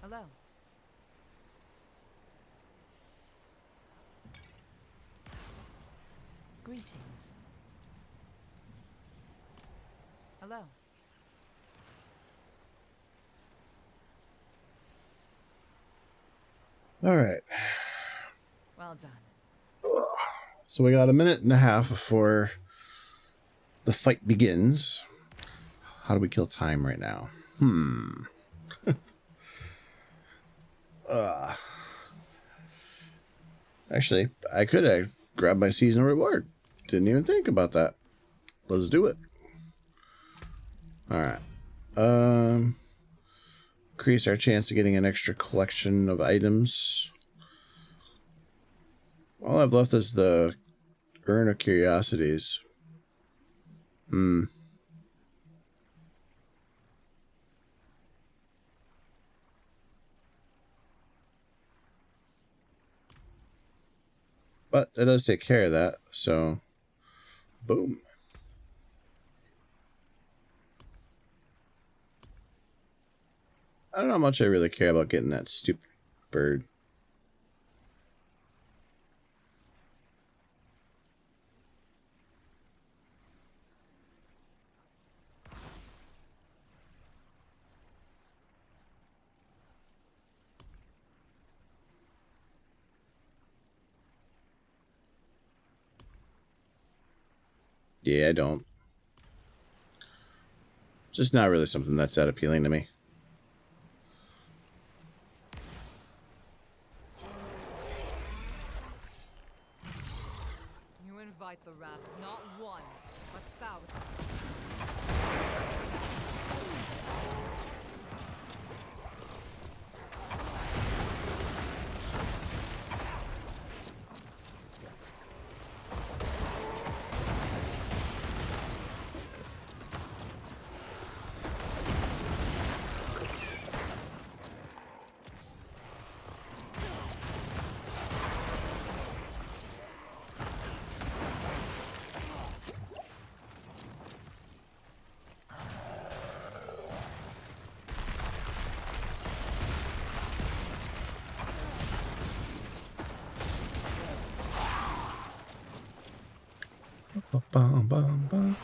Hello. Greetings. Hello. All right. Well done. So we got a minute and a half before the fight begins. How do we kill time right now? Actually, I could have grabbed my seasonal reward. Didn't even think about that. Let's do it. All right. Increase our chance of getting an extra collection of items. All I've left is the Urn of Curiosities. But it does take care of that, so boom. I don't know how much I really care about getting that stupid bird. Yeah, I don't. It's just not really something that's that appealing to me. You invite the wrath of not one, but thousands. Bum, bum, bum.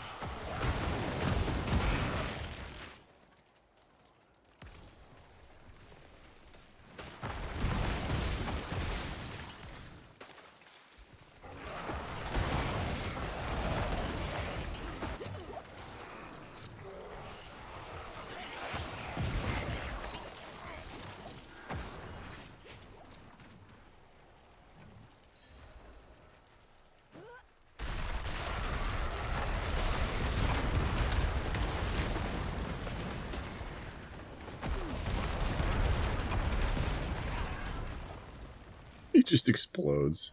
He just explodes.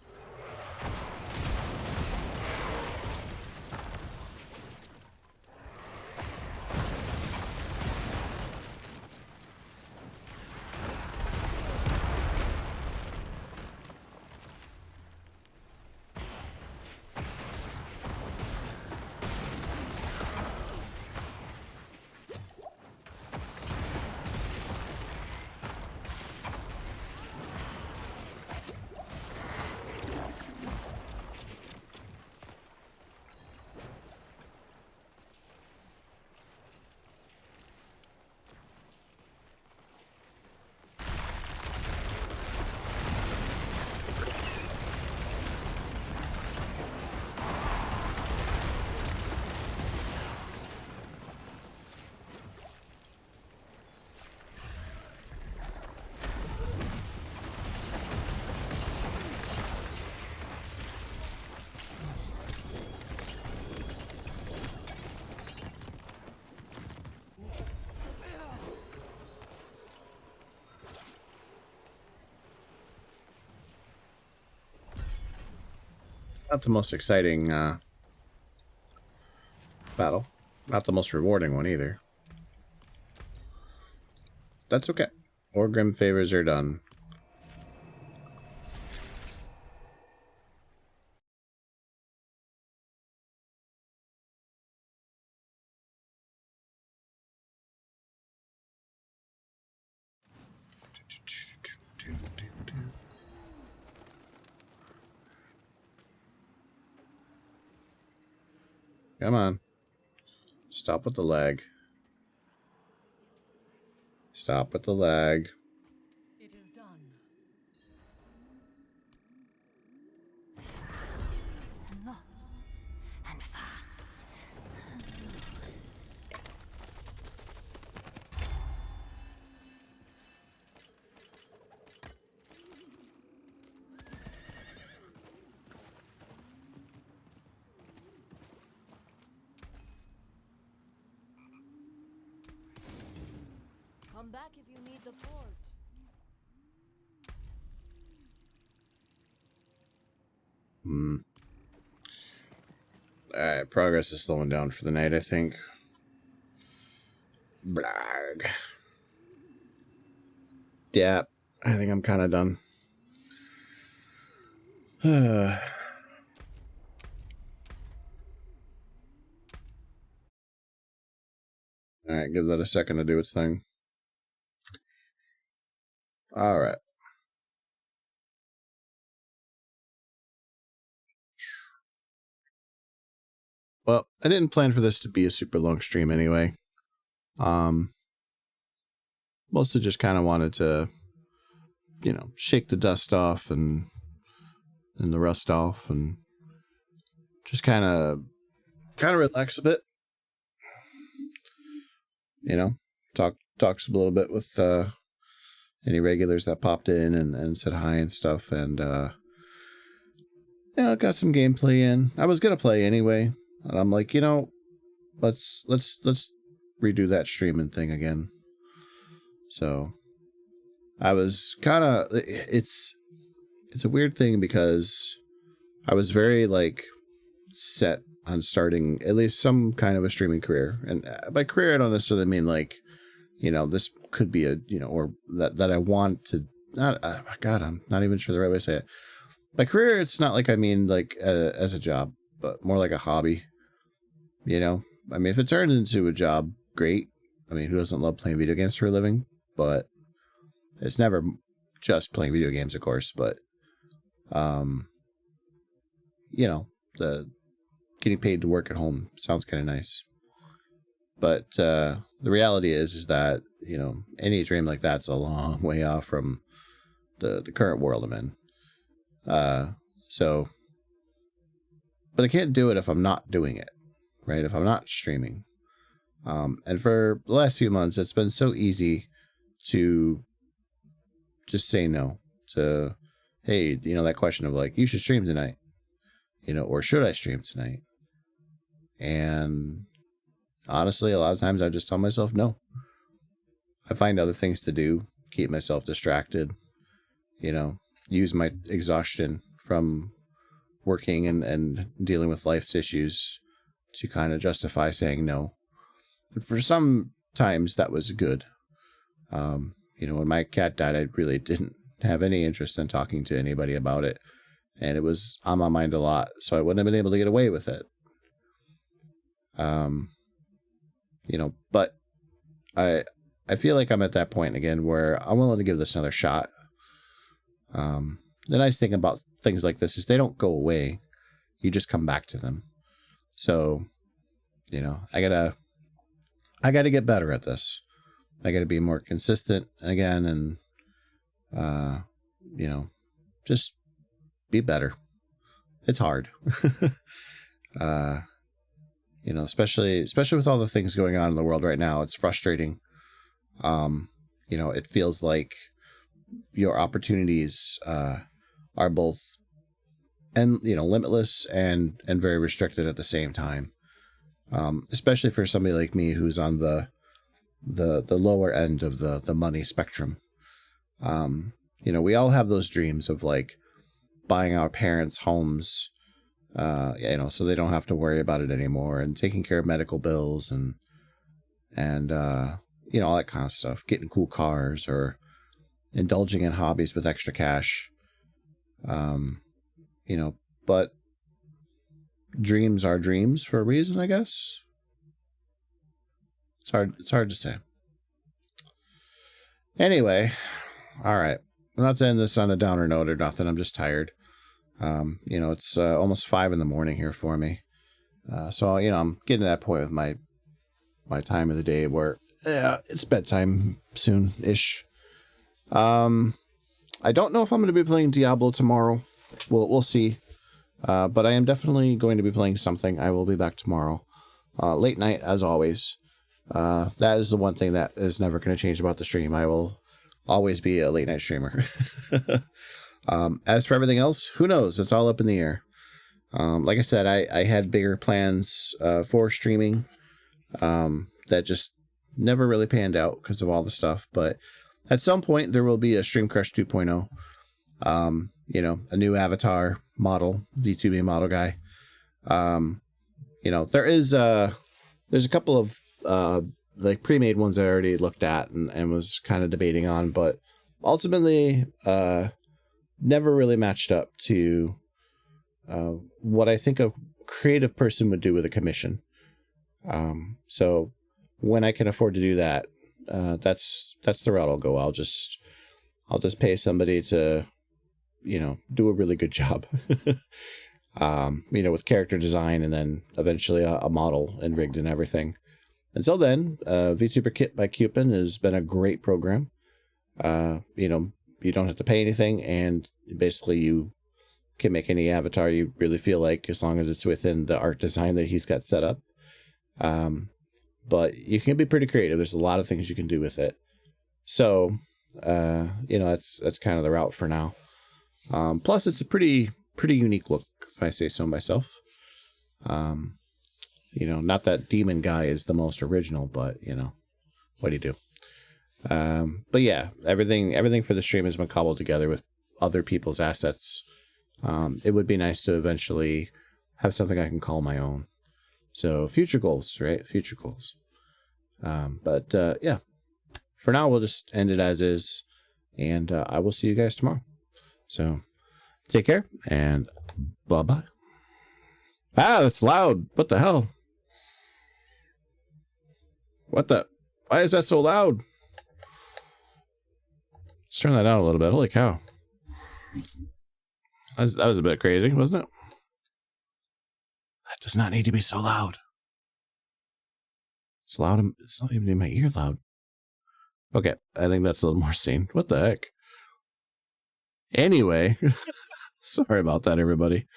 Not the most exciting battle. Not the most rewarding one either. That's okay. Orgrim favors are done. Come on. Stop with the lag. Stop with the lag. It is done. Lost and found. Come back if you need the forge. Alright, progress is slowing down for the night, I think. Blag. Yeah, I think I'm kind of done. Alright, give that a second to do its thing. Alright. Well, I didn't plan for this to be a super long stream anyway. Mostly just kind of wanted to, shake the dust off and the rust off and just kind of relax a bit. Talk a little bit with any regulars that popped in and said hi and stuff, and got some gameplay in. I was gonna play anyway, and I'm like, let's redo that streaming thing again. So I was kind of it's a weird thing because I was very set on starting at least some kind of a streaming career, and by career I don't necessarily mean this could be a or that I want to not. God, I'm not even sure the right way to say it. By career, it's not like I mean as a job, but more like a hobby. I mean, if it turns into a job, great. I mean, who doesn't love playing video games for a living? But it's never just playing video games, of course. But the getting paid to work at home sounds kind of nice. But the reality is that, you know, any dream like that's a long way off from the current world I'm in. So, but I can't do it if I'm not doing it, right? If I'm not streaming. And for the last few months, it's been so easy to just say no to, hey, you know, that question of like, you should stream tonight, you know, or should I stream tonight? And honestly, a lot of times I just tell myself no. I find other things to do, keep myself distracted, you know, use my exhaustion from working and dealing with life's issues to kind of justify saying no. And for some times that was good. You know, when my cat died, I really didn't have any interest in talking to anybody about it. And it was on my mind a lot, so I wouldn't have been able to get away with it. You know, but I feel like I'm at that point again where I'm willing to give this another shot. The nice thing about things like this is they don't go away. You just come back to them. So, you know, I gotta get better at this. I gotta be more consistent again and, you know, just be better. It's hard. You know, especially with all the things going on in the world right now, it's frustrating. You know, it feels like your opportunities are both, and you know, limitless and very restricted at the same time. Especially for somebody like me who's on the lower end of the money spectrum. You know, we all have those dreams of like buying our parents' homes, you know, so they don't have to worry about it anymore, and taking care of medical bills and you know, all that kind of stuff, getting cool cars or indulging in hobbies with extra cash. You know, but dreams are dreams for a reason, I guess. It's hard to say. Anyway, all right. I'm not saying this on a downer note or nothing. I'm just tired. You know, it's almost 5 a.m. here for me. So, you know, I'm getting to that point with my time of the day where it's bedtime soon-ish. I don't know if I'm going to be playing Diablo tomorrow. We'll see. But I am definitely going to be playing something. I will be back tomorrow. Late night, as always. That is the one thing that is never going to change about the stream. I will always be a late night streamer. As for everything else, who knows? It's all up in the air. Like I said, I had bigger plans for streaming that just never really panned out because of all the stuff. But at some point, there will be a Stream Crush 2.0. You know, a new avatar model, VTuber model guy. You know, there's a couple of like pre-made ones I already looked at and was kind of debating on, but ultimately never really matched up to what I think a creative person would do with a commission. So when I can afford to do that, that's the route I'll go. I'll just pay somebody to, you know, do a really good job. You know, with character design and then eventually a model and rigged and everything. Until then, VTuber Kit by Cupin has been a great program. You know, you don't have to pay anything, and basically you can make any avatar you really feel like, as long as it's within the art design that he's got set up. But you can be pretty creative. There's a lot of things you can do with it. So, you know, that's kind of the route for now. Plus, it's a pretty unique look, if I say so myself. You know, not that Demon Guy is the most original, but, you know, what do you do? But yeah, everything for the stream has been cobbled together with other people's assets. It would be nice to eventually have something I can call my own. So future goals, right? Future goals. But yeah, for now, we'll just end it as is, and I will see you guys tomorrow. So take care and bye-bye. Ah, that's loud. What the hell? Why is that so loud? Let's turn that down a little bit. Holy cow. That was a bit crazy, wasn't it? Does not need to be so loud. It's loud. It's not even in my ear loud. Okay, I think that's a little more sane. What the heck? Anyway, sorry about that, everybody.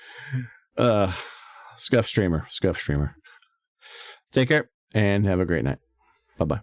Scuff Streamer. Take care and have a great night. Bye-bye.